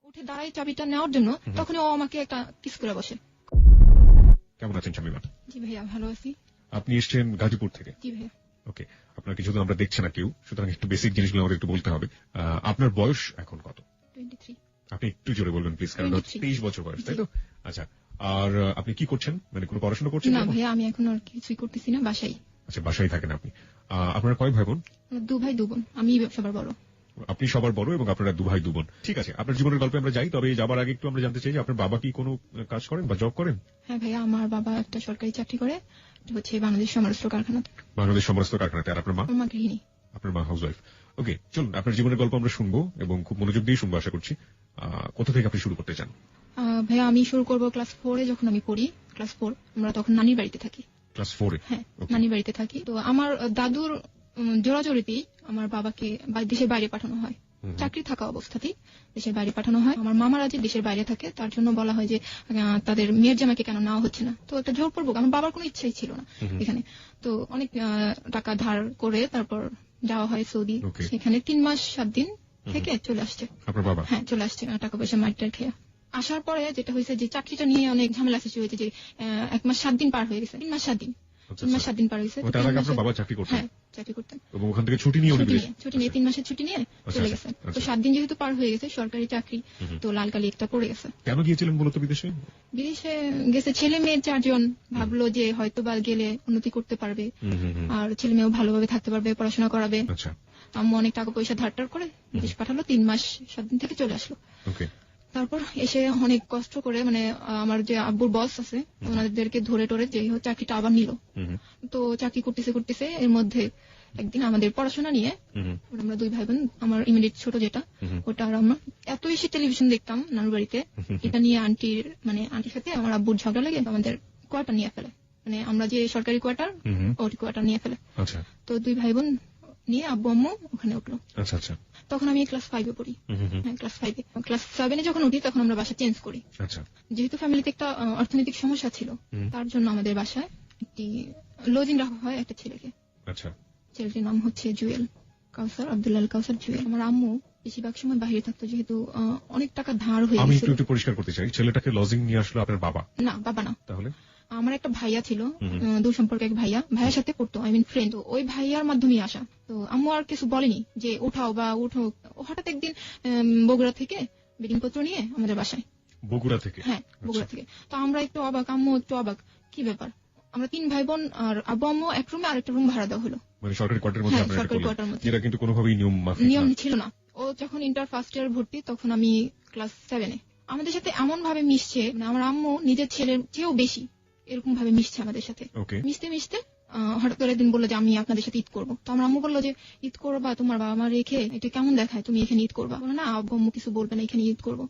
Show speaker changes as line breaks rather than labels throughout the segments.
উঠে দাঁড়াই চাবিটা নেওয়ার জন্য, তখনই ও আমাকে একটা কিস করে বসে।
কেমন আছেন শামিমা?
জি ভাইয়া, ভালো আছি।
আপনি এসেছেন গাজীপুর থেকে?
জি ভাইয়া।
ওকে, আপনার কিছু তো আমরা দেখছি না কেউ, সুতরাং একটু বেসিক জিনিসগুলো আমাদের একটু বলতে হবে। আপনার বয়স এখন কত?
23।
আপনি একটু জোরে বলবেন প্লিজ, কারণ 23 বছর বয়স, তাই তো? আচ্ছা, আর আপনি কি করছেন, মানে কোনো পড়াশোনা করছেন?
না ভাইয়া, আমি এখন আর কিছুই করতেছি না, বাসায়।
আচ্ছা, বাসায় থাকেন আপনি। আপনারা কয় ভাই বোন?
2 ভাই 2 বোন, আমি সবার বড়।
আপনি সবার বড় এবং আপনারা 2 ভাই 2 বোন। ঠিক আছে, আপনার জীবনের গল্পে আমরা যাই, তবে যাবার আগে একটু আমরা জানতে চাই যে আপনার বাবা কি কোনো কাজ করেন বা জব করেন?
হ্যাঁ ভাইয়া, আমার বাবা একটা সরকারি চাকরি করে, হচ্ছে বাংলাদেশ সমরাস্ত্র কারখানাতে।
বাংলাদেশ সমরাস্ত্র কারখানাতে। আর আপনার মা?
আমার মা গৃহিণী।
আপনার মা হাউস ওয়াইফ। ওকে, চলুন আপনার জীবনের গল্প আমরা শুনবো এবং খুব মনোযোগ দিয়ে শুনবো আশা করছি। কোথা থেকে আপনি শুরু করতে চান?
ভাইয়া, আমি শুরু করবো ক্লাস 4 এ, যখন আমি পড়ি ক্লাস 4। আমরা তখন নানির বাড়িতে থাকি।
ক্লাস 4 এ?
হ্যাঁ, নানির বাড়িতে থাকি। তো আমার দাদুর জোরাজোরিতেই আমার বাবাকে দেশের বাইরে পাঠানো হয়। চাকরি থাকা অবস্থাতেই দেশের বাইরে পাঠানো হয়। আমার মামারা যে দেশের বাইরে থাকে, তার জন্য বলা হয় যে তাদের মেয়ের জামাইকে কেন নেওয়া হচ্ছে না। তো একটা জোরপূর্বক, আমার বাবার কোনো ইচ্ছাই ছিল না এখানে। তো অনেক টাকা ধার করে তারপর যাওয়া হয় সৌদি। সেখানে 3 মাস 7 দিন থেকে চলে আসছে
আপনার বাবা।
হ্যাঁ, চলে আসছে টাকা পয়সা মাইটার খেয়ে। আসার পরে যেটা হয়েছে যে চাকরিটা নিয়ে অনেক ঝামেলা সৃষ্টি হয়েছে, যে 1 মাস 7 দিন পার হয়ে গেছে। 3 মাস 7 দিন, 3 মাস 7 দিন পার হয়েছে।
তার আগে আপনার বাবা চাকরি করতেন?
হ্যাঁ, চাকরি করতেন।
এবং ওখান থেকে ছুটি নিয়ে
3 মাসের ছুটি নিয়ে চলে গেছে। তো 7 দিন যেহেতু পার হয়ে গেছে, সরকারি চাকরি, তো লাল কালি একটা পড়ে গেছে।
কেন গিয়েছিলেন মূলত বিদেশে?
বিদেশে গেছে ছেলে মেয়ে 4 জন, ভাবলো যে হয়তো বা গেলে উন্নতি করতে পারবে, আর ছেলে মেয়েও ভালোভাবে থাকতে পারবে, পড়াশোনা করাবে।
আচ্ছা।
আম্মু অনেক টাকা পয়সা ধার করে বিদেশ পাঠালো। 3 মাস 7 দিন থেকে চলে আসলো। তারপর এসে অনেক কষ্ট করে, মানে আমার যে আব্বুর বস আছে, ওনাদেরকে ধরে টরে যে চাকরিটা আবার নিল। তো চাকরি করতেছে এর মধ্যে একদিন আমাদের পড়াশোনা নিয়ে, আমরা 2 ভাই বোন, আমার ইমিডিয়েট ছোট যেটা, ওটা আর আমরা এত বেশি টেলিভিশন দেখতাম নানুর বাড়িতে। এটা নিয়ে আন্টির সাথে আমার আব্বুর ঝগড়া লেগে আমাদের কোয়ার্টার নিয়ে ফেলে, মানে আমরা যে সরকারি কোয়ার্টার, ওই কোয়ার্টার নিয়ে ফেলে। তো 2 ভাই বোন নিয়ে আব্বু আম্মু ওখানে উঠলো। তখন আমি ক্লাস 5 এ পড়ি। হ্যাঁ, ক্লাস 5 এ। ক্লাস 7 এ যখন উঠি, তখন আমরা বাসা চেঞ্জ করি। যেহেতু ফ্যামিলিতে একটা অর্থনৈতিক সমস্যা ছিল, তার জন্য আমাদের বাসায় একটি লজিং রাখা হয় একটা ছেলেকে। ছেলেটির নাম হচ্ছে জুয়েল কাউসার, আব্দুল্লাহ কাউসার জুয়েল। আমার আম্মু বেশিরভাগ সময় বাইরে থাকতো, যেহেতু অনেক টাকা ধার হয়ে গেছে।
আমি একটু পরিষ্কার করতে চাই, ছেলেটাকে লজিং নিয়ে আসলো আপনার বাবা? না,
বাবা না।
তাহলে
আমার একটা ভাইয়া ছিল, দূর সম্পর্কে এক ভাইয়ার সাথে পড়তো, আই মিন ফ্রেন্ড। ওই ভাইয়ার মাধ্যমে আসা। তো আম্মু আর কিছু বলেনি যে উঠাও বা উঠো। হঠাৎ একদিন বগুড়া থেকে বেডিং পত্র নিয়ে আমাদের বাসায়।
বগুড়া থেকে?
হ্যাঁ, বগুড়া থেকে। তো আমরা একটু অবাক, আম্মু একটু অবাক, কি ব্যাপার। আমরা 3 ভাই বোন আর আব্বু আম্মু এক রুমে, আর একটা রুম ভাড়া দেওয়া হলো,
মানে সরকারি কোয়ার্টারের মধ্যে।
হ্যাঁ, সরকারি কোয়ার্টারের মধ্যে।
যেটা কিন্তু কোনোভাবেই নিয়ম
ছিল না। ও যখন ইন্টার ফার্স্ট ইয়ার ভর্তি, তখন আমি ক্লাস 7 এ। আমাদের সাথে এমন ভাবে মিশছে, মানে আমার আম্মু নিজের ছেলের চেয়েও বেশি এরকম ভাবে মিশছে আমাদের সাথে। মিশতে হঠাৎ করে একদিন বললো যে আমি আপনাদের সাথে ঈদ করবো। তো আমার আম্মু বললো যে ঈদ করবা তোমার বাবা মা রেখে, এটা কেমন দেখায়, তুমি এখানে ঈদ করবা? বলো না, আব্বু আম্মু কিছু বলবে না, এখানে ঈদ করবো।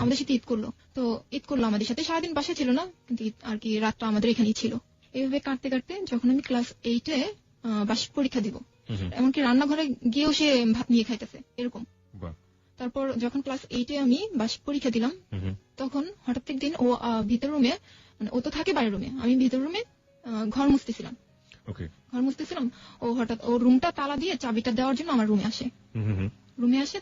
আমাদের সাথে ঈদ করলো। তো ঈদ করলো আমাদের সাথে, সারাদিন বাসায় ছিল না, কিন্তু আর কি রাতটা আমাদের এখানেই ছিল। এইভাবে কাটতে কাটতে যখন আমি ক্লাস 8 এ বার্ষিক পরীক্ষা দিব, এমনকি রান্নাঘরে গিয়েও সে ভাত নিয়ে খাইতেছে এরকম। তারপর যখন ক্লাস 8 এ আমি বার্ষিক পরীক্ষা দিলাম, তখন হঠাৎ একদিন ও ভিতর রুমে, মানে ও তো থাকে বাইরের রুমে, আমি ভিতর রুমে ঘর মুছতেছিলাম। ও হঠাৎ ওর রুমটা তালা দিয়ে চাবিটা দেওয়ার জন্য আমার রুমে আসে।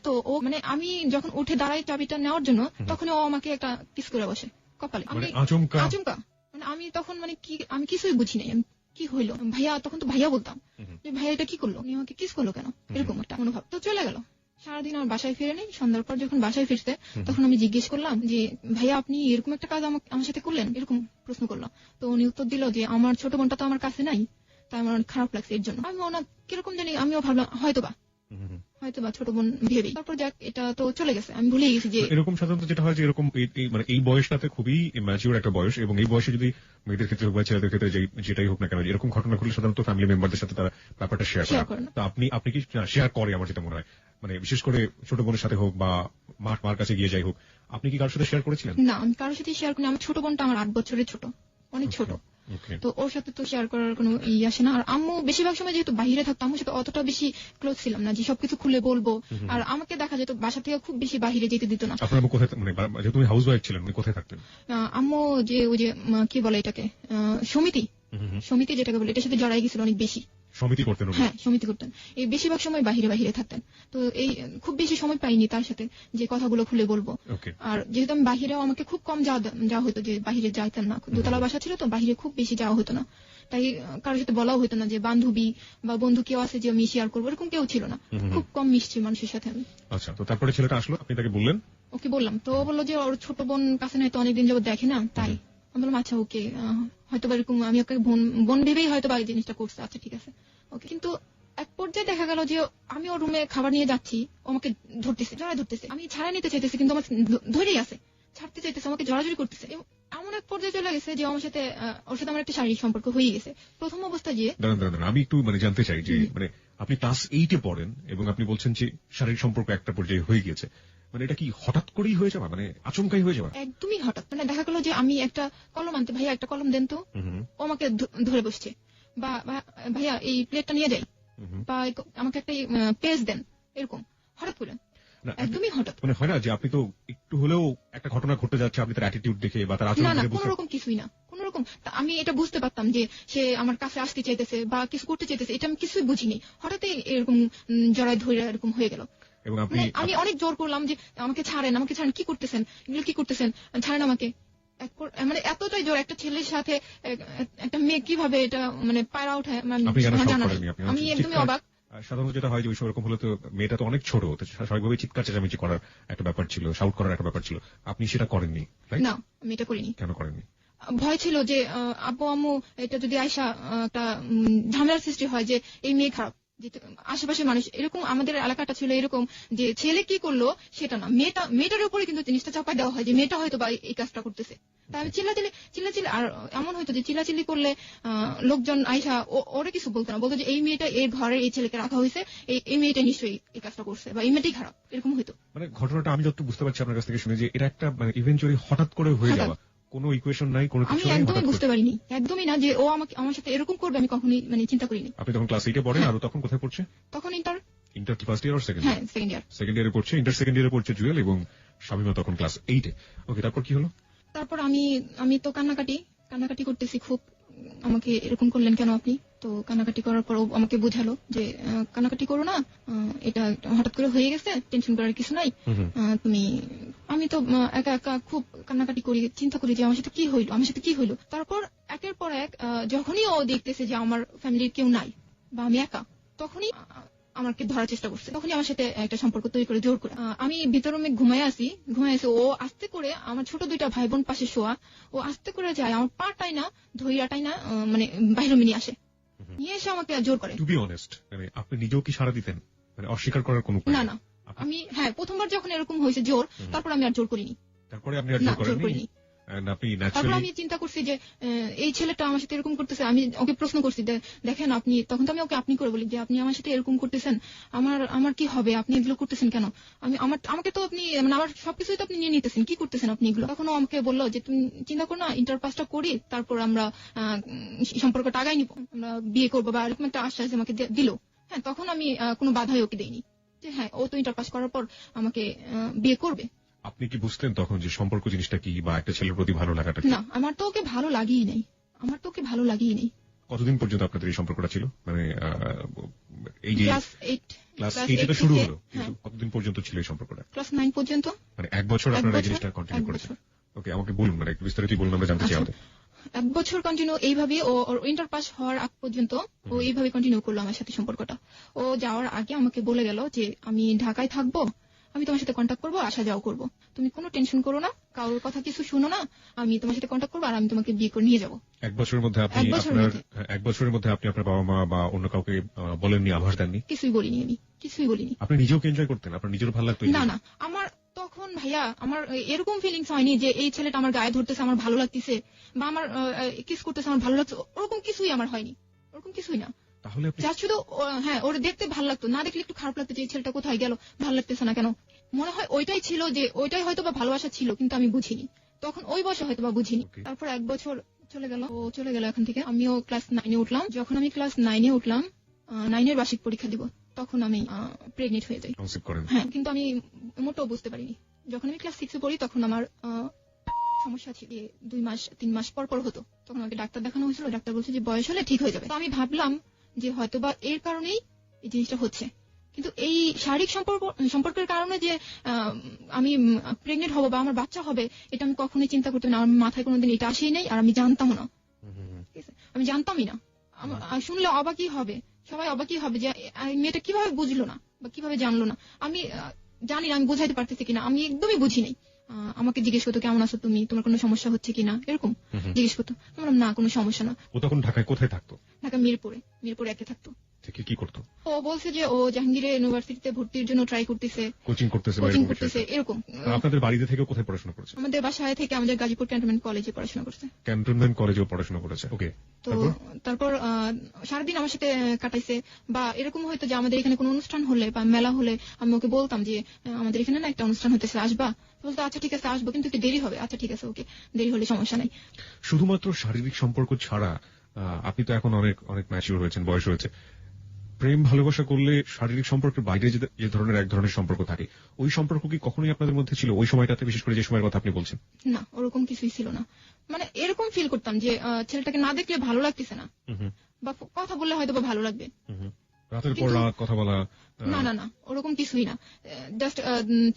তো ও, মানে আমি যখন উঠে দাঁড়াই চাবিটা নেওয়ার জন্য, তখন ও আমাকে একটা কিস করে বসে কপালে। আচমকা। মানে আমি তখন, মানে কি, আমি কিছুই বুঝি নাই কি হইলো। ভাইয়া, তখন তো ভাইয়া বলতাম, যে ভাইয়া এটা কি করলো, উনি আমাকে কিস করলো কেন, এরকম একটা মনোভাব। তো চলে গেল। সারাদিন আমার বাসায় ফিরে নেই। সন্ধ্যার পর যখন বাসায় ফিরতে, তখন আমি জিজ্ঞেস করলাম যে ভাইয়া, আপনি এরকম একটা কাজ আমার সাথে করলেন, এরকম প্রশ্ন করলাম। তো উনি উত্তর দিল যে আমার ছোট বোনটা তো আমার কাছে নাই, তাই আমার খারাপ লাগছে এর জন্য। আমি ওনা কিরকম জানি, আমিও ভাবলাম হয়তোবা ছোট বোন ভেবেই। তারপর যাক, এটা তো চলে গেছে, আমি ভুলে গেছি। যে এরকম
সাধারণত যেটা হয় যে এরকম, মানে এই বয়সটাতে খুবই ম্যাচিউর একটা বয়স, এবং এই বয়সে যদি মেয়েদের ক্ষেত্রে হোক বা ছেলেদের ক্ষেত্রে যেটাই হোক না কেন, এরকম ঘটনা ঘটলে সাধারণত ফ্যামিলি মেম্বারদের সাথে তারা ব্যাপারটা শেয়ার করে। তো আপনি কি শেয়ার করে? আমার যেটা মনে হয়, মানে বিশেষ করে ছোট বোনের সাথে হোক বা মার কাছে গিয়ে যাই হোক, আপনি কি কারোর সাথে শেয়ার করেছিলেন?
না, আমি কারোর সাথে শেয়ার করিনি। আমার ছোট বোনটা আমার 8 বছরের ছোট, অনেক ছোট। তো ওর সাথে তো শেয়ার করার কোনো আসে না। আর আম্মু বেশিরভাগ সময় যেহেতু বাইরে থাকতো, আম্মুর সাথে অতটা বেশি ক্লোজ ছিলাম না যে সবকিছু খুলে বলবো। আর আমাকে দেখা যেত বাসা থেকে খুব বেশি বাইরে যেতে দিত না।
আপনার আম্মু কোথায়, মানে যেহেতু তুমি হাউস ওয়াইফ ছিলেন, কোথায় থাকতেন?
আম্মু যে ওই যে কি বলে এটাকে, সমিতি যেটাকে বলে, এটার সাথে জড়াই গেছিল অনেক বেশি।
সমিতি করতেন?
হ্যাঁ, সমিতি করতেন। এই বেশিরভাগ সময় বাহিরে বাহিরে থাকতেন। তো এই খুব বেশি সময় পাইনি তার সাথে যে কথাগুলো খুলে বলবো। আর যেহেতু আমি বাহিরেও আমাকে খুব কম যাওয়া হতো, যে বাহিরে যাইতাম না, দোতলা বাসা ছিল তো বাহিরে খুব বেশি যাওয়া হতো না, তাই কারোর সাথে বলাও হতো না যে বান্ধবী বা বন্ধু কেউ আছে যে আমি শেয়ার করবো, এরকম কেউ ছিল না। খুব কম মিশছি মানুষের সাথে আমি।
আচ্ছা, তো তারপরে ছেলেটা আসলো, আপনি তাকে বললেন?
ওকে বললাম, তো ও বললো যে ওর ছোট বোন কাছে নাই তো অনেকদিন যাবত দেখে না, তাই আমি বললাম আচ্ছা ওকে, হয়তো বা এরকম আমি ওকে বোন ভেবেই হয়তো বা এই জিনিসটা করছে, আচ্ছা ঠিক আছে ওকে। কিন্তু এক পর্যায়ে দেখা গেল যে আমি ওর রুমে খাবার নিয়ে যাচ্ছি, ও আমাকে জড়ায় ধরতেছে, আমি ছাড়া নিতে চাইতেছি কিন্তু আমাকে ধরেই আছে, ছাড়তে চাইতেছে, আমাকে জড়াজড়ি করতেছে। এমন এক পর্যায়ে চলে গেছে যে আমার সাথে ওর সাথে আমার একটা শারীরিক সম্পর্ক হয়ে গেছে প্রথম অবস্থা। যে
দাঁড়ান, আমি একটু জানতে চাই যে আপনি ক্লাস 8 এ পড়েন এবং আপনি বলছেন যে শারীরিক সম্পর্ক একটা পর্যায়ে হয়ে গিয়েছে, এটা কি হঠাৎ করেই হয়ে যাওয়া, আচমকাই হয়ে যাওয়া?
একদমই হঠাৎ। দেখা গেল যে আমি একটা কলম আনতে, ভাইয়া একটা কলম দেন তো, ও আমাকে ধরে বসছে, বা ভাইয়া এই প্লেটটা নিয়ে যাই, বা আমাকে একটা পেজ দেন, এরকম হঠাৎ করে, একদমই হঠাৎ।
হয় না যে আপনি তো একটু হলেও একটা ঘটনা ঘটে যাচ্ছে, আপনি তার অ্যাটিটিউড দেখে বা তার আচরণ দেখে?
কোনো রকম কিছুই না, কোনো রকম। আমি এটা বুঝতে পারতাম যে সে আমার কাছে আসতে চাইতেছে বা কিছু করতে চাইতেছে, এটা আমি কিছুই বুঝিনি, হঠাৎই এরকম জড়ায় ধরে এরকম হয়ে গেল।
এবং
আমি অনেক জোর করলাম যে আমাকে ছাড়েন, কি করতেছেন, এগুলো কি করতেছেন, ছাড়েন আমাকে। এতটাই জোর, একটা ছেলের সাথে একটা মেয়ে কিভাবে এটা পায়রা উঠায়, জানা নাই। আমি একদমই অবাক।
সাধারণত যেটা হয় যে ওই রকম হলে তো মেয়েটা তো অনেক ছোট, স্বাভাবিকভাবে চিৎকার চেঁচামেচি করার একটা ব্যাপার ছিল, শাউট করার একটা ব্যাপার ছিল, আপনি সেটা করেননি?
না, আমি এটা করিনি।
কেন করেননি?
ভয় ছিল যে আব্বু আম্মু এটা যদি আয়সা একটা ঝামেলার সৃষ্টি হয়, যে এই মেয়ে খারাপ, যে আশেপাশে মানুষ এরকম, আমাদের এলাকাটা ছিল এরকম যে ছেলে কি করলো সেটা না, মেয়েটার উপরে কিন্তু জিনিসটা চাপাই দেওয়া হয় যে মেয়েটা হয়তো বা এই কাজটা করতেছে। তাই আমি চিল্লাচিল্লি, আর এমন হয়তো যে চিল্লাচিল্লি করলে লোকজন আইসা ওরা কিছু বলতো না, বলতো যে এই মেয়েটা এর ঘরে এই ছেলেকে রাখা হয়েছে, এই মেয়েটা নিশ্চয়ই এই কাজটা করছে, বা এই মেয়েটাই খারাপ, এরকম হয়তো।
ঘটনাটা আমি যত বুঝতে পারছি আপনার কাছ থেকে শুনে যে এটা একটা ইভেন্চুয়ালি হঠাৎ করে হয়ে যাওয়া, কোনো ইকুয়েশন নাই, কোনো কিছু নাই,
আমি একদমই বুঝতে পারিনি, একদমই না যে ও আমার সাথে এরকম করবে, আমি কখনোই চিন্তা করিনি।
আপনি তখন ক্লাস 8 এ পড়েন, আর তখন কোথায় পড়ছে?
তখন ইন্টার
কি ফার্স্ট ইয়ার আর সেকেন্ড ইয়ার?
হ্যাঁ, সেকেন্ড ইয়ার।
সেকেন্ড ইয়ারে পড়ছে, ইন্টার সেকেন্ড ইয়ারে পড়ছে জুয়েল, এবং শামিমা তখন ক্লাস 8 এ। ওকে, তারপর কি হলো?
তারপর আমি তো কান্নাকাটি করতেছি খুব, আমাকে এরকম করলেন কেন আপনি? তো কান্নাকাটি করার পর আমাকে বোঝালো যে কান্নাকাটি করো না, এটা হঠাৎ করে হয়ে গেছে, টেনশন করার কিছু নাই। আমি তো একা একা খুব কান্নাকাটি করি, চিন্তা করি যে আমার সাথে কি হইলো। তারপর একের পর এক যখনই ও দেখতেছে যে আমার ফ্যামিলির কেউ নাই বা আমি একা, তখনই আমাকে ধরার চেষ্টা করছে, তখনই আমার সাথে একটা সম্পর্ক তৈরি করে জোর করে। আমি ভিতর রুমে ঘুমাই আছি, ও আস্তে করে, আমার ছোট দুইটা ভাই বোন পাশে শোয়া, ও আস্তে করে যায় আমার পাটাই না ধৈরাটাই না বাইরে নিয়ে আসে, নিয়ে এসে আমাকে জোর করে।
টু বি অনেস্ট, আপনি নিজেও কি সাড়া দিতেন? অস্বীকার করার কোনো উপায়
না, আমি প্রথমবার যখন এরকম হয়েছে জোর, তারপর আমি আর জোর করিনি।
তারপরে আপনি আর জোর করেননি?
তারপর আমি চিন্তা করছি যে এই ছেলেটা আমার সাথে এরকম করতেছে, আমি ওকে প্রশ্ন করছি, দেখেন আপনি, তখন তো আমি ওকে আপনি করে বলি যে আপনি আমার সাথে এরকম করতেছেন, আমার কি হবে, আপনি এগুলো করতেছেন কেন, আমাকে তো আপনি আমার সবকিছুই তো আপনি নিয়ে নিতেছেন, কি করতেছেন আপনি এগুলো। তখন আমাকে বললো যে তুমি চিন্তা করো না, ইন্টার পাসটা করি, তারপর আমরা সম্পর্কটা আগাই নিব, আমরা বিয়ে করবো, বা এরকম একটা আশ্বাস আমাকে দিল। হ্যাঁ, তখন আমি কোনো বাধাই ওকে দেইনি, যে হ্যাঁ ও তো ইন্টার পাস করার পর আমাকে বিয়ে করবে।
আপনি কি বুঝতেন তখন যে সম্পর্ক জিনিসটা কি, বা একটা ছেলের প্রতি ভালো লাগাটা?
না, আমার তো ওকে ভালো লাগেই নাই।
কতদিন পর্যন্ত আপনাদের এই সম্পর্কটা ছিল? এই যে ক্লাস 8 এটা শুরু হলো, কিন্তু কতদিন পর্যন্ত ছিল এই সম্পর্কটা?
ক্লাস 9 পর্যন্ত।
1 বছর আপনারা এই জিনিসটা কন্টিনিউ করেছেন? ওকে, আমাকে বলুন, একটু বিস্তারিত বলুন, আমরা জানতে চাই। আমাদের
1 বছর কন্টিনিউ এইভাবে, ওর ইন্টার পাস হওয়ার আগ পর্যন্ত ও এইভাবে কন্টিনিউ করলো আমার সাথে সম্পর্কটা। ও যাওয়ার আগে আমাকে বলে গেল যে আমি ঢাকায় থাকবো, আমি তোমার সাথে কন্ট্যাক্ট করবো, আসা যাওয়া করবো, তুমি কোনো টেনশন করো না, কারোর কথা কিছু শুনো না, আমি তোমার সাথে কন্ট্যাক্ট করবো, আর আমি তোমাকে বিয়ে করে নিয়ে যাবো।
1 বছরের মধ্যে আপনি আপনার বাবা মা বা অন্য কাউকে বলেননি, আভাস দেননি?
কিছুই বলিনি।
আপনি নিজেও এনজয় করতেন? আপনার নিজের ভালো লাগতো?
না, আমার তখন ভাইয়া আমার এরকম ফিলিংস হয়নি যে এই ছেলেটা আমার গায়ে ধরতেছে আমার ভালো লাগতেছে, বা আমার কিস করতেছে আমার ভালো লাগছে, ওরকম কিছুই আমার হয়নি, ওরকম কিছুই না।
তাহলে
যা শুধু ওর দেখতে ভালো লাগতো, না দেখলে একটু খারাপ লাগতো যে এই ছেলেটা কোথায় গেল, ভালো লাগতেছে না কেন। মনে হয় ওইটাই ছিল, যে ওইটাই হয়তো বা ভালোবাসা ছিল, কিন্তু আমি বুঝিনি তখন, ওই বয়সে হয়তো বা বুঝিনি। তারপর 1 বছর চলে গেল এখান থেকে, আমিও ক্লাস 9 এ উঠলাম। যখন আমি ক্লাস 9 এ উঠলাম, 9 এর বার্ষিক পরীক্ষা দিব, তখন আমি প্রেগনেন্ট হয়ে যাই। হ্যাঁ, কিন্তু আমি মোটেও বুঝতে পারিনি। যখন আমি ক্লাস 6 এ পড়ি, তখন আমার সমস্যা ছিল, 2 মাস 3 মাস পর হতো, তখন আমাকে ডাক্তার দেখানো হয়েছিল, ডাক্তার বলছে যে বয়স হলে ঠিক হয়ে যাবে। তো আমি ভাবলাম যে হয়তোবা এর কারণেই এই জিনিসটা হচ্ছে। কিন্তু এই শারীরিক সম্পর্কের কারণে যে আমি প্রেগনেন্ট হবো বা আমার বাচ্চা হবে, এটা আমি কখনোই চিন্তা করতাম না। আমার মাথায় কোনোদিন এটা আসেই নাই, আর আমি জানতাম না, আমি জানতামই না। শুনলে অবাকই হবে, সবাই অবাকই হবে যে মেয়েটা কিভাবে বুঝলো না বা কিভাবে জানলো না। আমি জানি না আমি বোঝাইতে পারতেছি কিনা, আমি একদমই বুঝি নাই। আমাকে জিজ্ঞেস করতো কেমন আছো তুমি, তোমার কোনো সমস্যা হচ্ছে কিনা, এরকম জিজ্ঞেস করতো। বললাম না, কোনো সমস্যা না।
ও তখন ঢাকায় কোথায় থাকতো?
ঢাকা মিরপুরে একে থাকতো।
কি করতো?
ও বলছে যে ও জাহাঙ্গীর ইউনিভার্সিটিতে ভর্তির জন্য ট্রাই করতেছে, কোচিং করতেছে এরকম।
আপনাদের বাড়িতে থেকে কোথায় পড়াশোনা করেছে?
আমাদের বাসায় থেকে আমাদের গাজীপুর ক্যান্টনমেন্ট কলেজে পড়াশোনা করছে।
ক্যান্টনমেন্ট কলেজেও পড়াশোনা করেছে, ওকে।
তো তারপর সারাদিন আমার সাথে কাটাইছে। বা এরকম হয়তো যে আমাদের এখানে কোনো অনুষ্ঠান হলে বা মেলা হলে আমি ওকে বলতাম যে আমাদের এখানে না একটা অনুষ্ঠান হতেছে, আসবা? বলতো আচ্ছা ঠিক আছে আসবো, কিন্তু একটু দেরি হবে। আচ্ছা ঠিক আছে, ওকে, দেরি হলে সমস্যা নাই।
শুধুমাত্র শারীরিক সম্পর্ক ছাড়া আপনি তো এখন অনেক অনেক ম্যাচিউর হয়েছেন, বয়স হয়েছে। প্রেম ভালোবাসা করলে শারীরিক সম্পর্কের বাইরে যে ধরনের এক ধরনের সম্পর্ক থাকে, ওই সম্পর্ক কি কখনোই আপনাদের মধ্যে ছিল ওই সময়টাতে, বিশেষ করে যে সময়ের কথা আপনি বলছেন?
না, ওরকম কিছুই ছিল না। মানে এরকম ফিল করতাম যে ছেলেটাকে না দেখলে ভালো লাগতেছে না, বা কথা বললে হয়তো বা ভালো লাগবে,
রাতের পর রাত কথা বলা।
না, ওরকম কিছুই না। জাস্ট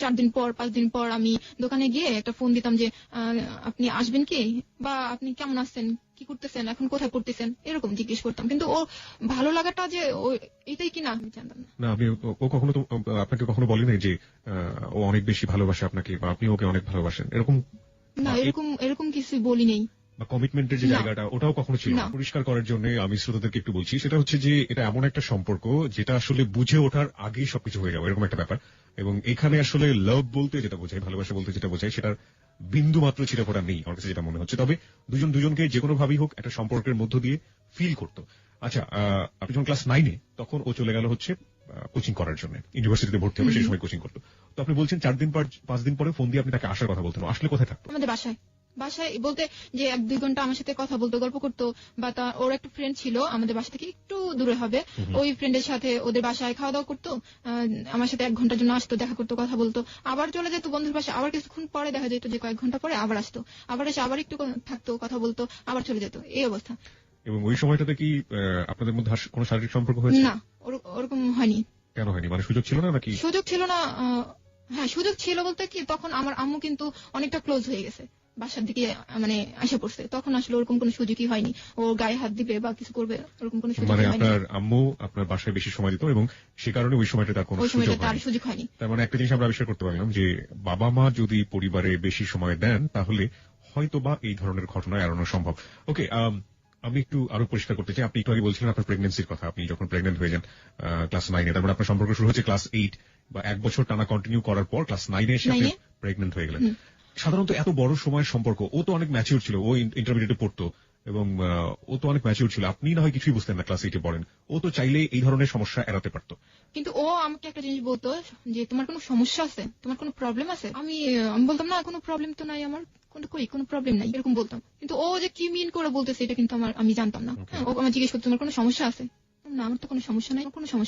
4 দিন পর 5 দিন পর আমি দোকানে গিয়ে একটা ফোন দিতাম যে আপনি আসবেন কি, বা আপনি কেমন আছেন, কি করতেছেন, এখন কোথায় পড়তেছেন, এরকম জিজ্ঞেস করতাম। কিন্তু ও ভালো লাগাটা যে এটাই কিনা আমি জানতাম না।
না, আপনি ও কখনো আপনাকে কখনো বলেনি যে ও অনেক বেশি ভালোবাসে আপনাকে, বা আপনি ওকে অনেক ভালোবাসেন, এরকম?
না, এরকম কিছুই বলি নেই।
বা কমিটমেন্টের যে জায়গাটা, ওটাও কখনো ছিল না? পরিষ্কার করার জন্য আমি শ্রোতাদেরকে একটু বলছি, সেটা হচ্ছে যে এটা এমন একটা সম্পর্ক যেটা আসলে বুঝে ওঠার আগেই সবকিছু হয়ে যাবে, এরকম একটা ব্যাপার। এবং এখানে আসলে লাভ বলতে যেটা বোঝায়, ভালোবাসা বলতে যেটা বোঝায়, সেটার বিন্দু মাত্র ছিটেফোঁটা নেই আমার কাছে যেটা মনে হচ্ছে। তবে দুজনকে যে কোনো ভাবেই হোক একটা সম্পর্কের মধ্য দিয়ে ফিল করতো। আচ্ছা, আপনি যখন ক্লাস 9-এ, তখন ও চলে গেল হচ্ছে কোচিং করার জন্য, ইউনিভার্সিটিতে ভর্তি হবে, সেই সময় কোচিং করতো। তো আপনি বলছেন 4 দিন পর 5 দিন পরে ফোন দিয়ে আপনি তাকে আসার কথা বলতেন, আসলে কোথায় থাকতো?
আমাদের বাসায় বলতে যে 1-2 ঘন্টা আমার সাথে কথা বলতো, গল্প করতো। বা ওর একটা ফ্রেন্ড ছিল আমাদের বাসা থেকে একটু দূরে হবে, ওই ফ্রেন্ডের সাথে ওদের বাসায় খাওয়া দাওয়া করতো। আমার সাথে 1 ঘন্টার জন্য আসতো, দেখা করতো, কথা বলতো, আবার চলে যেত বন্ধুর বাসায়। আবার কিছুক্ষণ পরে দেখা যেত যে কয়েক ঘন্টা পরে আবার আসতো, আবার এসে আবার একটু থাকতো, কথা বলতো, আবার চলে যেত, এই অবস্থা।
এবং ওই সময়টাতে কি আপনাদের মধ্যে কোনো শারীরিক সম্পর্ক হয়েছে?
না, ওরকম হয়নি।
কেন হয়নি? মানে সুযোগ ছিল না নাকি?
সুযোগ ছিল না। হ্যাঁ, সুযোগ ছিল বলতে কি, তখন আমার আম্মু কিন্তু অনেকটা ক্লোজ হয়ে গেছে, বাসার দিকে মানে আসে পড়ছে। তখন আসলে ওরকম কোনো সুযোগই হয়নি, ও গায়ে হাত দিবে বা কিছু করবে, ওরকম কোনো সুযোগ হয়নি।
মানে আপনার আম্মু আপনার বাসায় বেশি সময় দিত এবং সে কারণে ওই সময়টা তার কোনো সুযোগ হয়নি। তার মানে একটা জিনিস আমরা আবিষ্কার করতে পারলাম যে বাবা মা যদি পরিবারে বেশি সময় দেন, তাহলে হয়তো বা এই ধরনের ঘটনা এড়ানো সম্ভব। ওকে, আমি একটু আরো পরিষ্কার করতে চাই। আপনি একটু আগে বলছিলেন আপনার প্রেগন্যান্সির কথা, আপনি যখন প্রেগন্যান্ট হয়ে যান ক্লাস 9-এ, তার মানে আপনার সম্পর্ক শুরু হচ্ছে ক্লাস 8 বা 1 বছর টানা কন্টিনিউ করার পর ক্লাস 9-এ এসে আপনি প্রেগন্যান্ট হয়ে গেলেন। সাধারণত এত বড় সময়ের সম্পর্ক, ও তো অনেক ম্যাচিউর ছিল, ও ইন্টারমিডিয়েটে পড়তো এবং ও তো অনেক ম্যাচিউর ছিল, আপনি না হয় কিছুই বুঝতেন না, ক্লাস 8-এ পড়েন। ও তো চাইলে এই ধরনের সমস্যা এড়াতে পারতো।
কিন্তু ও আমাকে একটা জিনিস বলতো যে তোমার কোনো সমস্যা আছে, তোমার কোনো প্রবলেম আছে। আমি বলতাম না, কোনো প্রবলেম তো নাই আমার, কোনো প্রবলেম নাই, এরকম বলতাম। কিন্তু ও যে কি মিন করে বলতেছে এটা কিন্তু আমি জানতাম না। ও আমার জিজ্ঞেস করতো তোমার কোনো সমস্যা আছে, না আমার তো কোনো সমস্যা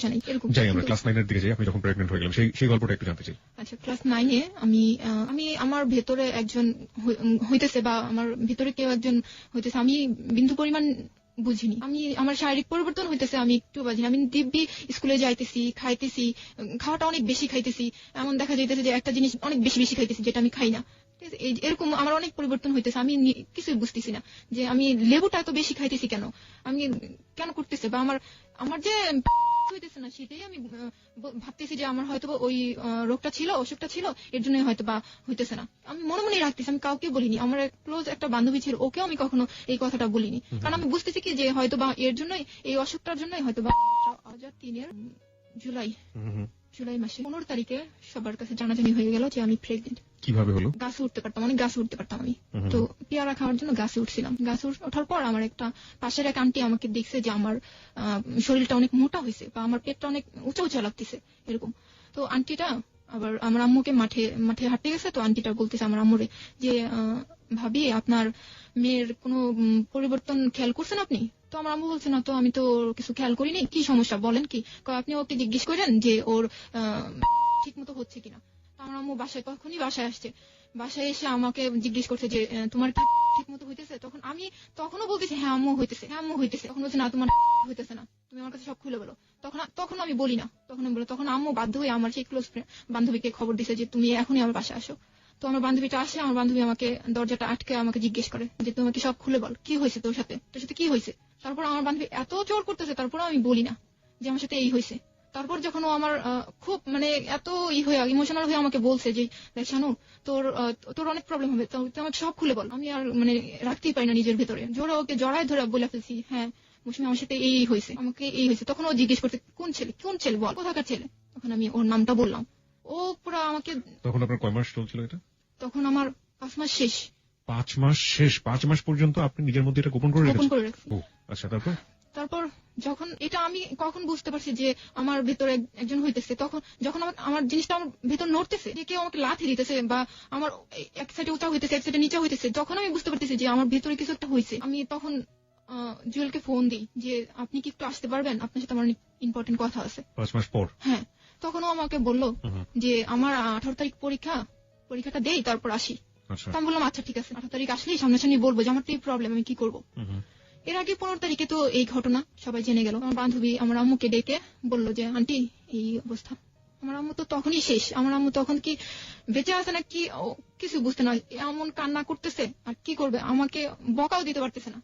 নাই, এরকম।
যাই আমরা ক্লাস 9-এর দিকে যাই, আপনি যখন প্রেগন্যান্ট হয়ে গেলেন সেই গল্পটা একটু জানতে চাই।
আচ্ছা, ক্লাস 9-এ আমি আমার ভেতরে একজন হইতেছে, বা আমার ভেতরে কেউ একজন হইতেছে, আমি বিন্দু পরিমাণ বুঝিনি। আমার শারীরিক পরিবর্তন হইতেছে, আমি একটু বুঝিনি। আমি দিব্যি স্কুলে যাইতেছি, খাইতেছি, খাওয়াটা অনেক বেশি খাইতেছি, এমন দেখা যাইতেছে যে একটা জিনিস অনেক বেশি খাইতেছি যেটা আমি খাই না। এরকম আমার অনেক পরিবর্তন হইতেছে, আমি কিছুই বুঝতেছি না যে আমি লেবুটা এত বেশি খাইতেছি কেন, আমি কেন করতেছে, বা আমার যে হইতেছে না, সেটাই আমি ভাবতেছি যে আমার হয়তো ওই রোগটা ছিল, অসুখটা ছিল, এর জন্য হয়তো বা হইতেছে না। আমি মনে মনে রাখতেছি, আমি কাউকে বলিনি। আমার ক্লোজ একটা বান্ধবী ছিল, ওকেও আমি কখনো এই কথাটা বলিনি, কারণ আমি বুঝতেছি কি যে হয়তো বা এর জন্যই, এই অসুখটার জন্যই হয়তো বা 2003-এর জুলাই মাসে 15 তারিখে সবার কাছে জানাজানি হয়ে গেল যে আমি প্রেগনেন্ট।
কিভাবে হলো?
গাছে উঠতে পারতাম, অনেক গাছে উঠতে পারতাম আমি। তো পেয়ারা খাওয়ার জন্য গাছে উঠছিলাম। গাছে ওঠার পর আমার একটা পাশের এক আন্টি আমাকে দেখছে যে আমার শরীরটা অনেক মোটা হয়েছে, বা আমার পেটটা অনেক উঁচা লাগতেছে, এরকম। তো আন্টিটা আবার আমার আম্মুকে মাঠে হাঁটতে গেছে। তো আন্টিটা বলতেছে আমার আম্মুরে যে ভাবি, আপনার মেয়ের কোনো পরিবর্তন খেয়াল করছেন আপনি? তো আমার আম্মু বলছে না তো, আমি তো কিছু খেয়াল করিনি, কি সমস্যা বলেন কি। আপনি ওকে জিজ্ঞেস করেন যে ওর ঠিক মতো হচ্ছে কিনা। আমার আম্মু বাসায় আসছে, বাসায় এসে আমাকে জিজ্ঞেস করছে যে তোমার কি ঠিক মতো হইতেছে। তখনও বলতেছে হ্যাঁ আম্মু হইতেছে। তখন বলছে না, তোমার হইতেছে না, তুমি আমার কাছে সব খুলে বলো। তখন আমি বলি না, তখন আম্মু বাধ্য হয়ে আমার সেই ক্লোজ বান্ধবীকে খবর দিছে যে তুমি এখনই আমার বাসায় আসো। তো আমার বান্ধবীটা আসে, আমার বান্ধবী আমাকে দরজাটা আটকে আমাকে জিজ্ঞেস করে যে তোমাকে সব খুলে বল, কি হয়েছে তোর সাথে কি হয়েছে। তারপর আমার বান্ধবী এত জোর করতেছে, তারপর আমি বলি না যে আমার সাথে এই হয়েছে। তারপর যখন ও আমার খুব এত হয়ে ইমোশনাল হয়ে আমাকে বলছে যে দেখ শানু, তোর অনেক প্রবলেম হবে, তুই আমাকে সব খুলে বল। আমি আর রাখতেই পারি না নিজের ভেতরে, জোরে ওকে জড়ায় ধরে বলে ফেলছি, হ্যাঁ মৌসুমী আমার সাথে এই হয়েছে, আমাকে এই হয়েছে। তখন ও জিজ্ঞেস করতে কোন ছেলে বল, কোথাকার ছেলে। তখন আমি ওর নামটা বললাম। ও পুরো আমাকে। তখন
আপনার কয় মাস চলছিল এটা?
তখন আমার 5 মাস শেষ।
5 মাস শেষ? 5 মাস পর্যন্ত আপনি নিজের মধ্যে এটা গোপন করে
রাখছি।
আচ্ছা,
তারপর যখন এটা আমি কখন বুঝতে পারছি যে আমার ভেতরে একজন হইতেছে, যখন আমার জিনিসটা আমার ভেতর নড়তেছে, যে কেউ আমাকে লাথি দিতেছে বা আমার এক সাইডে উঁচা হইতেছে, এক সাইডে নিচা হইতেছে, যখন আমি বুঝতে পারতেছি যে আমার ভেতরে কিছু একটা হয়েছে, আমি তখন জুয়েলকে ফোন দিই যে আপনি কি একটু আসতে পারবেন, আপনার সাথে আমার ইম্পর্টেন্ট কথা আছে।
5 মাস পর?
হ্যাঁ। তখন ও আমাকে বললো যে আমার 18 তারিখ পরীক্ষাটা দেই, তারপর আসি। আমি বললাম আচ্ছা ঠিক আছে, 18 তারিখ আসলেই সামনাসামনি বলবো যে আমার তো এই প্রবলেম, আমি কি করবো। এর আগে 15 তারিখে তো এই ঘটনা সবাই জেনে গেল। আমার বান্ধবী আমার আম্মুকে ডেকে বললো যে আন্টি এই অবস্থা। আমার আম্মু তো তখনই শেষ। আমার আম্মু তখন কি বেঁচে আছে না কি কিছু বুঝতে না, এমন কান্না করতেছে আর কি করবে, আমাকে বকাও দিতে পারতেছে না,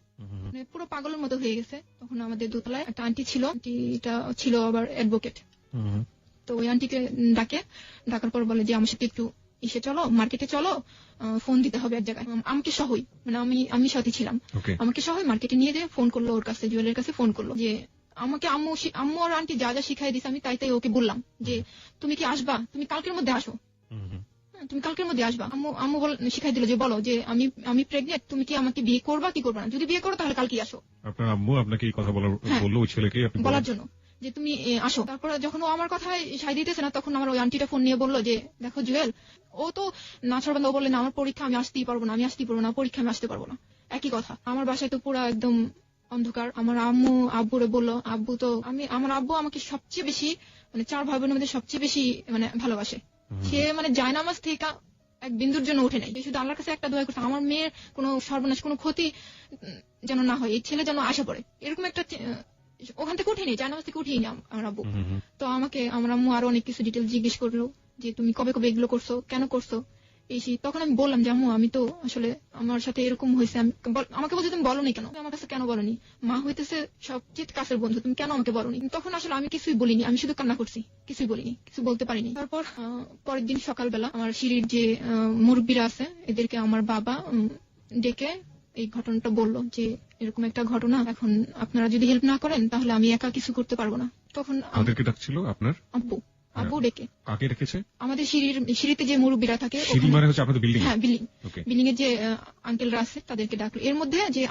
পুরো পাগলের মতো হয়ে গেছে। তখন আমাদের দোতলায় একটা আন্টি ছিল, আন্টিটা ছিল আবার অ্যাডভোকেট। তো ওই আন্টিকে ডাকার পর বলে যে আমার সাথে একটু চলো, মার্কেটে চলো, ফোন দিতে হবে এক জায়গায়, আমাকে সহই, আমি সাথে ছিলাম, আমাকে সহই মার্কেটে নিয়ে যেয়ে ফোন করলো ওর কাছে, জুয়েলের কাছে ফোন করলো যে আমাকে আম্মু আর আন্টি যা যা শিখাই দিছে আমি তাই ওকে বললাম যে তুমি কি আসবা, তুমি কালকের মধ্যে আসো, তুমি কালকের মধ্যে আসবা। আম্মু শিখাই দিল যে বলো যে আমি প্রেগনেন্ট, তুমি কি আমাকে বিয়ে করবা কি করবা না, যদি বিয়ে করো তাহলে কালকে আসো।
আপনার আম্মু আপনাকে এই কথা বললো ওই ছেলেকে
বলার জন্য যে তুমি আসো। তারপরে যখন ও আমার কথায় সাই দিতেছে না, তখন আমার ওই আন্টিটা ফোন নিয়ে বললো যে দেখো জুয়েল, ও তো নাছরবান্ধা, ও বললেন আমার পরীক্ষা আমি আসতেই পারবো না, পরীক্ষা আমি আসতে পারবো না। একই কথা, আমার বাসায় তো পুরো একদম অন্ধকার। আমার আব্বুরে বললো, আমার আব্বু আমাকে সবচেয়ে বেশি 4 ভাই বোনের মধ্যে সবচেয়ে বেশি ভালোবাসে। সে জায়নামাজ থেকে এক বিন্দুর জন্য উঠে নেই, শুধু আল্লাহর কাছে একটা দোয়া করছে আমার মেয়ের কোনো সর্বনাশ, কোনো ক্ষতি যেন না হয়, এই ছেলে যেন আশা পড়ে, এরকম একটা। ওখান থেকে উঠিনি, জায়নামাজ থেকে উঠিনি আমার আব্বু। তো আমাকে আমার আম্মু আরো অনেক কিছু ডিটেল জিজ্ঞেস করলো যে তুমি কবে এগুলো করছো, কেন করছো এই। তখন আমি বললাম যে আম্মু আমি তো আসলে আমার সাথে এরকম হয়েছে। আমাকে বলছে তুমি বলোনি কেন, আমার কাছে কেন বলোনি, মা হইতেছে সবচেয়ে কাছের বন্ধু, তুমি কেন আমাকে বলোনি। তখন আসলে আমি কিছুই বলিনি, আমি শুধু কান্না করছি, কিছুই বলিনি, কিছু বলতে পারিনি। তারপর পরের দিন সকালবেলা আমার সিঁড়ির যে মুরব্বীরা আছে এদেরকে আমার বাবা ডেকে এই ঘটনাটা বললো যে এরকম একটা ঘটনা, এখন আপনারা যদি হেল্প না করেন তাহলে আমি একা কিছু করতে পারবো না। তখন
আমাদেরকে ডাকছিল আপনার
আব্বু ডেকে।
কাকে ডেকেছে?
আমাদের সিঁড়িতে যে মুরব্বীরা থাকে,
সিঁড়ি মানে হচ্ছে আপনাদের বিল্ডিং?
হ্যাঁ বিল্ডিং এর যে আঙ্কেলরা আছে তাদেরকে ডাকলো। এর মধ্যে যে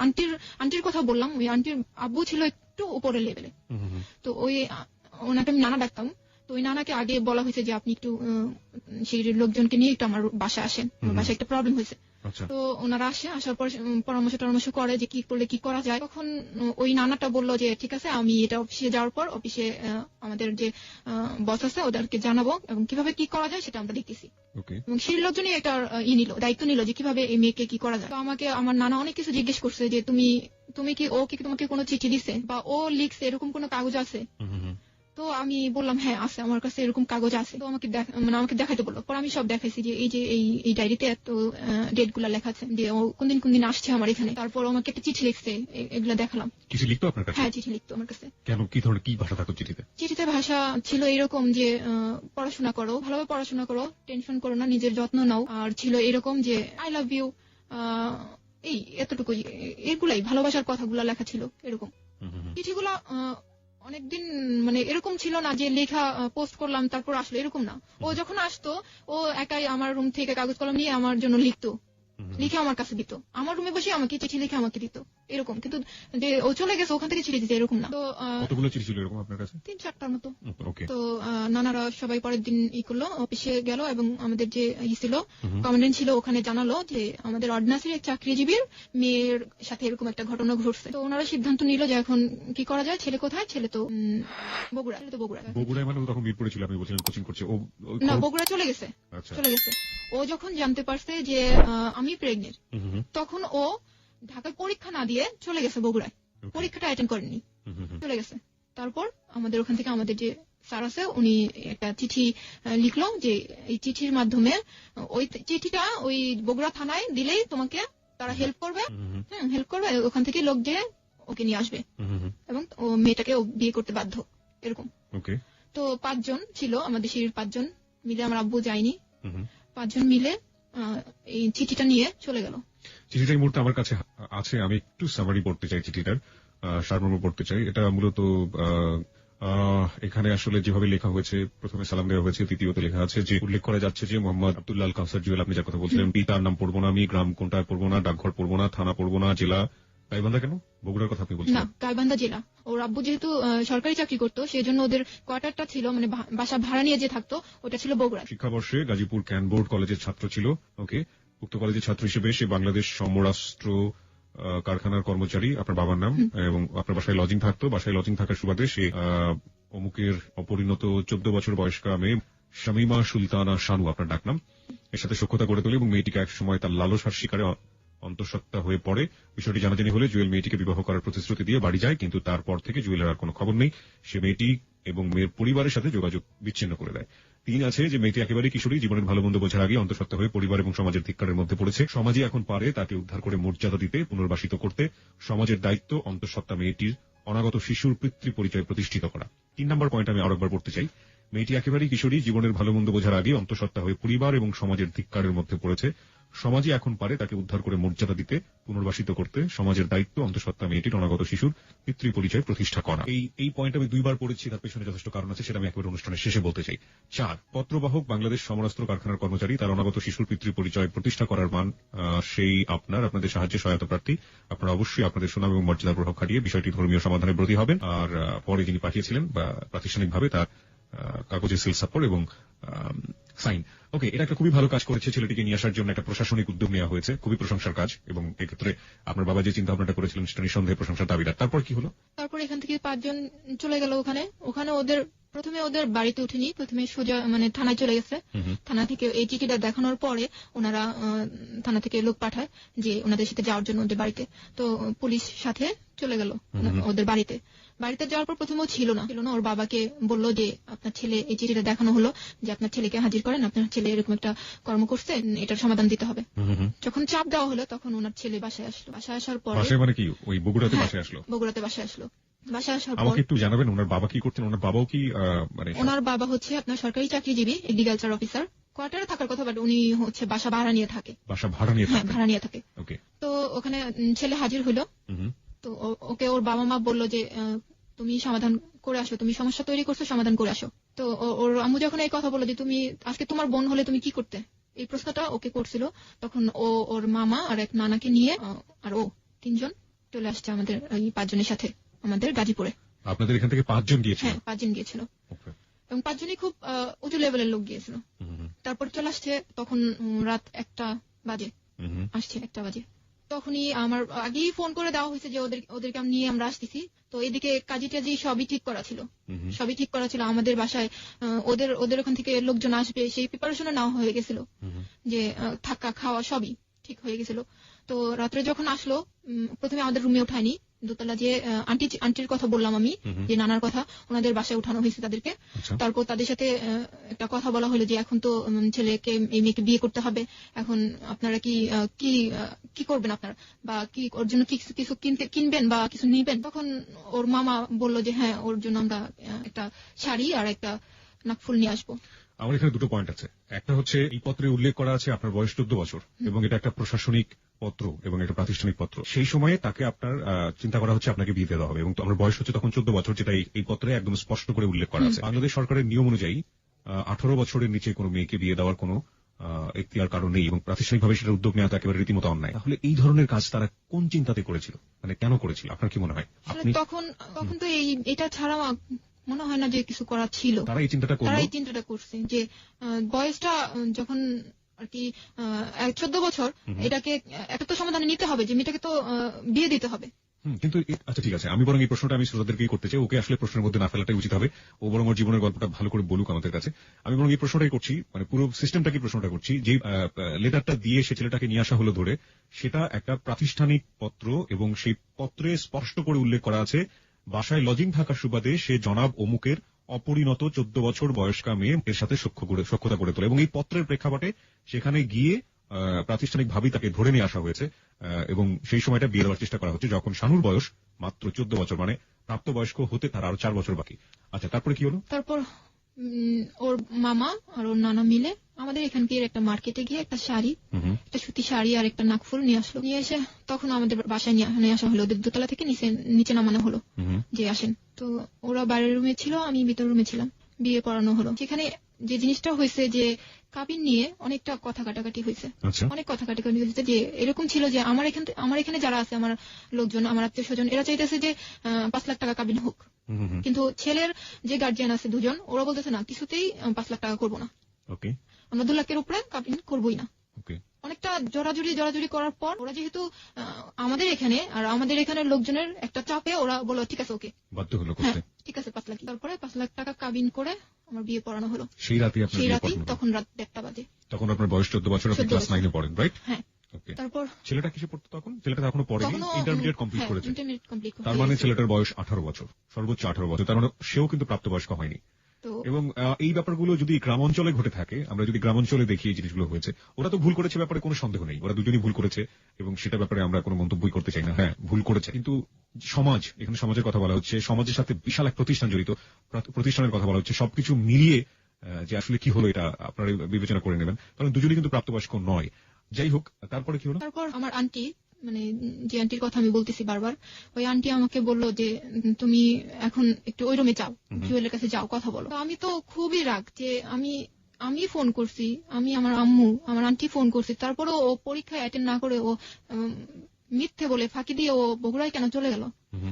আন্টির কথা বললাম, ওই আন্টির আব্বু ছিল একটু উপরের লেভেলে। তো ওনাকে আমি নানা ডাকতাম। তো ওই নানাকে আগে বলা হয়েছে যে আপনি একটু সিঁড়ির লোকজনকে নিয়ে একটু আমার বাসায় আসেন, আমার বাসায় একটা প্রবলেম হয়েছে। তো ওনারা আসার পর পরামর্শ করে যে কি করলে কি করা যায়। তখন ওই নানাটা বললো যে ঠিক আছে, আমি এটা অফিসে যাওয়ার পর অফিসে আমাদের যে বস আছে ওদেরকে জানাবো এবং কিভাবে কি করা যায় সেটা আমরা দেখতেছি। এবং সেই লোকজনই একটা দায়িত্ব নিল যে কিভাবে এই মেয়েকে কি করা যায়। তো আমাকে আমার নানা অনেক কিছু জিজ্ঞেস করছে যে তুমি কি ও কি তোমাকে কোনো চিঠি দিছে বা ও লিখছে, এরকম কোনো কাগজ আছে। তো আমি বললাম হ্যাঁ আছে, আমার কাছে এরকম কাগজ আছে। তো আমাকে দেখাইতে বললো। পর আমি সব দেখাইছি যে এই ডায়েরিতে এত ডেট গুলা লেখা আছে যে ও কোনদিন আসছে আমার এখানে। তারপর আমাকে একটা চিঠি লিখছে, এগুলা দেখালাম।
চিঠি লিখতো আপনার কাছে?
হ্যাঁ চিঠি লিখতো আমার কাছে।
কেন, কি ধরনের কি ভাষা থাকতো চিঠিতে? চিঠিতে
ভাষা ছিল এরকম যে পড়াশোনা করো, ভালোভাবে পড়াশোনা করো, টেনশন করো না, নিজের যত্ন নাও। আর ছিল এরকম যে আই লাভ ইউ, এই এতটুকুই, এগুলাই ভালোবাসার কথাগুলা লেখা ছিল এরকম। চিঠিগুলা অনেকদিন এরকম ছিল না যে লেখা পোস্ট করলাম তারপর আসলো, এরকম না। ও যখন আসতো ও একাই আমার রুম থেকে কাগজ কলম নিয়ে আমার জন্য লিখতো, লিখে আমার কাছে দিত, আমার রুমে বসে আমাকে চিঠি লিখে আমাকে দিত এরকম। কিন্তু যে ও চলে গেছে ওখান থেকে চিঠি দিতে এরকম না। তো
কতগুলো চিঠি ছিল এরকম আপনার কাছে?
3-4টার মতো। তো নানারা সবাই পরের দিন করলো, অফিসে গেল এবং আমাদের যে ছিল কমান্ডেন্ট ছিল ওখানে জানালো যে আমাদের অর্ডিন্যান্সের এক চাকরিজীবীর মেয়ের সাথে এরকম একটা ঘটনা ঘটছে। তো ওনারা সিদ্ধান্ত নিল যে এখন কি করা যায়। ছেলে কোথায়? ছেলে তো বগুড়ায়।
মানে তখন মিরপুরে ছিল, আপনি বলছিলেন কোচিং করছে। ও
না, বগুড়া চলে গেছে। ও যখন জানতে পারছে যে আমি প্রেগনেন্ট, তখন ও ঢাকায় পরীক্ষা না দিয়ে চলে গেছে বগুড়ায়। পরীক্ষাটা অ্যাটেন্ড করেনি, চলে গেছে। তারপর আমাদের ওখান থেকে আমাদের যে স্যার আছে উনি একটা চিঠি লিখলো যে এই চিঠির মাধ্যমে ওই চিঠিটা ওই বগুড়া থানায় দিলেই তোমাকে তারা হেল্প করবে, হেল্প করবে, ওখান থেকে লোক যে ওকে নিয়ে আসবে এবং ও মেয়েটাকে বিয়ে করতে বাধ্য, এরকম। তো 5 জন ছিল আমাদের সিঁড়ির 5 জন মিলে, আমার আব্বু যায়নি, 5 জন মিলে এই চিঠিটা নিয়ে চলে গেল।
চিঠিটা এই মুহূর্তে আমার কাছে আছে, আমি একটু সামারি পড়তে চাই, চিঠিটার সারমর্ম পড়তে চাই। এটা মূলত এখানে আসলে যেভাবে লেখা হয়েছে, প্রথমে সালাম দেওয়া হয়েছে, দ্বিতীয়ত লেখা আছে যে উল্লেখ করা যাচ্ছে যে মোহাম্মদ আব্দুল্লাহ আল কাউসার জুয়েল, আপনি যার কথা বলছিলেন, পিতার নাম পড়বো না আমি, গ্রাম কোনটা পড়বো না, ডাকঘর পড়বো না, থানা পড়বো না, জেলা গাইবান্ধা। কেন বগুড়ার কথা আপনি বলছেন?
না, গাইবান্ধা জেলা। ওর আব্বু যেহেতু সরকারি চাকরি করতো সেই জন্য ওদের কোয়ার্টারটা ছিল, মানে বাসা ভাড়া নিয়ে যে থাকতো ওটা ছিল বগুড়া।
শিক্ষাবর্ষে গাজীপুর ক্যানবোর্ড কলেজের ছাত্র ছিল। ওকে, উক্ত কলেজের ছাত্র হিসেবে সে বাংলাদেশ সমরাষ্ট্র কারখানার কর্মচারী, আপনার বাবার নাম, এবং আপনার বাসায় লজিং থাকতো। বাসায় লজিং থাকার সুবাদে সে অমুকের অপরিণত 14 বছর বয়স্কা মেয়ে শামীমা সুলতানা শানু, আপনার ডাকনাম, এর সাথে সখ্যতা গড়ে তোলে এবং মেয়েটিকে এক সময় তার লালসার শিকারে অন্তঃসত্ত্বা হয়ে পড়ে। বিষয়টি জানাজানি হলে জুয়েল মেয়েটিকে বিবাহ করার প্রতিশ্রুতি দিয়ে বাড়ি যায়, কিন্তু তারপর থেকে জুয়েলের আর কোনো খবর নেই। সে মেয়েটি এবং মেয়ের পরিবারের সাথে যোগাযোগ বিচ্ছিন্ন করে দেয়। 3 আছে যে মেয়েটি একেবারে কিশোরী, জীবনের ভালো মন্দ বোঝার আগে অন্তঃসত্ত্বা হয়ে পরিবার এবং সমাজের ধিক্কারের মধ্যে পড়েছে। সমাজে এখন পারে তাকে উদ্ধার করে মর্যাদা দিতে, পুনর্বাসিত করতে। সমাজের দায়িত্ব অন্তঃসত্ত্বা মেয়েটির অনাগত শিশুর পিতৃ পরিচয় প্রতিষ্ঠিত করা। 3 নম্বর পয়েন্ট আমি আরেকবার পড়তে চাই। মেয়েটি একেবারেই কিশোরী, জীবনের ভালো মন্দ বোঝার আগে অন্তঃসত্ত্বা হয়ে পরিবার এবং সমাজের ধিক্কারের মধ্যে পড়েছে। সমাজে এখন পারে তাকে উদ্ধার করে মর্যাদা দিতে, পুনর্বাসিত করতে। সমাজের দায়িত্ব অন্তঃসত্ত্বা মেয়েটির অনাগত শিশুর পিতৃ পরিচয় প্রতিষ্ঠা করা। এই পয়েন্ট আমি 2 বার পড়েছি, তার পেছনে যথেষ্ট কারণ আছে, সেটা আমি একবার অনুষ্ঠানের শেষে বলতে চাই। 4, পত্রবাহক বাংলাদেশ সমরাস্ত্র কারখানার কর্মচারী, তার অনাগত শিশুর পিতৃ পরিচয় প্রতিষ্ঠা করার মান সেই আপনাদের সাহায্যে সহায়তা প্রার্থী। আপনারা অবশ্যই আপনাদের সুনাম এবং মর্যাদার প্রভাব খাটিয়ে বিষয়টি ধর্মীয় সমাধানে ব্রতী হবেন। আর পরে যিনি পাঠিয়েছিলেন বা প্রাতিষ্ঠানিকভাবে তার কাগজে সিল সাপোর্ট এবং সাইন। ওকে, এটা একটা খুবই ভালো কাজ করেছে, ছেলেটিকে নিয়ে আসার জন্য একটা প্রশাসনিক উদ্যোগ নেওয়া হয়েছে, খুবই প্রশংসার কাজ, এবং এক্ষেত্রে আপনার বাবা যে চিন্তা ভাবনাটা করেছিলেন সেটা নিঃসন্দেহে প্রশংসার দাবিদার। তারপর কি হলো?
তারপর এখান থেকে 5 জন চলে গেল ওখানে প্রথমে ওদের বাড়িতে উঠেনি, প্রথমে সোজা মানে থানায় চলে গেছে। থানা থেকে এই চিঠিটা দেখানোর পরে ওনারা থানা থেকে লোক পাঠায় যে ওনাদের সাথে যাওয়ার জন্য ওদের বাড়িতে। তো পুলিশ সাথে চলে গেল ওদের বাড়িতে যাওয়ার পর প্রথমেও ছিল না, ওর বাবাকে বলল যে আপনার ছেলে, এই চিঠিটা দেখানো হলো যে আপনার ছেলেকে হাজির করেন, আপনার ছেলে এরকম একটা কর্ম করছে, এটার সমাধান দিতে হবে। যখন চাপ দেওয়া হলো তখন ওনার ছেলে বাসায় আসলো। বাসায় আসার পরে
মানে কি ওই বগুড়াতে বাসায় আসলো?
বগুড়াতে বাসায় আসলো। বাসায় আসার পর
আমাকে একটু জানাবেন ওনার বাবা কি করতেন? ওনার বাবাও কি মানে?
ওনার বাবা হচ্ছে আপনার সরকারি চাকরিজীবী, এগ্রিকালচার অফিসার, কোয়ার্টারে থাকার কথা, বাট উনি হচ্ছে বাসা ভাড়া নিয়ে থাকে।
বাসা ভাড়া নিয়ে থাকে?
ভাড়া নিয়ে থাকে। ওকে। তো ওখানে ছেলে হাজির হইলো। তো ওকে ওর বাবা মা বললো যে তুমি সমাধান করে আসো, তুমি সমস্যা তৈরি করছো, সমাধান করে আসো। তো ওর আম্মু যখন এই কথা বললো যে তুমি আজকে তোমার বোন হলে তুমি কি করতে, এই প্রশ্নটা ওকে করছিল, তখন ওর মামা আর এক নানাকে নিয়ে আর ও 3 জন চলে আসছে আমাদের এই 5 জনের সাথে আমাদের গাজীপুরে।
আপনাদের এখান থেকে 5 জন গিয়েছিল?
হ্যাঁ, 5 জন গিয়েছিল, এবং 5 জনই খুব উঁচু লেভেলের লোক গিয়েছিল। তারপর চলে আসছে তখন রাত 1টা বাজে, আসছে 1টা বাজে। তখনই আমার আগেই ফোন করে দেওয়া হয়েছে যে ওদেরকে নিয়ে আমরা আসতেছি। তো এদিকে কাজী টাজি সবই ঠিক করা ছিল, আমাদের বাসায় ওদের ওখান থেকে লোকজন আসবে সেই প্রিপারেশনও নেওয়া হয়ে গেছিল, যে থাকা খাওয়া সবই ঠিক হয়ে গেছিল। তো রাত্রে যখন আসলো, প্রথমে আমাদের রুমে উঠায়নি, দোতলা যে আন্টির কথা বললাম আমি, যে নানার কথা, ওনাদের বাসায় উঠানো হয়েছে তাদেরকে। তারপর তাদের সাথে একটা কথা বলা হলো যে এখন তো ছেলেকে, এই মেয়েকে বিয়ে করতে হবে, এখন আপনারা কি করবেন আপনারা, বা কি ওর জন্য কিছু কিনবেন বা কিছু নিবেন? তখন ওর মামা বললো যে হ্যাঁ, ওর জন্য আমরা একটা শাড়ি আর একটা নাকফুল নিয়ে আসবো।
আমার এখানে 2টো পয়েন্ট আছে। একটা হচ্ছে এই পত্রে উল্লেখ করা আছে আপনার বয়স 14 বছর, এবং এটা একটা প্রশাসনিক পত্র এবং একটা প্রাতিষ্ঠানিক পত্র। সেই সময়ে তাকে আপনার চিন্তা করা হচ্ছে আপনাকে বিয়ে দেওয়া হবে, এবং আমার বয়স হচ্ছে তখন 14 বছর, যেটা এই পত্রে একদম স্পষ্ট করে উল্লেখ করা আছে। বাংলাদেশ সরকারের নিয়ম অনুযায়ী 18 বছরের নিচে কোনো মেয়েকে বিয়ে দেওয়ার কোনো এখতিয়ার কারণ নেই, এবং প্রাতিষ্ঠানিকভাবে সেটার উদ্যোগ নেওয়া তো একেবারে রীতিমতো অন্যায়। তাহলে এই ধরনের কাজ তারা কোন চিন্তাতে করেছিল, মানে কেন করেছিল, আপনার কি মনে হয়?
তখন তো এটা ছাড়া মনে হয় না যে কিছু করা ছিল।
তারা এই চিন্তাটা
করছে যে বয়সটা যখন আর কি 14 বছর, এটাকে একটা তো সমাধানে নিতে হবে, যে মেয়েটাকে তো বিয়ে দিতে হবে।
কিন্তু আচ্ছা ঠিক আছে, আমি বরং এই প্রশ্নটা আমি শ্রোতাদেরকেই করতে চাই, ওকে আসলে প্রশ্নের মধ্যে না ফেলাটাই উচিত হবে, ও বরং ওর জীবনের গল্পটা ভালো করে বলুক আমাদের কাছে। আমি বরং এই প্রশ্নটাই করছি, মানে পুরো সিস্টেমটাকে প্রশ্নটা করছি, যে লেটারটা দিয়ে সে ছেলেটাকে নিয়ে আসা হলো ধরে, সেটা একটা প্রাতিষ্ঠানিক পত্র, এবং সেই পত্রে স্পষ্ট করে উল্লেখ করা আছে বাসায় লজিং থাকার সুবাদে সে জনাব অমুকের অপরিণত 14 বছর বয়স্কা মেয়ের সাথে সখ্যতা করে তোলে এবং এই পত্রের প্রেক্ষাপটে সেখানে গিয়ে প্রাতিষ্ঠানিকভাবেই তাকে ধরে নিয়ে আসা হয়েছে এবং সেই সময়টা বিয়ে দেওয়ার চেষ্টা করা হচ্ছে যখন শানুর বয়স মাত্র 14 বছর, মানে প্রাপ্তবয়স্ক হতে তার আরো 4 বছর বাকি। আচ্ছা, তারপরে কি হলো?
তারপর ওর মামা আর ওর নানা মিলে আমাদের এখানকার একটা মার্কেটে গিয়ে একটা শাড়ি, একটা সুতি শাড়ি আর একটা নাকফুল নিয়ে আসলো। নিয়ে এসে তখন আমাদের বাসায় নিয়ে আসা হলো, ওদের দোতলা থেকে নিচে নামানো হলো যে আসেন। তো ওরা বাইরের রুমে ছিল, আমি ভিতর রুমে ছিলাম। বিয়ে পড়ানো হলো। সেখানে যে জিনিসটা হয়েছে যে কাবিন নিয়ে অনেকটা কথা কাটাকাটি হয়েছে, অনেক কথা কাটাকাটি হয়েছে। যে এরকম ছিল যে আমার এখানে যারা আছে, আমার লোকজন, আমার আত্মীয় স্বজন, এরা চাইতেছে যে 5 লাখ টাকা কাবিন হোক। কিন্তু ছেলের যে গার্জিয়ান আছে দুজন, ওরা বলতেছে না, কিছুতেই 5 লাখ টাকা করবো না, আমরা 2 লাখের উপরে কাবিন করবোই না। অনেকটা জোরাজুরি করার পর ওরা যেহেতু আমাদের এখানে আর আমাদের এখানে লোকজনের একটা চাপে ওরা বললো ঠিক আছে, ওকে,
বাধ্য হলো করতে।
ঠিক আছে 5 লাখ। তারপরে 5 লাখ টাকা কাবিন করে আমার বিয়ে পড়ানো হলো।
সেই রাতেই
তখন রাত 1টা বাজে।
তখন আপনার বয়স 14 বছর, আপনি ক্লাস 9 এ পড়েন, রাইট?
হ্যাঁ। তারপর
ছেলেটা কিসে পড়তো তখন? ছেলেটা এখনো পড়েনি, ইন্টারমিডিয়েট কমপ্লিট করেছে। তার মানে ছেলেটার বয়স 18 বছর, সর্বোচ্চ 18 বছর। তার মানে সেও কিন্তু প্রাপ্তবয়স্ক হয়নি। এবং এই ব্যাপারগুলো যদি গ্রামাঞ্চলে ঘটে থাকে, আমরা যদি গ্রামাঞ্চলে দেখি এই জিনিসগুলো হয়েছে, ওরা তো ভুল করেছে, ব্যাপারে কোনো সন্দেহ নেই, ওরা দুজনই ভুল করেছে এবং সেটা ব্যাপারে আমরা কোনো মন্তব্যই করতে চাই না। হ্যাঁ, ভুল করেছে, কিন্তু সমাজ, এখানে সমাজের কথা বলা হচ্ছে, সমাজের সাথে বিশাল এক প্রতিষ্ঠান জড়িত, প্রতিষ্ঠানের কথা বলা হচ্ছে, সবকিছু মিলিয়ে যে আসলে কি হলো এটা আপনারা বিবেচনা করে নেবেন, কারণ দুজনই কিন্তু প্রাপ্তবয়স্ক নয়। যাই হোক, তারপরে কি হলো?
তারপর আমার আন্টি, মানে যে আন্টির কথা আমি বলতেছি বারবার, ওই আন্টি আমাকে বললো যে তুমি এখন একটু ওই রুমে যাও, জুয়েলের কাছে যাও, কথা বলো। আমি তো খুবই রাগ যে আমি ফোন করছি, আমি আমার আম্মু আমার আন্টি ফোন করছি, তারপরে ও পরীক্ষায় অ্যাটেন্ড না করে ও মিথ্যে বলে ফাঁকি দিয়ে ও বগুড়ায় কেন চলে গেল?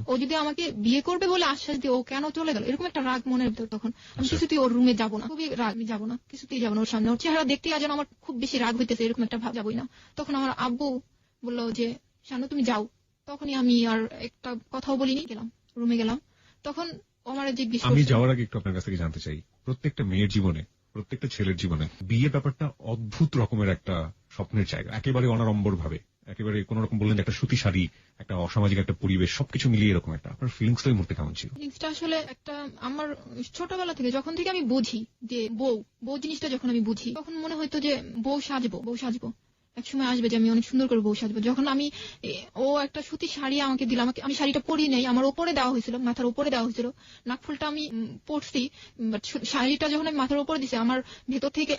ও যদি আমাকে বিয়ে করবে বলে আশ্বাস দিয়ে ও কেন চলে গেল? এরকম একটা রাগ মনের ভিতর। তখন আমি কিছুতেই ওর রুমে যাবো না, খুবই রাগ, আমি যাবো না, কিছুতেই যাবো না ওর সামনে। ওর চেহারা দেখতে যেন আমার খুব বেশি রাগ হইতেছে, এরকম একটা ভাব, যাবোই না। তখন আমার আব্বু বললো যে শানু তুমি যাও। তখনই আমি আর একটা কথাও বলিনি, গেলাম, রুমে গেলাম। তখন আমার জিজ্ঞেস করছে।
আমি যাওয়ার আগে একটু আপনার কাছ থেকে জানতে চাই, প্রত্যেকটা মেয়ের জীবনে, প্রত্যেকটা ছেলের জীবনে বিয়ে ব্যাপারটা অদ্ভুত রকমের একটা স্বপ্নের জায়গা, একেবারে অনাড়ম্বর ভাবে, একেবারে কোন রকম বললেন একটা সুতি শাড়ি, একটা অসামাজিক একটা পরিবেশ, সবকিছু মিলিয়ে এরকম একটা। আপনার ফিলিংসটা এই মুহূর্তে কেমন ছিল?
ফিলিংসটা আসলে একটা, আমার ছোটবেলা থেকে যখন থেকে আমি বুঝি যে বউ জিনিসটা যখন আমি বুঝি, তখন মনে হইতো যে বউ সাজবো, একসময় আসবে যে আমি অনেক সুন্দর করে বউ সাজবো। যখন ও একটা সুতি শাড়ি আমাকে দিল, আমি শাড়িটা পরি নাই, আমার উপরে দেওয়া হয়েছিল, মাথার উপরে দেওয়া হয়েছিল, নাকফুলটা আমি পরছি, বাট শাড়িটা যখন আমি মাথার উপরে দিছি, আমার ভেতর থেকে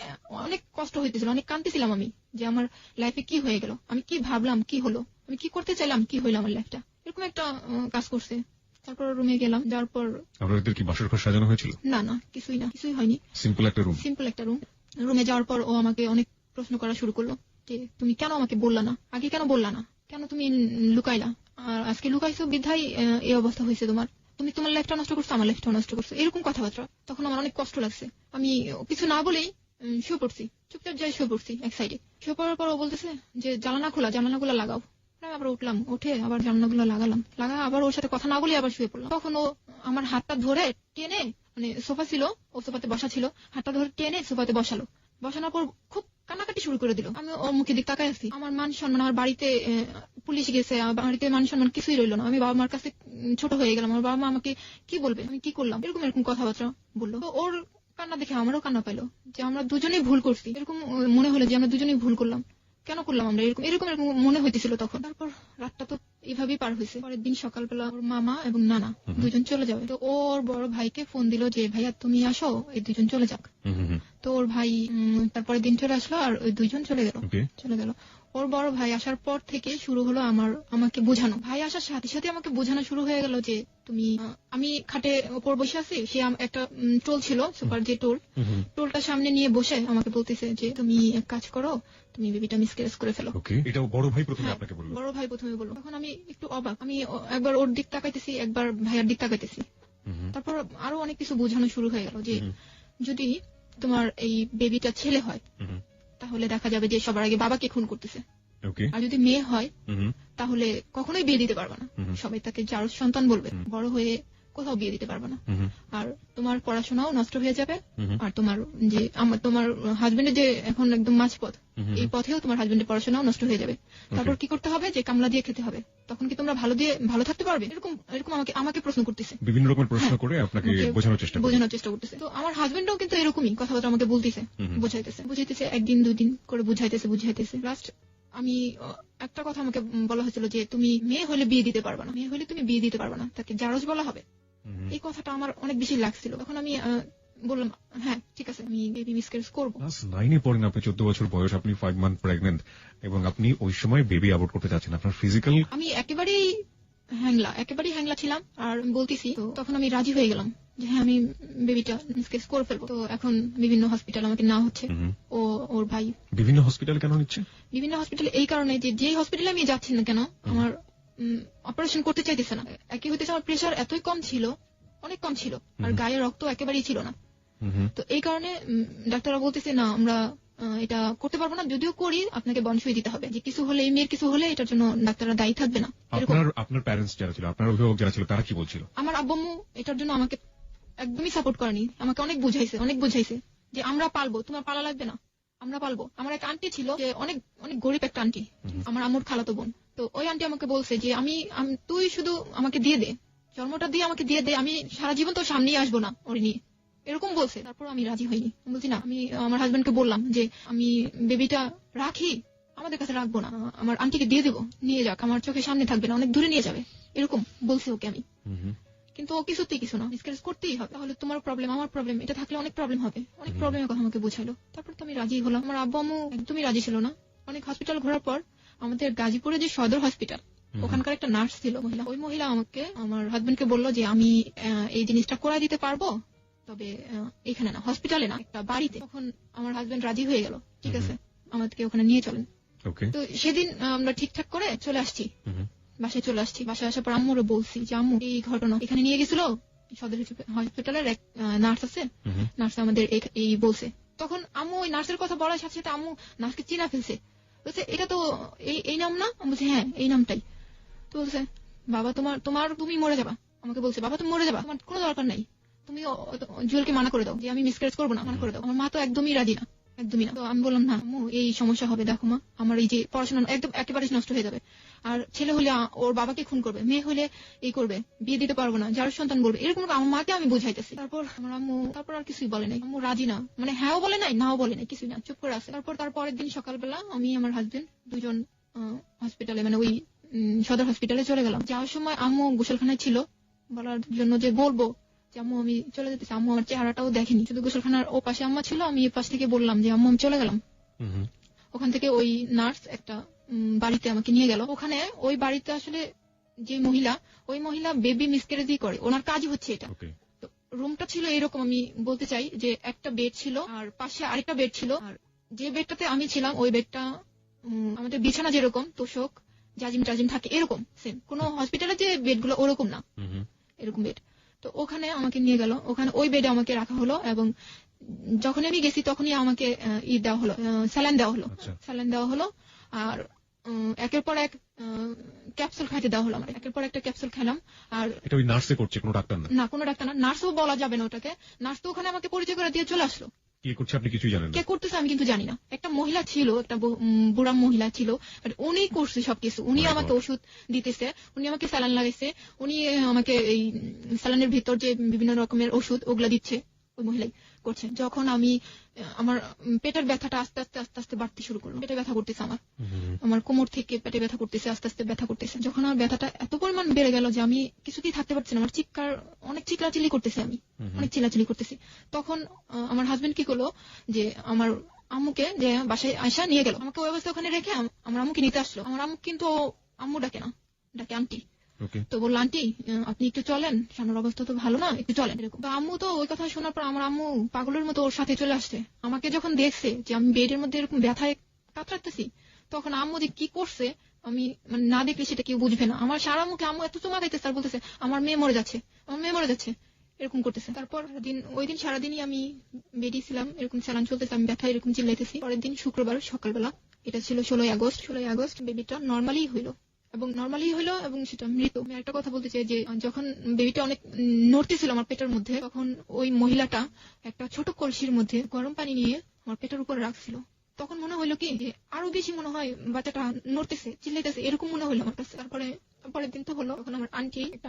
অনেক কষ্ট হইতেছিল, অনেক কাঁদতেছিলাম আমি, যে আমার লাইফে কি হয়ে গেল, আমি কি ভাবলাম, কি হলো, আমি কি করতে চাইলাম, কি হইলো আমার লাইফটা, এরকম একটা কাজ করছে। তারপর রুমে গেলাম, যাওয়ার পর
আপনাদের কি বাসর ঘর সাজানো হয়েছিল?
না, কিছুই হয়নি, সিম্পল একটা রুম। রুমে যাওয়ার পর ও আমাকে অনেক প্রশ্ন করা শুরু করলো যে তুমি কেন আমাকে বললা না, আগে কেন বললা না, কেন তুমি লুকাইলা, আর আজকে লুকাইছো বিধায় এই অবস্থা হয়েছে তোমার লাইফটা নষ্ট করছো, আমার লাইফটা নষ্ট করছো, এরকম কথাবার্তা। তখন আমার অনেক কষ্ট লাগছে, আমি কিছু না বলেই শুয়ে পড়ছি, চুপচাপ যাই শুয়ে পড়ছি এক সাইডে। শুয়ে পড়ার পর ও বলতেছে যে জানালাগুলো লাগাও। আমি আবার উঠলাম, উঠে আবার জানালাগুলো লাগা আবার ওর সাথে কথা না বলে আবার শুয়ে পড়লাম। তখন ও আমার হাতটা ধরে টেনে, মানে সোফা ছিল, ও সোফাতে বসা ছিল, হাতটা ধরে টেনে সোফাতে বসানোর পর খুব কান্নাকাটি শুরু করে দিল। আমি ওর মুখে দিক তাকায় আছি, আমার মান সম্মান, আমার বাড়িতে পুলিশ গেছে, বাড়িতে মান সম্মান কিছুই রইল না, আমি বাবা মার কাছে ছোট হয়ে গেলাম, আমার বাবা মা আমাকে কি বলবে, আমি কি করলাম, এরকম কথাবার্তা বললো। তো ওর কান্না দেখে আমারও কান্না পাইলো, যে আমরা দুজনেই ভুল করছি, এরকম মনে হলো যে আমরা দুজনেই ভুল করলাম, কেন করলাম আমরা এরকম মনে হইতেছিল তখন। তারপর রাতটা তো এইভাবেই পার হয়েছে। পরের দিন সকালবেলা ওর মামা এবং নানা দুজন চলে যাবে। তো ওর বড় ভাইকে ফোন দিল যে ভাইয়া তুমি আসো, এই দুজন চলে যাক। তো ওর ভাই তারপরে দিন চলে আসলো, আর ওই দুইজন চলে গেল। ওর বড় ভাই আসার পর থেকে শুরু হলো আমাকে বোঝানো। ভাই আসার সাথে সাথে আমাকে বোঝানো শুরু হয়ে গেল যে তুমি, আমি খাটে ওপর বসে আছি, সে একটা টোল ছিল, সুপার যে টোলটা সামনে নিয়ে বসে আমাকে বলতেছে যে তুমি এক কাজ করো, তুমি বেবিটা মিসক্যারেজ করে ফেলো।
এটা বড় ভাই প্রথমে আপনাকে বলল?
বড় ভাই প্রথমে বলল। তখন আমি একটু অবাক, আমি একবার ওর দিক তাকাইতেছি, একবার ভাইয়ার দিক তাকাইতেছি। তারপর আরো অনেক কিছু বোঝানো শুরু হয়ে গেল যে যদি তোমার এই বেবিটা ছেলে হয় তাহলে দেখা যাবে যে সবার আগে বাবাকে খুন করতেছে, আর যদি মেয়ে হয় তাহলে কখনোই বিয়ে দিতে পারবে না, সবাই তাকে জারজ সন্তান বলবে, বড় হয়ে কোথাও বিয়ে দিতে পারবে না, আর তোমার পড়াশোনাও নষ্ট হয়ে যাবে, আর তোমার হাজবেন্ডের যে এখন একদম মাঝপথ, এই পথেও তোমার হাজবেন্ডের পড়াশোনাও নষ্ট হয়ে যাবে। তারপর কি করতে হবে, যে কামলা দিয়ে খেতে হবে। তখন কি তোমরা ভালো থাকতে পারবে? এরকম আমাকে প্রশ্ন করতেছে,
বিভিন্ন রকমের প্রশ্ন করে আপনাকে বোঝানোর চেষ্টা করতেছে।
তো আমার হাজবেন্ডও কিন্তু এরকমই কথাবার্তা আমাকে বলতেছে, বুঝাইতেছে, একদিন দুদিন করে বুঝাইতেছে। লাস্ট আমি একটা কথা আমাকে বলা হয়েছিল যে তুমি মেয়ে হলে বিয়ে দিতে পারবে না, মেয়ে হলে তুমি বিয়ে দিতে পারবে না, তাকে জারজ বলা হবে। এই কথাটা আমার অনেক বেশি লাগছিল। তখন আমি বললাম হ্যাঁ ঠিক আছে, আমি বেবি মিসক্যারেজ করবো।
ক্লাস 9-এ পড়েন আপনি, 14 বছর বয়স, আপনি 5 মান্থ প্রেগন্যান্ট, এবং আপনি ওই সময় বেবি অ্যাবর্ট করতে যাচ্ছেন। আপনার ফিজিক্যাল,
আমি একেবারেই হ্যাংলা ছিলাম, আর বলতেছি। তো তখন আমি রাজি হয়ে গেলাম যে হ্যাঁ আমি বেবিটা মিসক্যারেজ করে ফেলবো। তো এখন বিভিন্ন হসপিটাল আমাকে নেওয়া হচ্ছে, ওর ভাই।
বিভিন্ন হসপিটাল কেন নিচ্ছে?
বিভিন্ন হসপিটাল এই কারণে যে হসপিটালে আমি যাচ্ছি না কেন, আমার অপারেশন করতে চাইতেছে না। একই হইতেছে আমার প্রেশার এতই কম ছিল, অনেক কম ছিল, আর গায়ে রক্ত একেবারেই ছিল না। তো এই কারণে ডাক্তাররা বলতেছে না আমরা এটা করতে পারবো না, যদিও করি আপনাকে বনসই দিতে হবে, যে কিছু হলে, মেয়ের কিছু হলে এটার জন্য ডাক্তাররা দায়ী থাকবে না।
আপনার প্যারেন্টস যারা ছিল, আপনার অভিভাবক যারা ছিল, তারা কি বলছিল?
আমার আব্বু এটার জন্য আমাকে একদমই সাপোর্ট করেনি, আমাকে অনেক বুঝাইছে যে আমরা পালবো, তোমার পালা লাগবে না, আমরা পালবো। আমার এক আন্টি ছিল, যে অনেক গরিব একটা আন্টি, আমার আম্মুর খালাতো বোন। তো ওই আন্টি আমাকে বলছে যে তুই শুধু আমাকে দিয়ে দে, জন্মটা দিয়ে আমাকে দিয়ে দে, আমি সারা জীবন তোর সামনেই আসবো না ওর নিয়ে, এরকম বলছে। তারপর আমি রাজি হইনি, বলছি না। আমি আমার হাজবেন্ডকে বললাম যে আমি বেবিটা রাখি, আমাদের কাছে রাখবো না, আমার আন্টিকে দিয়ে দেবো, নিয়ে যাক, আমার চোখের সামনে থাকবে না, অনেক দূরে নিয়ে যাবে, এরকম বলছি ওকে আমি। কিন্তু ও কিছুতেই কিছু না, মিসক্যারেজ করতেই হবে, তাহলে তোমার প্রবলেম আমার প্রবলেম, এটা থাকলে অনেক প্রবলেম হবে, অনেক প্রবলেমের কথা আমাকে বুঝাইলো। তারপর তো আমি রাজি হলাম। আমার আব্বু আম্মু একদমই রাজি ছিল না। অনেক হসপিটাল ঘোরার পর আমাদের গাজীপুরে যে সদর হসপিটাল, ওখানকার একটা নার্স ছিল মহিলা, ওই মহিলা আমাকে, আমার হাজবেন্ডকে বললো যে আমি এই জিনিসটা করাই দিতে পারবো, তবে এখানে না, হসপিটালে না, একটা বাড়িতে। তখন আমার হাজবেন্ড রাজি হয়ে গেল, ঠিক আছে আমাদেরকে ওখানে নিয়ে চলেন। তো সেদিন আমরা ঠিকঠাক করে চলে আসছি, বাসায় চলে আসছি। বাসায় আসার পর আম্মুরও বলছি যে আম্মু এই ঘটনা, এখানে নিয়ে গেছিল সদর হসপিটালের এক নার্স আছে, নার্স আমাদের এই বলছে। তখন আম্মু ওই নার্সের কথা বলার সাথে সাথে আম্মু নার্সকে চিনা ফেলছে, বলছে এটা তো এই নাম না? আমি বলছি হ্যাঁ এই নামটাই। তো বলছে বাবা তুমি মরে যাবা, আমাকে বলছে বাবা তুমি মরে যাবা, তোমার কোনো দরকার নাই, তুমি জুয়েলকে মানা করে দাও যে আমি মিসক্যারেজ করবো না, মানা করে দাও। আমার মা তো একদমই রাজি না, একদমই না। তো আমি বললাম না আম্মু এই সমস্যা হবে, দেখো মা আমার এই যে পড়াশোনা একদম একেবারে নষ্ট হয়ে যাবে, আর ছেলে হলে ওর বাবাকে খুন করবে, মেয়ে হলে এই করবে, বিয়ে দিতে পারবো না, যার সন্তান বলবে, এরকম আমার মাকে আমি বুঝাইতেছি। তারপর আমার আম্মু আর কিছুই বলে নাই, আম্মু রাজি না, মানে হ্যাঁও বলে নাই নাও বলে নাই, কিছুই না, চুপ করে আছে। তার পরের দিন সকালবেলা আমি আমার হাজবেন্ড দুজন হসপিটালে, মানে ওই সদর হসপিটালে চলে গেলাম। যাওয়ার সময় আম্মু গোসলখানায় ছিল, বলার জন্য যে বলবো যে আম্মু আমি চলে যেতেছি। আম্মু আমার চেহারাটাও দেখেনি, শুধু গোসলখানার ও পাশে আম্মা ছিল, আমি এ পাশ থেকে বললাম যে আম্মু আমি চলে গেলাম। ওখান থেকে ওই নার্স একটা বাড়িতে আমাকে নিয়ে গেল। ওখানে ওই বাড়িতে আসলে যে মহিলা, ওই মহিলা বেবি মিসক্যারেজই করে, ওনার কাজই হচ্ছে এটা। তো রুমটা ছিল এরকম, আমি বলতে চাই যে একটা বেড ছিল আর পাশে আরেকটা বেড ছিল, আর যে বেডটাতে আমি ছিলাম ওই বেডটা আমাদের বিছানা যেরকম তোষক জাজিম টাজিম থাকে এরকম সেম, কোন হসপিটালে যে বেডগুলো ওরকম না, এরকম বেড। তো ওখানে আমাকে নিয়ে গেল, ওখানে ওই বেডে আমাকে রাখা হলো, এবং যখন আমি গেছি তখনই আমাকে দেওয়া হলো, স্যালাইন দেওয়া হলো, আর একের পর এক ক্যাপসুল খাইতে দেওয়া হলো। আমার একের পর একটা ক্যাপসুল খেলাম। আর এটা ওই নার্সে করছে, কোনো ডাক্তার না, কোনো ডাক্তার না, নার্সও বলা যাবে না ওটাকে। নার্স তো ওখানে আমাকে পরিচয় করে দিয়ে চলে আসলো। কে করছে আপনি কিছুই জানেন না? কে করতেছে আমি কিন্তু জানি না। একটা মহিলা ছিল, একটা বুড়া মহিলা ছিল, উনি করছে সবকিছু। উনি আমাকে ওষুধ দিতেছে, উনি আমাকে স্যালাইন লাগাইছে, উনি আমাকে এই স্যালাইনের ভিতর যে বিভিন্ন রকমের ওষুধ ওগুলা দিচ্ছে, ওই মহিলাই করছে। যখন আমি আমার পেটের ব্যথাটা আস্তে আস্তে বাড়তে শুরু করলো, পেটে ব্যথা করতেছে, আমার কোমর থেকে পেটে ব্যথা করতেছে, আস্তে আস্তে ব্যথা করতেছে। যখন আমার ব্যথাটা এত পরিমাণ বেড়ে গেল যে আমি কিছুতেই থাকতে পারছি না, আমার অনেক চিল্লাচিল্লি করতেছি, আমি অনেক চিল্লাচিল্লি করতেছি। তখন আমার হাজবেন্ড কি করলো, যে আমার আম্মুকে যে বাসায় আয়সা নিয়ে গেল, আমাকে ওই অবস্থা ওখানে রেখে আমার আম্মুকে নিতে আসলো। আমার আম্মু কিন্তু আম্মু ডাকে না, ডাকে আন্টি। তো বললো আন্টি আপনি একটু চলেন, শানুর অবস্থা তো ভালো না, একটু চলেন, এরকম। তো আম্মু তো ওই কথা শোনার পর আমার আম্মু পাগলের মতো ওর সাথে চলে আসছে। আমাকে যখন দেখছে যে আমি বেডের মধ্যে এরকম ব্যথায় কাতরাতেছি, তখন আম্মু যে কি করছে আমি মানে না দেখলে সেটা কেউ বুঝবে না। আমার সারা মুখে আম্মু এত চুমা খাইতেছে আর বলতেছে আমার মেয়ে মরে যাচ্ছে, আমার মেয়ে মরে যাচ্ছে, এরকম করতেছে। তারপর ওই দিন সারাদিনই আমি বেডে ছিলাম, এরকম চালান চলতেছে, আমি ব্যথা এরকম চিল্লাইতেছি। পরের দিন শুক্রবার সকালবেলা, এটা ছিল 16 আগস্ট, বেবিটা নর্মালি হইলো, এবং নর্মালি হলো এবং সেটা মৃত। আমি একটা কথা বলতে চাই যে যখন বেবিটা অনেক নড়তেছিল আমার পেটের মধ্যে, তখন ওই মহিলাটা একটা ছোট কলসির মধ্যে গরম পানি নিয়ে আমার পেটের উপর রাখছিল। তখন মনে হলো কি যে আরো বেশি মনে হয় বাচ্চাটা নড়তেছে, চিল্লাইতেছে, এরকম মনে হলো আমার কাছে। তারপরে পরের দিন তো হলো, তখন আমার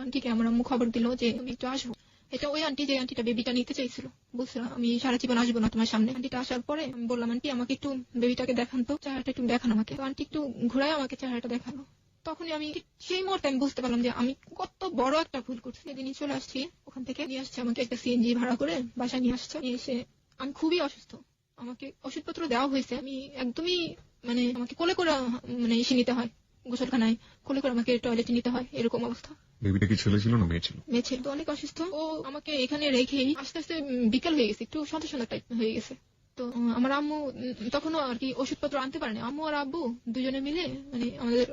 আন্টিকে আমার আম্মু খবর দিল যে তুমি একটু আসবো। এটা ওই আন্টি যে আন্টিটা বেবিটা নিতে চাইছিল, বলছিল আমি সারা জীবন আসবো না তোমার সামনে। আন্টিটা আসার পরে আমি বললাম, আন্টি আমাকে একটু বেবিটাকে দেখান তো, চেহারাটা একটু দেখান আমাকে। তো আন্টি একটু ঘুরায় আমাকে চেহারাটা দেখালো। তখনই আমি সেই মুহূর্তে আমি বুঝতে পারলাম যে আমি কত বড় একটা ভুল করছি। সেদিনই চলে আসছি, ওখান থেকে নিয়ে আসছে আমাকে একটা সিএনজি ভাড়া করে বাসায় নিয়ে আসছে। নিয়ে এসে আমি খুবই অসুস্থ, আমাকে ওষুধপত্র দেওয়া হয়েছে, আমি একদমই মানে আমাকে কোলে করে মানে এসে নিতে হয়, গোসলখানায় কোলে করে আমাকে টয়লেটে নিতে হয়, এরকম অবস্থা।
বেবিটা কি ছেলে ছিল না মেয়ে ছিল?
মেয়ে ছিল। তো অনেক অসুস্থ, ও আমাকে এখানে রেখেই আস্তে আস্তে বিকাল হয়ে গেছে, একটু সন্ধ্যা সন্ধ্যা টাইপ হয়ে গেছে। তো আমার আম্মু তখনও আর কি ওষুধপত্র আনতে পারেনি। আম্মু আর আব্বু দুজনে মিলে মানে আমাদের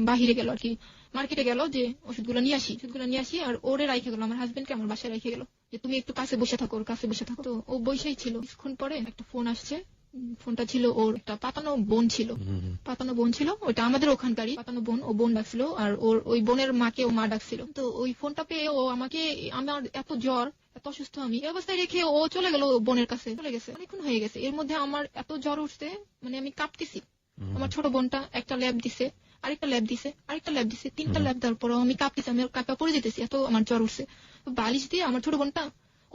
বাহিরে গেল আর কি, মার্কেটে গেল যে ওষুধগুলো নিয়ে আসি। আর ওরে রাইখে গেল, আমার হাজবেন্ডকে আমার বাসায় রেখে গেল যে তুমি একটু কাছে বসে থাকো, ওর কাছে বসে থাকো। তো ও বসেই ছিল। কিছুক্ষণ পরে একটা ফোন আসছে, ফোনটা ছিল ওর একটা পাতানো বোন ছিল, ওইটা আমাদের ওখানকারই পাতানো বোন। ও বোন ডাকছিল, আর ওর ওই বোনের মাকে ও মা ডাকছিল। তো ওই ফোনটা পেয়ে ও আমাকে, আমার এত জ্বর, এত অসুস্থ, আমি এই অবস্থায় রেখে ও চলে গেল বোনের কাছে, চলে গেছে। অনেকক্ষণ হয়ে গেছে, এর মধ্যে আমার এত জ্বর উঠছে, মানে আমি কাঁপতেছি। আমার ছোট বোনটা একটা ল্যাব দিছে, আরেকটা ল্যাব দিছে, 3টা ল্যাব দেওয়ার পর আমি কাঁপতেছি, আমি কাঁপা পড়ে যেতেছি, এত আমার জ্বর উঠছে। বালিশ দিয়ে আমার ছোট বোনটা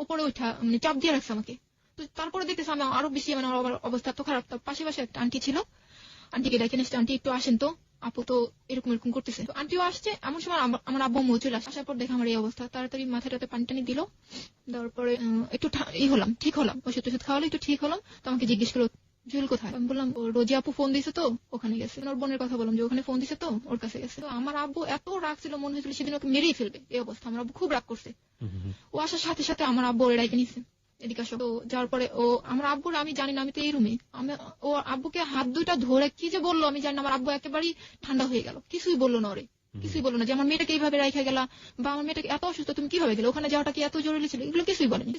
উপরে উঠা মানে চাপ দিয়ে রাখছে আমাকে। তো তারপরে দেখতেছি আমি আরো বেশি, মানে আমার অবস্থা তো খারাপ। তার পাশে একটা আন্টি ছিল, আন্টিকে ডেকে নিয়েছে, আন্টি একটু আসেন তো, আপু তো এরকম করতেছে। তো আন্টিও আসছে, এমন সময় আমার আব্বু আম্মু চলে আসে। আসার পর দেখে আমার এই অবস্থা, তাড়াতাড়ি মাথাটাতে পানি টানি দিল, দেওয়ার পরে একটু ঠিক হলাম, ওষুধ খাওয়ালো, একটু ঠিক হলাম। তো আমাকে জিজ্ঞেস করলো জুয়েল কোথায়। আমি বললাম ও রোজি আপু ফোন দিছে তো ওখানে গেছে। ওর বোনের কথা বললাম যে ওখানে ফোন দিছে তো ওর কাছে গেছে। তো আমার আব্বু এত রাগ ছিল, মনে হয়েছিল সেদিন ওকে মেরেই ফেলবে, এই অবস্থা। আমার আব্বু খুব রাগ করছে। ও আসার সাথে সাথে আমার আব্বু ওর ডাইকে নিছে, এদিকে আসো। তো যাওয়ার পরে ও আমার আব্বুর, আমি জানি না, আমি তো এই রুমে, ও আব্বুকে হাত দুইটা ধরে কি যে বললো আমি জানি না। আমার আব্বু একেবারেই ঠান্ডা হয়ে গেল, কিছুই বললো না, কিছুই বললো না যে আমার মেয়েটাকে এইভাবে রাখা গেলা, বা আমার মেয়েটাকে এত অসুস্থ তুমি কিভাবে গেলে, ওখানে যাওয়াটা কি এত জরুরি ছিল, এগুলো কিছুই বলেনি।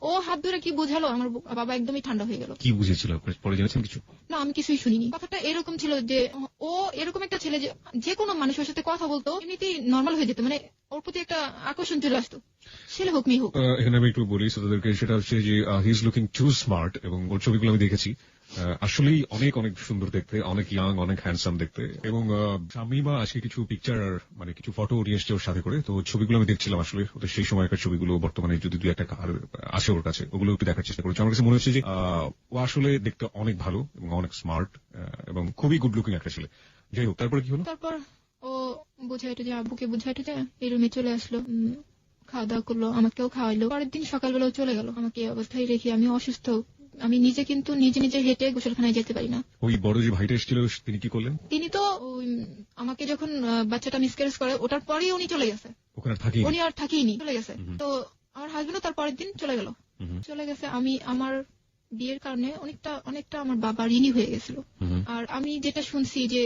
ও হাত ধরে কি বোঝালো, আমার বাবা একদমই ঠান্ডা হয়ে গেল।
কি বুঝেছিল পরে জেনেছেন কিছু?
না, আমি কিছুই শুনিনি। কথাটা এরকম ছিল যে ও এরকম একটা ছেলে যে কোনো মানুষের সাথে কথা বলতো এমনিতেই নর্মাল হয়ে যেত, মানে ওর প্রতি একটা আকর্ষণ চলে আসতো, ছেলে হোক মেয়ে হোক।
এখানে আমি একটু বলি তাদেরকে, সেটা হচ্ছে যে he is looking to smart, এবং ওর ছবিগুলো আমি দেখেছি, আসলেই অনেক অনেক সুন্দর দেখতে, অনেক ইয়াং, অনেক হ্যান্ডসাম দেখতে। এবং শামিমা আজকে কিছু পিকচার মানে কিছু ফটো নিয়ে এসছে ওর সাথে করে, তো ছবিগুলো আমি দেখছিলাম, আসলে ওদের সেই সময়কার ছবিগুলো বর্তমানে যদি দুই একটা আসে ওর কাছে, ওগুলো একটু দেখার চেষ্টা করেছি। আমার কাছে মনে হচ্ছে যে ও আসলে দেখতে অনেক ভালো এবং অনেক স্মার্ট এবং খুবই গুড লুকিং একটা ছেলে। যাই হোক, তারপরে কি হলো?
তারপর ও বুঝাইতে যে আব্বুকে বুঝাইতে যে এই রুমে চলে আসলো, খাওয়া দাওয়া করলো, আমাকেও খাওয়াইলো। পরের দিন সকালবেলাও চলে গেল, আমাকে এই অবস্থায় রেখে। আমি অসুস্থ, আমি নিজে কিন্তু নিজে হেঁটে গোসলখানায় যেতে পারি না।
ওই বড় যে ভাইটা এসেছিল তিনি কি করলেন?
তিনি তো আমাকে যখন বাচ্চাটা মিসক্যারেজ করে ওটার পরেই উনি চলে গেছে, উনি আর থাকিনি, চলে গেছে। তো আমার হাজবেন্ডও তার পরের দিন চলে গেছে। আমি আমার বিয়ের কারণে অনেকটা আমার বাবা ঋণী হয়ে গেছিল। আর আমি যেটা শুনছি যে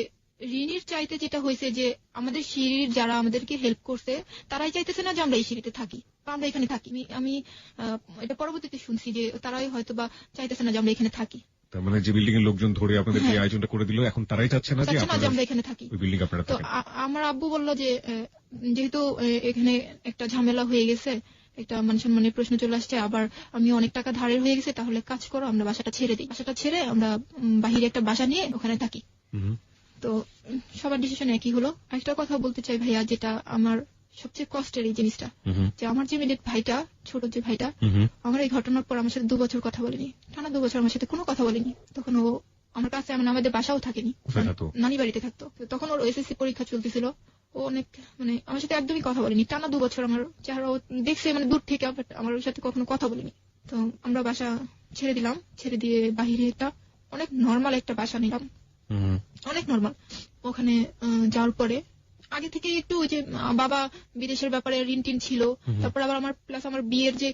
ঋণীর চাইতে যেটা হয়েছে যে আমাদের সিঁড়ির যারা আমাদেরকে হেল্প করছে তারাই চাইতেছে না যে আমরা এই সিঁড়িতে থাকি বা আমরা এখানে থাকি। আমি এটা পরবর্তীতে শুনছি যে তারাই হয়তো বা চাইতেছে না যে আমরা এখানে থাকি।
তার মানে যে বিল্ডিং এর লোকজন ধরে আপনাদের এই আয়োজনটা করে দিল, এখন তারাই চাচ্ছে না যে
আমরা এখানে থাকি,
ওই বিল্ডিং আপনারা থাকেন।
তো আমার আব্বু বলল যে যেহেতু এখানে একটা ঝামেলা হয়ে গেছে, একটা মান সম্মানের প্রশ্ন চলে আসছে, আবার আমি অনেক টাকা ধারের হয়ে গেছে, তাহলে কাজ করো আমরা বাসাটা ছেড়ে দিই, বাসাটা ছেড়ে আমরা বাহিরে একটা বাসা নিয়ে ওখানে থাকি। তো সবার ডিসিশন একই হলো। একটা কথা বলতে চাই ভাইয়া, যেটা আমার সবচেয়ে কষ্টের এই জিনিসটা, যে আমার যে মিনিট ভাইটা, ছোট যে ভাইটা, আমার এই ঘটনার পর আমার সাথে 2 বছর কথা বলেনি, টানা 2 বছর আমার সাথে কোনো কথা বলেনি। তখন ও আমার কাছে, আমাদের বাসাও থাকেনি, নানি বাড়িতে থাকতো। তখন ওর এসএসসি পরীক্ষা চলতেছিল, ও অনেক মানে আমার সাথে একদমই কথা বলেনি, টানা 2 বছর। আমার চেহারা দেখছে মানে দূর থেকে, আমার ওর সাথে কখনো কথা বলেনি। তো আমরা বাসা ছেড়ে দিলাম, ছেড়ে দিয়ে বাহিরে একটা অনেক নর্মাল একটা বাসা নিলাম, অনেক নর্মাল। ওখানে যাওয়ার পরে আগে থেকে একটু ওই যে বাবা বিদেশের ব্যাপারে ঋণ টিন ছিল, তারপর আবার আমার প্লাস আমার বিয়ের যে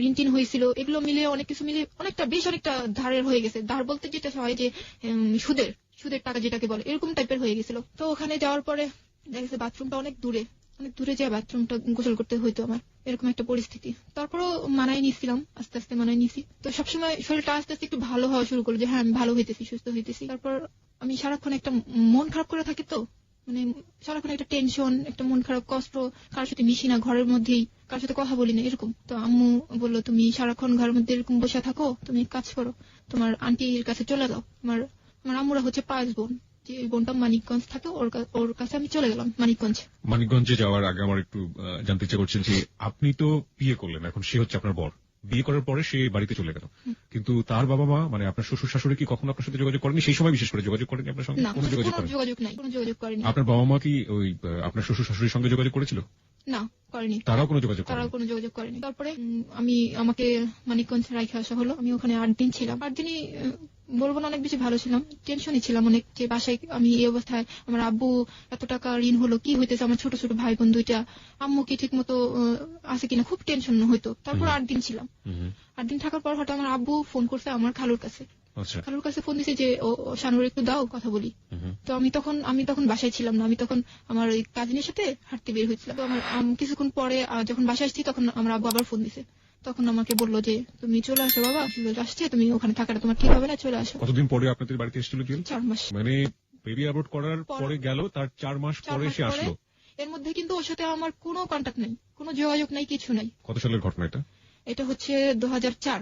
ঋণ টিন হয়েছিল, এগুলো মিলে অনেক কিছু মিলে অনেকটা ধারের হয়ে গেছে। ধার বলতে যেটা হয় যে সুদের টাকা যেটাকে বলে, এরকম টাইপের হয়ে গেছিল। তো ওখানে যাওয়ার পরে দেখা গেছে বাথরুমটা অনেক দূরে যে বাথরুমটা গোসল করতে হইতো আমার, এরকম একটা পরিস্থিতি। তারপরও মানায় নিয়েছিলাম, আস্তে আস্তে মানায় নিয়েছি। তো সবসময় শরীরটা আস্তে আস্তে একটু ভালো হওয়া শুরু করলো, যে হ্যাঁ আমি ভালো হইতেছি, সুস্থ হইতেছি। তারপর আমি সারাক্ষণ একটা মন খারাপ করে থাকি, তো মানে সারাক্ষণ একটা টেনশন, একটা মন খারাপ, কষ্ট, কারোর সাথে মিশি না, ঘরের মধ্যেই কারোর সাথে কথা বলি না, এরকম। তো আম্মু বললো, তুমি সারাক্ষণ ঘরের মধ্যে এরকম বসে থাকো, তুমি এক কাজ করো, তোমার আন্টির কাছে চলে যাও। আমার আম্মুরা হচ্ছে 5 বোন, যে বোনটা মানিকগঞ্জ থাকে, ওর কাছে আমি চলে গেলাম
মানিকগঞ্জে যাওয়ার আগে আমার একটু জানতে ইচ্ছা করছেন যে আপনি তো বিয়ে করলেন, এখন সে হচ্ছে আপনার বর, বিয়ে করার পরে সে বাড়িতে চলে গেল, কিন্তু তার বাবা মা মানে আপনার শ্বশুর শাশুড়ি কি কখনো আপনার সাথে যোগাযোগ করেনি? সেই সময় বিশেষ করে যোগাযোগ করেনি আপনার সঙ্গে?
কোনো যোগাযোগ করেনি।
আপনার বাবা মা কি ওই আপনার শ্বশুর শাশুড়ির সঙ্গে যোগাযোগ করেছিল?
না, করেনি।
তারাও কোনো যোগাযোগ
করেনি। তারপরে আমাকে মানিকগঞ্জ রাইখে আসা হলো। আমি ওখানে 8 দিন ছিলাম। 8 দিনই বলবো না, অনেক বেশি ভালো ছিলাম। টেনশনই ছিলাম অনেক, যে বাসায় আমি এই অবস্থায়, আমার আব্বু এত টাকা ঋণ হলো, কি হইতেছে, আমার ছোট ছোট ভাই বোন 2টা, আম্মু কি ঠিক মতো আছে কিনা, খুব টেনশন হইতো। তারপর 8 দিন ছিলাম। 8 দিন থাকার পর হঠাৎ আমার আব্বু ফোন করছে আমার খালুর কাছে। খালুর কাছে ফোন দিছে যে শানুর একটু দাও, কথা বলি। তো আমি তখন বাসায় ছিলাম না, আমি তখন আমার ওই কাজিনের সাথে হাঁটতে বের হয়েছিলাম। তো আমার কিছুক্ষণ পরে যখন বাসায় আসছি, তখন আমার আব্বু আবার ফোন দিছে। তখন আমাকে বললো যে তুমি চলে আসো বাবা, আসছে, তুমি ওখানে থাকাটা তোমার ঠিক হবে না, চলে আসো।
কতদিন পরে আপনাদের বাড়িতে এসেছিল?
4 মাস।
মানে বেবি অ্যাবর্ট করার পরে গেল, তার 4 মাস পরে সে আসলো।
এর মধ্যে কিন্তু ওর সাথে আমার কোনো কন্টাক্ট নেই, কোনো যোগাযোগ নাই, কিছু নাই।
কত সালের ঘটনা এটা?
এটা হচ্ছে 2004।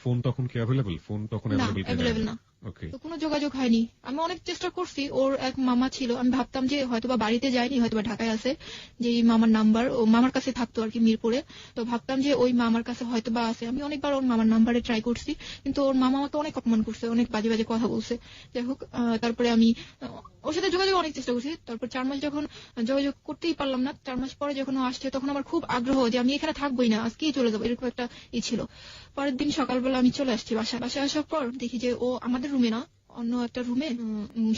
ফোন তখন কি অ্যাভেলেবল? ফোন তখন
অ্যাভেলেবল না। তো কোনো যোগাযোগ হয়নি। আমি অনেক চেষ্টা করছি। ওর এক মামা ছিল, আমি ভাবতাম যে হয়তোবা বাড়িতে যায়নি, হয়তোবা ঢাকায় আছে, যে এই মামার নাম্বার ও মামার কাছে থাকতো আর কি, মিরপুরে। তো ভাবতাম যে ওই মামার কাছে হয়তোবা আছে। আমি অনেকবার ওর মামার নাম্বারে ট্রাই করছি, কিন্তু ওর মামা আমাকে অনেক অপমান করছে, অনেক বাজে বাজে কথা বলছে। যাই হোক, তারপরে আমি ওর সাথে যোগাযোগ অনেক চেষ্টা করছি। তারপর 4 মাস যখন যোগাযোগ করতেই পারলাম না, 4 মাস পরে যখন ও আসছে, তখন আমার খুব আগ্রহ যে আমি এখানে থাকবোই না, আজকেই চলে যাবো, এরকম একটা ছিল। পরের দিন সকালবেলা আমি চলে আসছি বাসায় আসার পর দেখি যে ও আমাদের রুমে না, অন্য একটা রুমে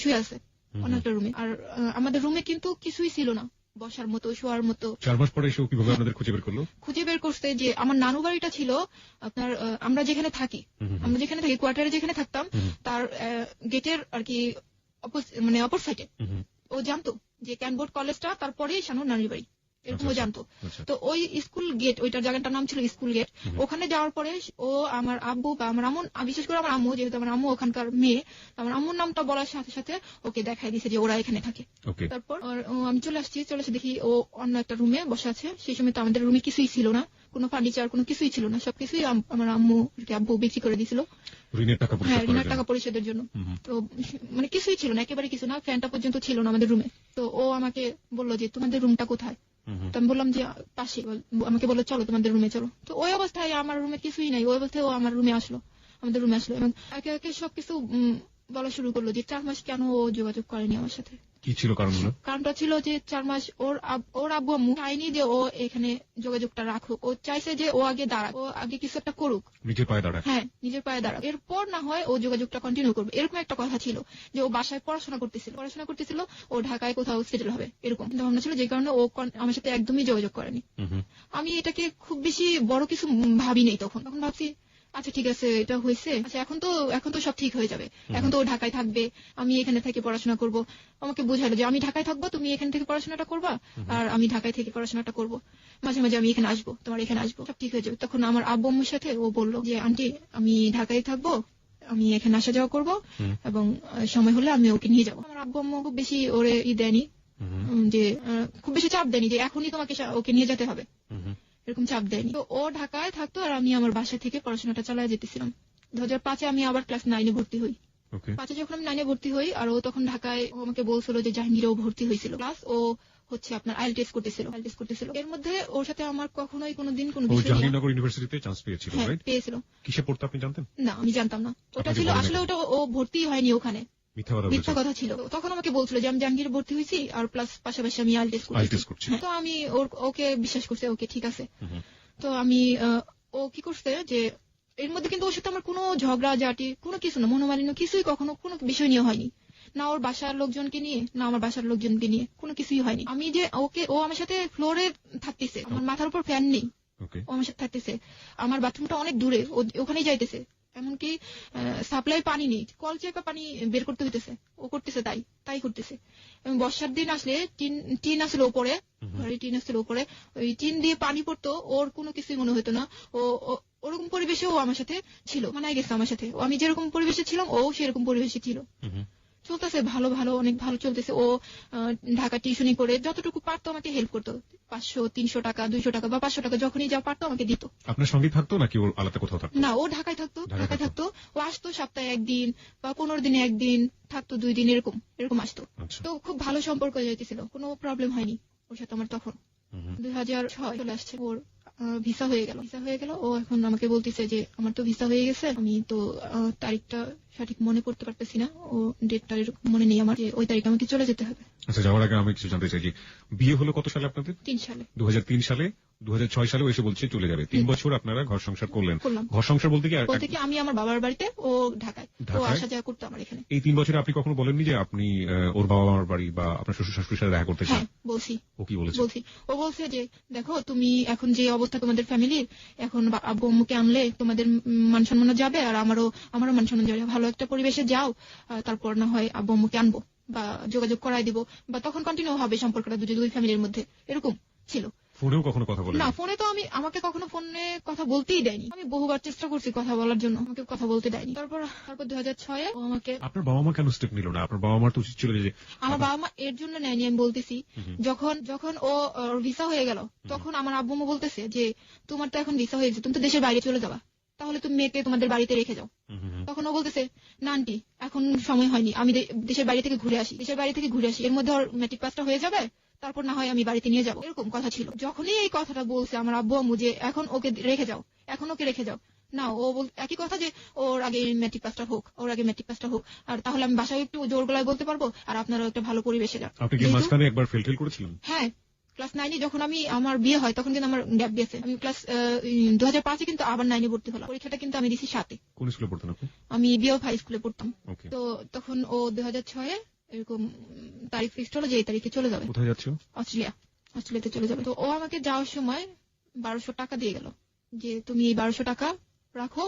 শুয়ে আছে, অন্য একটা রুমে। আর আমাদের রুমে কিন্তু কিছুই ছিল না, বসার মতো, শোয়ার মতো।
4 মাস পরে এসে কিভাবে আপনাদের খুঁজে বের করলো?
খুঁজে বের করতে যে আমার নানু বাড়িটা ছিল আপনার, আমরা যেখানে থাকি কোয়ার্টারে যেখানে থাকতাম, তার গেটের আর কি মানে অপর সাইডে। ও জানতো যে ক্যানবোর্ড কলেজটা তারপরেই শানুর নানির বাড়ি, এরকম ও জানতো। তো ওই স্কুল গেট, ওইটার জায়গাটার নাম ছিল স্কুল গেট। ওখানে যাওয়ার পরে ও আমার আব্বু বা আমার আম্মু, বিশেষ করে আমার আম্মু, যেহেতু আমার আম্মু ওখানকার মেয়ে, আমার আম্মুর নামটা বলার সাথে সাথে ওকে দেখাই দিছে যে ওরা এখানে থাকে। তারপর আমি চলে এসে দেখি ও অন্য একটা রুমে বসে আছে। সেই সময় তো আমাদের রুমে কিছুই ছিল না, কোনো ফার্নিচার, কোনো কিছুই ছিল না, সবকিছুই আমার আব্বু বিক্রি করে দিয়েছিল ঋণের টাকা পরিশোধের জন্য। তো মানে কিছুই ছিল না, একেবারে কিছু না, ফ্যানটা পর্যন্ত ছিল না আমাদের রুমে। তো ও আমাকে বললো যে তোমাদের রুমটা কোথায়? তো আমি বললাম যে পাশে। আমাকে বললো চলো তোমাদের রুমে চলো। তো ওই অবস্থায় আমার রুমে কিছুই নাই, ওই অবস্থায় ও আমাদের রুমে আসলো এবং একে একে সবকিছু বলা শুরু করলো যে 4 মাস কেন ও যোগাযোগ করেনি আমার সাথে।
কি ছিল কারণগুলো?
কারণটা ছিল যে 4 মাস ওর আব্বু আম্মু চাইনি যে ও এখানে যোগাযোগটা রাখুক। ও চাইছে যে ও আগে দাঁড়াক, ও আগে কিছু একটা করুক, নিজের পায়ে দাঁড়াক। হ্যাঁ, নিজের পায়ে দাঁড়াক, এরপর না হয় ও যোগাযোগটা কন্টিনিউ করবে, এরকম একটা কথা ছিল। যে ও বাসায় পড়াশোনা করতেছিল, ও ঢাকায় কোথাও সেটেল হবে, এরকম ভাবনা ছিল, যে কারণে ও আমার সাথে একদমই যোগাযোগ করেনি। আমি এটাকে খুব বেশি বড় কিছু ভাবি নেই তখন ভাবছি আচ্ছা ঠিক আছে, এটা হয়েছে, আচ্ছা এখন তো সব ঠিক হয়ে যাবে, এখন তো ও ঢাকায় থাকবে, আমি এখানে থেকে পড়াশোনা করব। আমাকে বোঝালো যে আমি ঢাকায় থাকবো, তুমি এখান থেকে পড়াশোনাটা করবা, আর আমি ঢাকায় থেকে পড়াশোনাটা করব, মাঝে মাঝে আমি এখানে আসবো, তোমার এখানে আসবো, সব ঠিক হয়ে যাবে। তখন আমার আব্বু আম্মুর সাথে ও বললো যে আন্টি, আমি ঢাকায় থাকবো, আমি এখানে আসা যাওয়া করবো, এবং সময় হলে আমি ওকে নিয়ে যাবো। আমার আব্বু আম্মু খুব বেশি ওরে দেয়নি, যে খুব বেশি চাপ দেয়নি যে এখনই তোমাকে ওকে নিয়ে যেতে হবে, এরকম চাপ দেয়নি। তো ও ঢাকায় থাকতো আর আমি আমার বাসা থেকে পড়াশোনাটা চালিয়ে যেতেছিলাম। 2005-এ আমি আবার ক্লাস 9-এ ভর্তি হই। 5-এ যখন আমি 9-এ ভর্তি হই, আর ও তখন ঢাকায়, ও আমাকে বলছিল যে জাহাঙ্গীরেও ভর্তি হয়েছিল, প্লাস ও হচ্ছে আপনার আইএল টেস্ট করতেছিল। এর মধ্যে ওর সাথে আমার কখনোই কোনোদিন কোনো বিষয়,
জাহাঙ্গীরনগর ইউনিভার্সিটিতে চান্স পেয়েছিল, রাইট?
পেয়েছিল।
কিসে পড়তে আপনি জানতেন?
না, আমি জানতাম না। ওটা ছিল আসলে, ওটা ও ভর্তি হয়নি ওখানে, মিথ্যা কথা ছিল। তখন আমাকে বলছিল যে আমি জাহাঙ্গীরে ভর্তি হয়েছি, আর প্লাস পাশাপাশি আমি আইএল টেস্ট করছি। তো আমি ওকে বিশ্বাস করছি, ওকে ঠিক আছে। তো আমি ও কি করছে যে এর মধ্যে কিন্তু ওর সাথে আমার কোনো ঝগড়া ঝাঁটি, কোনো কিছু না, মনোমালিন্য কিছুই কখনো কোনো বিষয় নিয়ে হয়নি, না ওর বাসার লোকজনকে নিয়ে, না আমার বাসার লোকজনকে নিয়ে, কোনো কিছুই হয়নি। আমি যে ও আমার সাথে ফ্লোরে থাকতেছে, আমার মাথার উপর ফ্যান নেই, ও আমার সাথে থাকতেছে, আমার বাথরুমটা অনেক দূরে, ওখানেই যাইতেছে, এমনকি সাপ্লাই পানি নেই, কল চেপে পানি বের করতে হইতেছে, ও করতেছে তাই করতেছে। এবং বর্ষার দিন আসলে টিন আসলে ওপরে, ঘরে টিন আসলে ওপরে, ওই টিন দিয়ে পানি পড়তো, ওর কোনো কিছুই মনে হতো না। ওরকম পরিবেশে ও আমার সাথে ছিল, মানায় গেছে আমার সাথে, আমি যেরকম পরিবেশে ছিলাম ও সেরকম পরিবেশে ছিল। চলতেছে ভালো ভালো, অনেক ভালো চলতেছে। ও ঢাকা টিউশনি করে যতটুকু পারতো আমাকে হেল্প করতো, 500, 300 টাকা, 200 টাকা বা 500 টাকা যখনই যা পারতো আমাকে দিত।
আপনার সঙ্গে থাকতো নাকি ওর আলাদা কোথাও থাকতো?
না, ও ঢাকায় থাকতো। ও আসতো সপ্তাহে 1 দিন বা 15 দিনে 1 দিন থাকতো, 2 দিন এরকম আসতো। তো খুব ভালো সম্পর্ক যাইতেছিল, কোনো প্রবলেম হয়নি ওর সাথে আমার তখন। 2006 চলে আসছে, ওর ভিসা হয়ে গেল। ও এখন আমাকে বলতেছে যে আমার তো ভিসা হয়ে গেছে, আমি তো তারিখটা সঠিক মনে করতে পারতেছি না, ও ডেটটা মনে নেই আমার, যে ওই তারিখে আমাকে চলে যেতে হবে।
আচ্ছা, যাওয়ার আগে আমি কিছু জানতে চাই যে বিয়ে হলো কত সালে আপনাদের?
3 সালে।
2003 সালে। 2006 সালে এসে বলছে চলে যাবে। 3 বছর আপনারা ঘর সংসার করলেন। ঘর সংসার বলতে কি
আমি আমার বাবার বাড়িতে, ও ঢাকায়, ও আসা যাওয়া করতো আমার এখানে।
এই 3 বছরে আপনি কখনো বলেননি যে আপনি ওর বাবা মার বাড়ি বা আপনার শ্বশুর শাশুড়ির সাথে দেখা করতে চান?
হ্যাঁ, বলছি।
ও কি বলেছে?
ও বলছে যে দেখো, তুমি এখন যে অবস্থা তোমাদের ফ্যামিলির, এখন আব্বু আম্মুকে আনলে তোমাদের মান সম্মান যাবে, আর আমারও মান সম্মান যাবে। ভালো একটা পরিবেশে যাও, তারপর না হয় আব্বু আম্মুকে আনবো বা যোগাযোগ করাই দিব, বা তখন কন্টিনিউ হবে সম্পর্কটা দুই ফ্যামিলির মধ্যে। এরকম ছিল।
ফোনেও কখনো কথা বলেন?
না, ফোনে তো আমাকে কখনো ফোনে কথা বলতেই দেয়নি। আমি বহুবার চেষ্টা করছি কথা বলার জন্য, আমাকে কথা বলতে দেয়নি। তারপর 2006 ও আমাকে।
আপনার বাবা মা কেন স্টেপ নিল না? আপনার বাবা মার তো উচিত ছিল যে।
আমার বাবা মা এর জন্য নেয়নি, আমি বলতেছি। যখন ও ভিসা হয়ে গেল, তখন আমার আব্বু আম্মু বলতেছে যে তোমার তো এখন ভিসা হয়ে গেছে, তুমি তো দেশের বাইরে চলে যাবা, তাহলে তুমি মেয়েকে তোমাদের বাড়িতে রেখে যাও। তখন ও বলতেছে না আন্টি, এখন সময় হয়নি, আমি দেশের বাইরে থেকে ঘুরে আসি, এর মধ্যে ওর ম্যাট্রিক পাসটা হয়ে যাবে, তারপর না হয় আমি বাড়িতে নিয়ে যাবো। এরকম কথা ছিল। যখনই এই কথাটা বলছে আমার আব্বু আম্মু যে এখন ওকে রেখে যাও, না, ও একই কথা যে ওর আগে ম্যাট্রিক পাসটা হোক, আর তাহলে আমি বাসায় একটু জোর গলায় বলতে পারবো, আর আপনারাও একটা ভালো পরিবেশে যান।
আপনি কি মাঝখানে একবার ফেল করেছিলেন?
হ্যাঁ, ক্লাস 9 যখন আমার বিয়ে হয়, তখন কিন্তু আমার গ্যাপ গেছে। আমি ক্লাস 2005 কিন্তু আবার 9 ভর্তি হলাম। পরীক্ষাটা কিন্তু আমি দিছি 7-এ।
কোন স্কুলে পড়তেন আপনি?
আমি বিও হাই স্কুলে পড়তাম। তো তখন ও 2006 এরকম তারিখ ফিক্সড হলো যে এই তারিখে চলে যাবে।
কোথায় যাচ্ছ?
অস্ট্রেলিয়াতে চলে যাবে। তো ও আমাকে যাওয়ার সময় 1200 টাকা দিয়ে গেল, যে তুমি এই 1200 টাকা রাখো,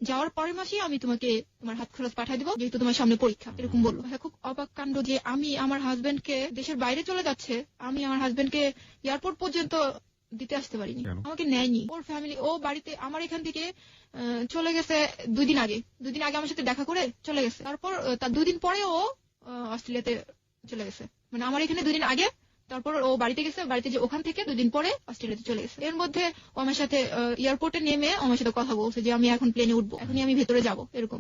যাওয়ার পরের মাসেই আমি তোমাকে তোমার হাত খরচ পাঠিয়ে দেবো, যেহেতু তোমার সামনে পরীক্ষা। এরকম বললো। খুব অবাক কাণ্ড যে আমি আমার হাজবেন্ডকে, দেশের বাইরে চলে যাচ্ছে, আমি আমার হাজবেন্ডকে এয়ারপোর্ট পর্যন্ত দিতে আসতে পারিনি, আমাকে নেয়নি। ওর ফ্যামিলি, ও বাড়িতে আমার এখান থেকে চলে গেছে 2 দিন আগে আমার সাথে দেখা করে চলে গেছে। তারপর তার 2 দিন পরে ও অস্ট্রেলিয়াতে চলে গেছে, মানে আমার এখানে 2 দিন আগে, তারপর ও বাড়িতে গেছে, বাড়িতে যে ওখান থেকে 2 দিন পরে অস্ট্রেলিয়াতে চলে গেছে। এর মধ্যে ও আমার সাথে এয়ারপোর্টে নেমে আমার সাথে কথা বলছে যে আমি এখন প্লেনে উঠবো, এখনই আমি ভেতরে যাব। এরকম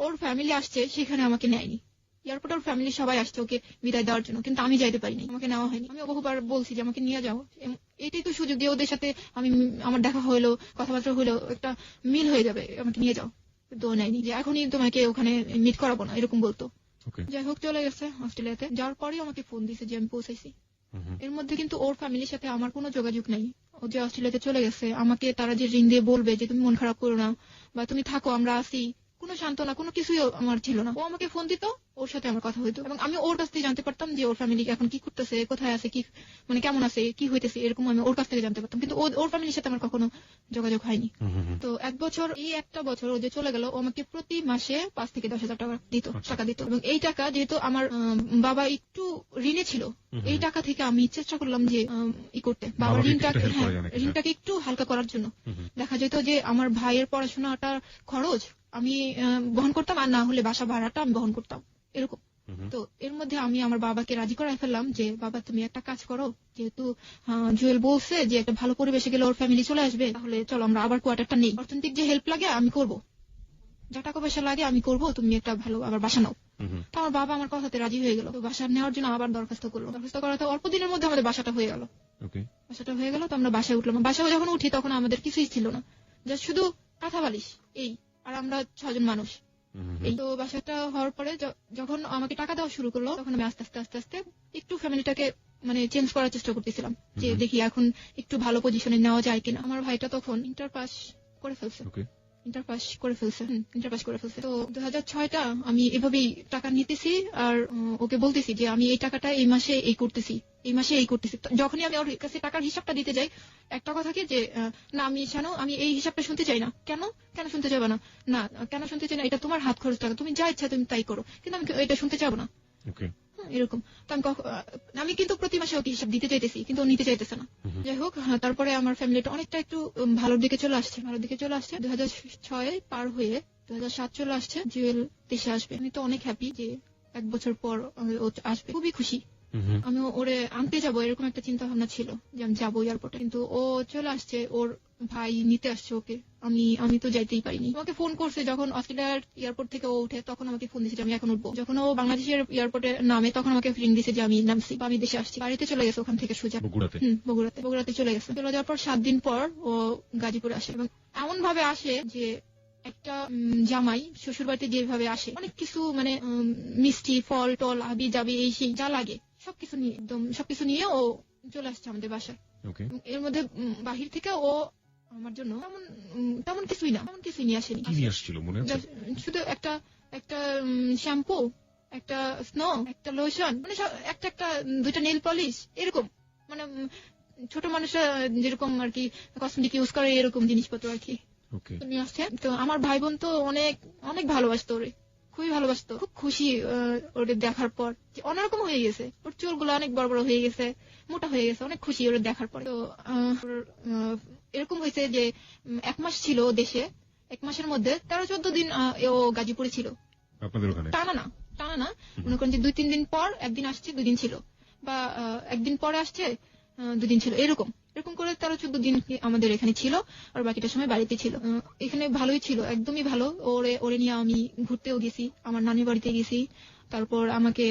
ওর ফ্যামিলি আসছে, সেখানে আমাকে নেয়নি। এয়ারপোর্টে ওর ফ্যামিলি সবাই আসছে ওকে বিদায় দেওয়ার জন্য, কিন্তু আমি যাইতে পারিনি, আমাকে নেওয়া হয়নি। আমি বহুবার বলছি যে আমাকে নিয়ে যাও, এটাই তো সুযোগ দিয়ে ওদের সাথে আমার দেখা হইলো, কথাবার্তা হইলো, একটা মিল হয়ে যাবে, আমাকে নিয়ে যাও। তো নেয়নি, যে এখনই তোমাকে ওখানে মিট করাবো না, এরকম বলতো। যাই হোক, চলে গেছে অস্ট্রেলিয়াতে। যাওয়ার পরেই আমাকে ফোন দিছে যে আমি পৌঁছাইছি। এর মধ্যে কিন্তু ওর ফ্যামিলির সাথে আমার কোনো যোগাযোগ নাই। ও যে অস্ট্রেলিয়াতে চলে গেছে, আমাকে তারা যে রিং দিয়ে বলবে যে তুমি মন খারাপ করো না, বা তুমি থাকো, আমরা আসি, কোনো সান্ত্বনা, কোনো কিছুই আমার ছিল না। ও আমাকে ফোন দিত, ওর সাথে আমার কথা হইতো, এবং আমি ওর কাছ থেকে জানতে পারতাম যে ওর ফ্যামিলি এখন কি করতেছে, কোথায় আছে, কি মানে কেমন আছে, কি হইতেছে, এরকম আমি ওর কাছ থেকে জানতে পারতাম। কিন্তু ওর ফ্যামিলির সাথে আমার কখনো যোগাযোগ হয়নি। তো একটা বছর ও যে চলে গেল, ও আমাকে প্রতি মাসে 5 থেকে 10,000 টাকা দিত। এবং এই টাকা যেহেতু আমার বাবা একটু ঋণে ছিল, এই টাকা থেকে আমি চেষ্টা করলাম যে করতে, বাবার ঋণটাকে একটু হালকা করার জন্য। দেখা যেত যে আমার ভাইয়ের পড়াশোনাটার খরচ আমি বহন করতাম, আর না হলে বাসা ভাড়াটা আমি বহন করতাম, এরকম। তো এর মধ্যে আমি আমার বাবাকে রাজি করাই ফেললাম যে বাবা তুমি একটা কাজ করো, যেহেতু জুয়েল বলছে যে একটা ভালো পরিবেশে গেলে ওর ফ্যামিলি চলে আসবে, তাহলে চলো আমরা আবার কোয়ার্টারটা নেই, অর্থনৈতিক যে হেল্প লাগে আমি করব, যা টাকা পয়সা লাগে আমি করব, তুমি একটা ভালো আবার বাসা নাও। তো আমার বাবা আমার কথাতে রাজি হয়ে গেল। তো বাসা নেওয়ার জন্য আবার দরখাস্ত করাতে অল্প দিনের মধ্যে আমাদের বাসাটা হয়ে গেল। তো আমরা বাসায় উঠলাম। বাসায় যখন উঠি তখন আমাদের কিছুই ছিল না, জাস্ট শুধু কাঁথা বালিশ, এই, আর আমরা 6 জন মানুষ। এই তো বাসাটা হওয়ার পরে যখন আমাকে টাকা দেওয়া শুরু করলো, তখন আমি আস্তে আস্তে একটু ফ্যামিলিটাকে মানে চেঞ্জ করার চেষ্টা করতেছিলাম, যে দেখি এখন একটু ভালো পজিশনে নেওয়া যায় কিনা। আমার ভাইটা তখন ইন্টার পাস করে ফেলছে। তো 2006টা আমি এভাবেই টাকা নিতেছি, আর ওকে বলতেছি যে আমি এই টাকাটা এই মাসে এই করতেছি। যখনই আমি ওর কাছে টাকার হিসাবটা দিতে যাই, একটা কথা কি যে না, আমি এই হিসাবটা শুনতে চাই না। কেন শুনতে চাইবো না? না, কেন শুনতে চাই না? এটা তোমার হাত খরচ টাকা, তুমি যা ইচ্ছা তুমি তাই করো, কিন্তু আমি এটা শুনতে চাবো না, এরকম। তো আমি কিন্তু প্রতি মাসে ওকে হিসাব দিতে চাইতেছি, কিন্তু ও নিতে চাইতেছে না। যাই হোক, তারপরে আমার ফ্যামিলিটা অনেকটা একটু ভালোর দিকে চলে আসছে। 2006 পার হয়ে 2007 চলে আসছে, জুয়েল দেশে আসবে। আমি তো অনেক হ্যাপি যে 1 বছর পর ও আসবে, খুবই খুশি। আমি ওরে আনতে যাবো এরকম একটা চিন্তা ভাবনা ছিল যে আমি যাবো এয়ারপোর্টে, কিন্তু ও চলে আসছে, ওর ভাই নিতে আসছে ওকে। আমি তো যাইতেই পারিনি। আমাকে ফোন করছে যখন অস্ট্রেলিয়ার এয়ারপোর্ট থেকে ও উঠে, তখন আমাকে ফোন দিয়েছে যে আমি এখন উঠবো। যখন ও বাংলাদেশের এয়ারপোর্টে নামে তখন আমাকে ফোন দিয়েছে যে আমি নামছি বা আমি দেশে আসছি। বাড়িতে চলে গেছে ওখান থেকে সোজা বগুড়াতে চলে গেছে। চলে যাওয়ার পর 7 দিন পর ও গাজীপুরে আসে, এবং এমন ভাবে আসে যে একটা জামাই শ্বশুর বাড়িতে যেভাবে আসে, অনেক কিছু মানে মিষ্টি ফল টল হাবি যাবি এই সেই যা লাগে সবকিছু নিয়ে ও চলে আসছে আমাদের বাসায়। এর মধ্যে বাহির থেকে ও আমার জন্য তেমন কিছুই নিয়ে আসেনি। শুধু একটা শ্যাম্পু, একটা স্নো, একটা লোশন, মানে একটা 2টা নেল পলিশ, এরকম মানে ছোট মানুষরা যেরকম আর কি কসমেটিক ইউজ করে এরকম জিনিসপত্র আর কি নিয়ে আসছে। তো আমার ভাই বোন তো অনেক অনেক ভালোবাসতো ওরে, খুবই ভালোবাসতো। খুব খুশি ওরে দেখার পর, যে অন্যরকম হয়ে গেছে, ওর চুলগুলো অনেক বড় বড় হয়ে গেছে, মোটা হয়ে গেছে, অনেক খুশি ওরে দেখার পর। তো এরকম হয়েছে যে 1 মাস ছিল দেশে, 1 মাসের মধ্যে 13-14 দিন ও গাজীপুরে ছিল। টানা না মনে করেন যে 2-3 দিন পর একদিন আসছে, 2 দিন ছিল, বা একদিন পরে আসছে 2 দিন ছিল, এরকম করে 13-14 দিন আমাদের এখানে ছিল, আর বাকিটা সময় বাড়িতে ছিল। এখানে ভালোই ছিল, একদমই ভালো। ওরে নিয়ে আমি ঘুরতেও গেছি, আমার নানির বাড়িতে গেছি, তারপর আমাকে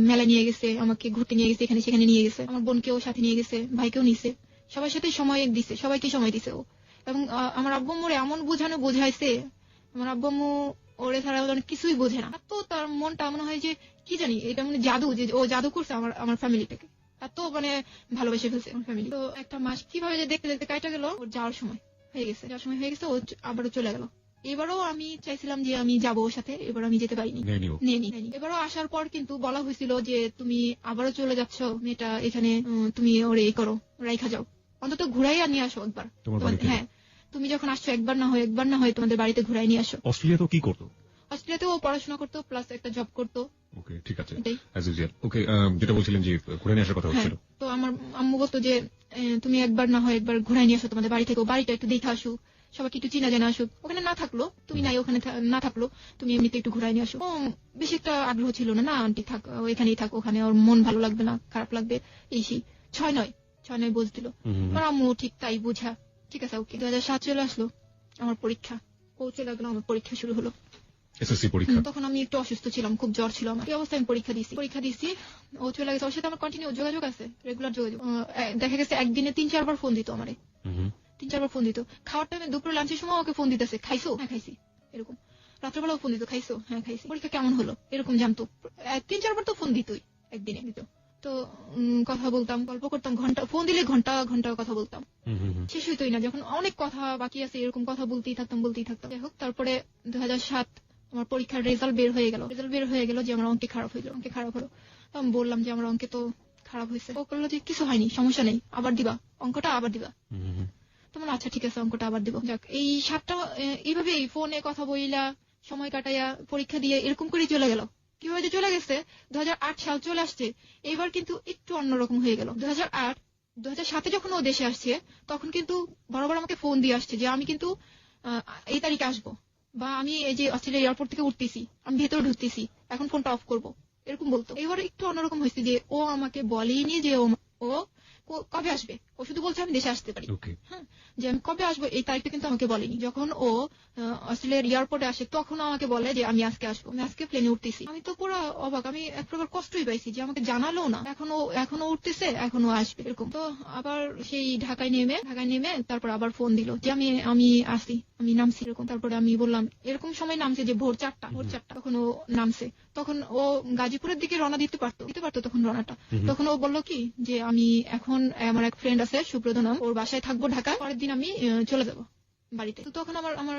মেলা নিয়ে গেছে, আমাকে ঘুরতে নিয়ে গেছে, এখানে সেখানে নিয়ে গেছে, আমার বোনকেও সাথে নিয়ে গেছে, ভাইকেও নিছে, সবার সাথে সময় দিছে, সবাইকে সময় দিছে ও। এবং আমার আব্বু আম্মুরে এমন বোঝাইছে, আমার আব্বু আম্মু ওরে ছাড়া অনেক কিছুই বোঝে না। তো তার মনটা মনে হয় যে কি জানি, এটা মানে জাদু, যে ও জাদু করছে আমার ফ্যামিলিটাকে, এত মানে ভালোবেসে ফেলছে আমার ফ্যামিলি। তো 1 মাস কিভাবে যে দেখতে দেখতে কাটা গেল, ওর যাওয়ার সময় হয়ে গেছে, ও আবারও চলে গেল। এবারও আমি চাইছিলাম যে আমি যাবো ওর সাথে, এবার আমি যেতে পারিনি, নেইনি। এবারও আসার পর কিন্তু বলা হয়েছিল যে তুমি আবারও চলে যাচ্ছ, মেয়েটা এখানে, তুমি ওরে এই করো, রাইখা যাও, অন্তত ঘুরাইয়া নিয়ে আসো একবার। হ্যাঁ, তুমি যখন আসছো একবার না হয় তোমাদের বাড়িতে ঘুরাই নিয়ে আসো।
অস্ট্রেলিয়া তো কি করতো?
অস্ট্রেলিয়াতেও পড়াশোনা করতো, প্লাস একটা জব করতো।
ওকে, ঠিক আছে, অ্যাজ ইউজুয়াল। ওকে, যেটা বলছিলেন যে ঘুরে নিয়ে আসার কথা হচ্ছিল।
তো আমার আম্মু বলতো যে তুমি একবার না হয় একবার ঘুরাই নিয়ে আসো তোমাদের বাড়ি থেকে, বাড়িটা একটু দেখে আসো, সবাইকে একটু চিনা জানা আসুক, ওখানে না থাকলো তুমি নাই, ওখানে না থাকলো তুমি এমনিতে একটু ঘুরাই নিয়ে আসো। বেশি একটা আগ্রহ ছিল না আন্টি থাক, এখানেই থাক, ওখানে ওর মন ভালো লাগবে না, খারাপ লাগবে, এই সেই। 6-9 বলছিল আমার আম্মু, ঠিক তাই বুঝা, ঠিক আছে ওকে। 2007 চলে আসলো, আমার পরীক্ষা, ও চলে গেল, আমার পরীক্ষা শুরু হলো,
এসএসসি পরীক্ষা।
তখন আমি একটু অসুস্থ ছিলাম, খুব জ্বর ছিল আমার, এই অবস্থায় আমি পরীক্ষা দিছি, ও চলে গেছে। ওর সাথে আমার কন্টিনিউ যোগাযোগ আছে, রেগুলার যোগাযোগ। দেখা গেছে একদিনে 3-4 বার ফোন দিত আমারে, 3-4 বার ফোন দিত। খাওয়ার টাইমে দুপুরে লাঞ্চের সময় ওকে ফোন দিতেছে, খাইছো? হ্যাঁ খাইছি, এরকম। রাত্রেবেলাও ফোন দিত, খাইছো? হ্যাঁ খাইছি। পরীক্ষা কেমন হলো এরকম জানতো, 3-4 বার তো ফোন দিতই, একদিনে দিত। তো কথা বলতাম, গল্প করতাম, ফোন দিলে ঘন্টা কথা বলতাম, শেষ হইতোই না। যখন অনেক কথা বাকি আছে এরকম কথা বলতেই থাকতাম। যাই হোক, তারপরে 2007 আমার পরীক্ষার রেজাল্ট বের হয়ে গেল যে আমার অঙ্কে খারাপ হলো। আমি বললাম যে আমার অঙ্কে তো খারাপ হয়েছে। ও বললো যে কিছু হয়নি, সমস্যা নেই, আবার দিবা, অঙ্কটা আবার দিবা। তোমার আচ্ছা ঠিক আছে, অঙ্কটা আবার দিব। যাক, এই 7টা এইভাবে ফোনে কথা বইলা সময় কাটাইয়া পরীক্ষা দিয়ে এরকম করে চলে গেল। কিভাবে যে চলে গেছে, 2008 সাল চলে আসছে, এইবার কিন্তু একটু অন্যরকম হয়ে গেল। 2007 যখন ও দেশে আসছে, তখন কিন্তু বরাবর আমাকে ফোন দিয়ে আসছে যে আমি কিন্তু এই তারিখে আসবো, বা আমি এই যে অস্ট্রেলিয়া এয়ারপোর্ট থেকে উঠতেছি, আমি ভেতরে ঢুকতেছি, এখন ফোনটা অফ করবো, এরকম বলতো। এবার একটু অন্যরকম হয়েছে যে ও আমাকে বলেনি যে ও কবে আসবে, ও শুধু বলছে আমি দেশে আসতে পারি। হ্যাঁ, যে আমি কবে আসবো এই তারিখটা কিন্তু আমাকে বলেনি। যখন ও অস্ট্রেলিয়ার এয়ারপোর্টে আসে তখন আমাকে বলে যে আমি আজকে আসবো, আমি আজকে প্লেনে উঠতেছি। আমি তো পুরো অবাক, আমি এক প্রকার কষ্টই পাইছি যে আমাকে জানালো না, এখনো উঠতেছে, এখনো আসবে, এরকম। তো আবার সেই ঢাকায় নেমে তারপর আবার ফোন দিল যে আমি আসি, আমি নামছি, এরকম। তারপরে আমি বললাম, এরকম সময় নামছে যে ভোর 4টা, তখন ও নামছে। তখন ও গাজীপুরের দিকে রওনা দিতে পারতো তখন রওনাটা। তখন ও বললো কি যে আমি এখন, আমার এক ফ্রেন্ড আছে সুব্রত নাম, ওর বাসায় থাকবো ঢাকায়, পরের দিন আমি চলে যাবো বাড়িতে। তো তখন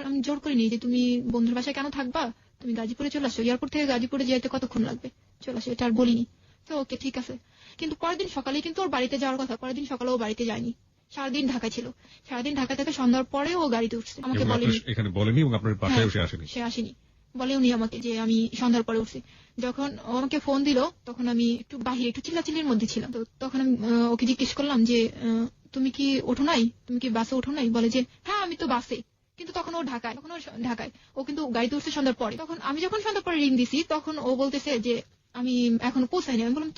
আমি জোর করিনি যে তুমি বন্ধুর বাসায় কেন থাকবা, তুমি গাজীপুরে চলে আসো, এয়ারপোর্ট থেকে গাজীপুরে যেতে কতক্ষণ লাগবে, চলে আসো, এটা আর বলিনি। তো ওকে ঠিক আছে। কিন্তু পরের দিন সকালে কিন্তু ওর বাড়িতে যাওয়ার কথা, পরের দিন সকালে ও বাড়িতে যায়নি, সারাদিন ঢাকা ছিল। সারাদিন ঢাকা থেকে সন্ধ্যার পরে ও গাড়িতে উঠছে, আমাকে
বলেনি এবং আপনার বাসায়
সে আসেনি, বলেওনি আমাকে যে আমি সন্ধ্যার পরে উঠছি। যখন ও আমাকে ফোন দিল তখন আমি একটু বাহিরে একটু চিল্লাচিল্লির মধ্যে ছিলাম। তো তখন আমি ওকে জিজ্ঞেস করলাম যে তুমি কি ওঠো নাই, তুমি কি বাসে ওঠো নাই? বলে যে হ্যাঁ আমি তো বাসে, কিন্তু তখন ও ঢাকায়, ও কিন্তু গাড়িতে উঠছে সন্ধ্যার পরে। তখন আমি যখন সন্ধ্যার পরে রিং দিছি তখন ও বলতেছে যে আমি এখনো পৌঁছাইনি। আমি বললাম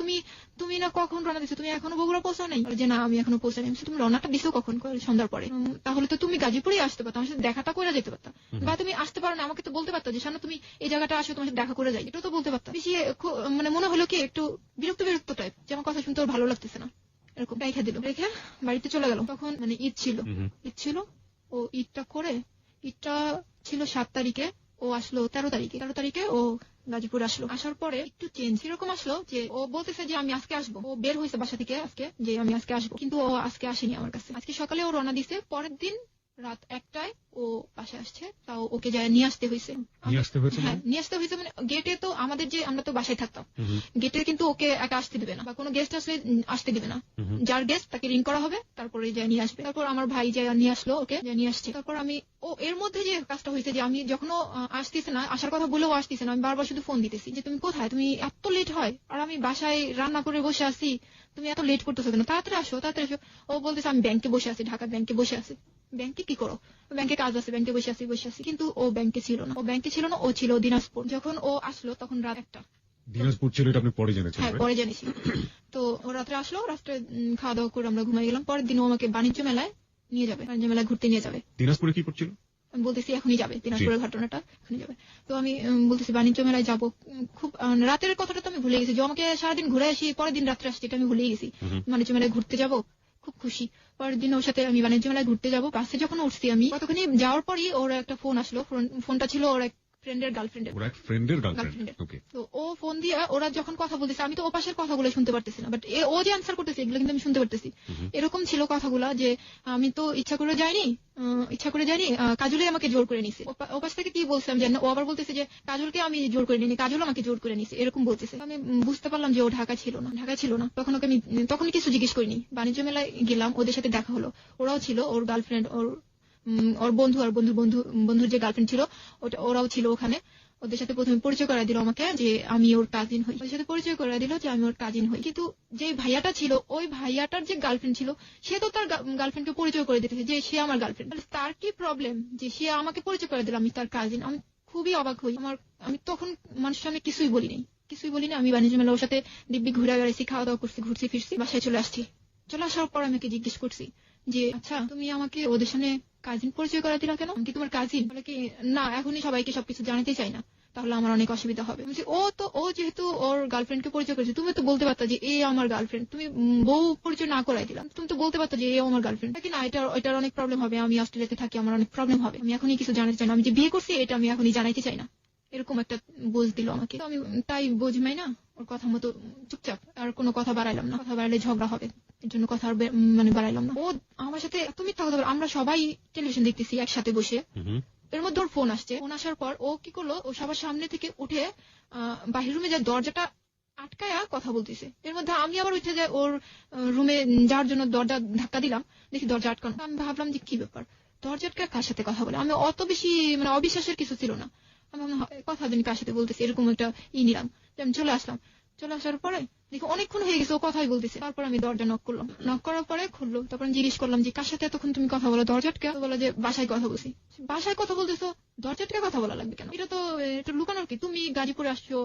তুমি না কখন রওনা দিছো, তুমি এখনো বগুড়া পৌঁছাও নাই? যে না আমি এখনো পৌঁছাইনি। তুমি রওনাটা দিছো কখন? সন্ধ্যার পরে। তাহলে তো তুমি গাজীপুরে আসতে পারতো, আমার সাথে দেখাটা করে যেতে পারতা, বা তুমি আসতে পারো না আমাকে তো বলতে পারতো যে শানু তুমি এই জায়গাটা আসো, তোমার সাথে দেখা করে যাই, এটা তো বলতে পারতা। বেশি মানে মনে হলো কি একটু বিরক্ত টাইপ, যে আমার কথা শুনতে ওর ভালো লাগতেছে না, এরকম রেখে দিল। রেখে বাড়িতে চলে গেল। তখন মানে ঈদ ছিল। ও ঈদটা করে, ঈদটা ছিল 7 তারিখে, ও আসলো 13 তারিখে ও গাজীপুর আসলো। আসার পরে একটু চেঞ্জ এরকম আসলো যে ও বলতেছে যে আমি আজকে আসবো। ও বের হয়েছে বাসা থেকে আজকে, যে আমি আজকে আসবো, কিন্তু ও আজকে আসেনি আমার কাছে। আজকে সকালে ও রওনা দিছে, পরের দিন রাত 1টায় ও বাসায় আসছে। তাও ওকে যায় নিয়ে আসতে হয়েছে। হ্যাঁ, নিয়ে আসতে হয়েছে। মানে গেটে তো আমাদের যে আমরা তো বাসায় থাকতাম, গেটে কিন্তু ওকে একা আসতে দিবে না, বা কোনো গেস্ট আসলে আসতে দিবে না। যার গেস্ট তাকে রিং করা হবে, তারপরে যায় নিয়ে আসবে। তারপর আমার ভাই যায় নিয়ে আসলো, ওকে নিয়ে আসছে। তারপর আমি এর মধ্যে যে কাজটা হয়েছে যে আমি যখন আসতেছে না, আসার কথা বলেও আসতেছে না, আমি বারবার শুধু ফোন দিতেছি যে তুমি কোথায়, তুমি এত লেট হয়, আর আমি বাসায় রান্না করে বসে আছি, তুমি এত লেট করতেছো কেন, তাড়াতাড়ি আসো। ও বলতেছে আমি ব্যাংকে বসে আছি, ঢাকার ব্যাংকে বসে আছি। ব্যাংকে কি করো? ব্যাংকে কাজ আছে, ব্যাংকে বসে আছি। কিন্তু ও ব্যাংকে ছিল না, ও ছিল দিনাজপুর। যখন ও আসলো তখন রাত 1টা।
দিনাজপুর ছিল, এটা আপনি পরে জেনেছেন?
হ্যাঁ, পরে জেনেছি। তো ও রাত্রে আসলো, রাত্রে খাওয়া দাওয়া করে আমরা ঘুমাই গেলাম। পরের দিন ও আমাকে বাণিজ্য মেলায় নিয়ে যাবে, বাণিজ্য মেলায় ঘুরতে নিয়ে যাবে।
দিনাজপুরে কি করছিল?
আমি বলতেছি এখনই যাবে, দিনাজপুরের ঘটনাটা এখনই যাবে। তো আমি বলতেছি বাণিজ্য মেলায় যাবো। খুব রাতের কথাটা তো আমি ভুলে গেছি, যে আমাকে সারাদিন ঘুরে আসি, পরের দিন রাত্রে আসছি, এটা আমি ভুলে গেছি। বাণিজ্য মেলায় ঘুরতে যাবো, খুব খুশি। পরের দিন ওর সাথে আমি বাণিজ্য মেলায় ঘুরতে যাবো। বাসে যখন উঠছি আমি, কতখানি যাওয়ার পরই ওর একটা ফোন আসলো। ফোনটা ছিল ওর এক ফ্রেন্ডের গার্লফ্রেন্ডের। তো ও ফোন দিয়ে ওরা যখন কথা বলতেছে, আমি তো ও পাশের কথাগুলো শুনতে পারতেছি না, বাট ও যে আনসার করতেছে এগুলো কিন্তু আমি শুনতে পারতেছি। এরকম ছিল কথাগুলা যে আমি তো ইচ্ছা করে যাইনি, কাজলই আমাকে জোর করে নিছে। ও পাশ থেকে কি বলছে আমি জানি না। ও আবার বলতেছে যে কাজলকে আমি জোর করে নিনি, কাজল আমাকে জোর করে নিছে, এরকম বলতেছে। আমি বুঝতে পারলাম যে ও ঢাকা ছিল না। তখন ওকে আমি তখনই কিছু জিজ্ঞেস করিনি। বাণিজ্য মেলায় গেলাম, ওদের সাথে দেখা হলো, ওরাও ছিল, ওর গার্লফ্রেন্ড, ওর বন্ধু, আর বন্ধুর যে গার্লফ্রেন্ড ছিল ওরাও ছিল ওখানে। ওদের সাথে প্রথমে পরিচয় করা দিল আমাকে যে আমি ওর কাজিন হই। ওদের সাথে পরিচয় করা দিল যে আমি ওর কাজিন হই। কিন্তু যে ভাইয়াটা ছিল, ওই ভাইয়াটার যে গার্লফ্রেন্ড ছিল, সে তো তার গার্লফ্রেন্ডকে পরিচয় করে দিতেছে যে সে আমার গার্লফ্রেন্ড। তার কি প্রবলেম যে সে আমাকে পরিচয় করে দিল আমি তার কাজিন? আমি খুবই অবাক হই। আমি তখন মানুষের সামনে কিছুই বলি নাই। আমি বাণিজ্য মেলা ওর সাথে দিব্যি ঘুরে বেড়াইছি, খাওয়া দাওয়া করছি, ঘুরছি ফিরছি, বাসায় চলে আসছি। চলে আসার পর আমি জিজ্ঞেস করছি যে আচ্ছা তুমি আমাকে ওদের সামনে কাজিন পরিচয় করা দিলা কেন? কি তোমার কাজিন? বলে কি না, এখনই সবাইকে সবকিছু জানাতে চাই না, তাহলে আমার অনেক অসুবিধা হবে। ও যেহেতু ওর গার্লফ্রেন্ডকে পরিচয় করেছে, তুমি তো বলতে পারতা যে এ আমার গার্লফ্রেন্ড। তুমি বউ পরিচয় না করাই দিলাম, তুমি তো বলতে পারতো যে এ আমার গার্লফ্রেন্ড। নাকি না, এটার অনেক প্রবলেম হবে, আমি অস্ট্রেলিয়াতে থাকি, আমার অনেক প্রবলেম হবে, আমি এখনই কিছু জানাতে চাই না, আমি যে বিয়ে করছি এটা আমি এখনই জানাইতে চাই না, এরকম একটা বোঝ দিল আমাকে। তো আমি তাই বোঝমাই না, ওর কথা মতো চুপচাপ, আর কোনো কথা বাড়াইলাম না, কথা বাড়াইলে ঝগড়া হবে, এর জন্য কথা আর মানে বাড়াইলাম না। ও আমার সাথে এত মিথ্যা কথা বলে। আমরা সবাই টেলিভিশন দেখতেছি একসাথে বসে, এর মধ্যে ওর ফোন আসছে। ফোন আসার পর ও কি করলো, ও সবার সামনে থেকে উঠে বাহির রুমে যায়, দরজাটা আটকায়া কথা বলতেছে। এর মধ্যে আমি আবার উঠে যাই ওর রুমে যাওয়ার জন্য, দরজা ধাক্কা দিলাম, দেখি দরজা আটকানো। আমি ভাবলাম যে কি ব্যাপার, দরজা আটকা কার সাথে কথা বলে? আমি অত বেশি মানে অবিশ্বাসের কিছু ছিল না। আমি কথা জানি কার সাথে বলতেছি, এরকম একটা নিলাম। আমি চলে আসলাম। চলে আসার পরে দেখি অনেকক্ষণ হয়ে গেছে ও কথাই বলতেছে। তারপর আমি দরজা নক করলাম, নক করার পরে খুললো। তারপর আমি জিজ্ঞেস করলাম যে কার সাথে এতক্ষণ তুমি কথা বলো? দরজা আটকা? বলো যে বাসায় কথা বলছি। বাসায় কথা বলতেছো, দরজা আটকা কথা বলা লাগবে কেন? এটা লুকানোর কি? তুমি গাজীপুরে আসছো,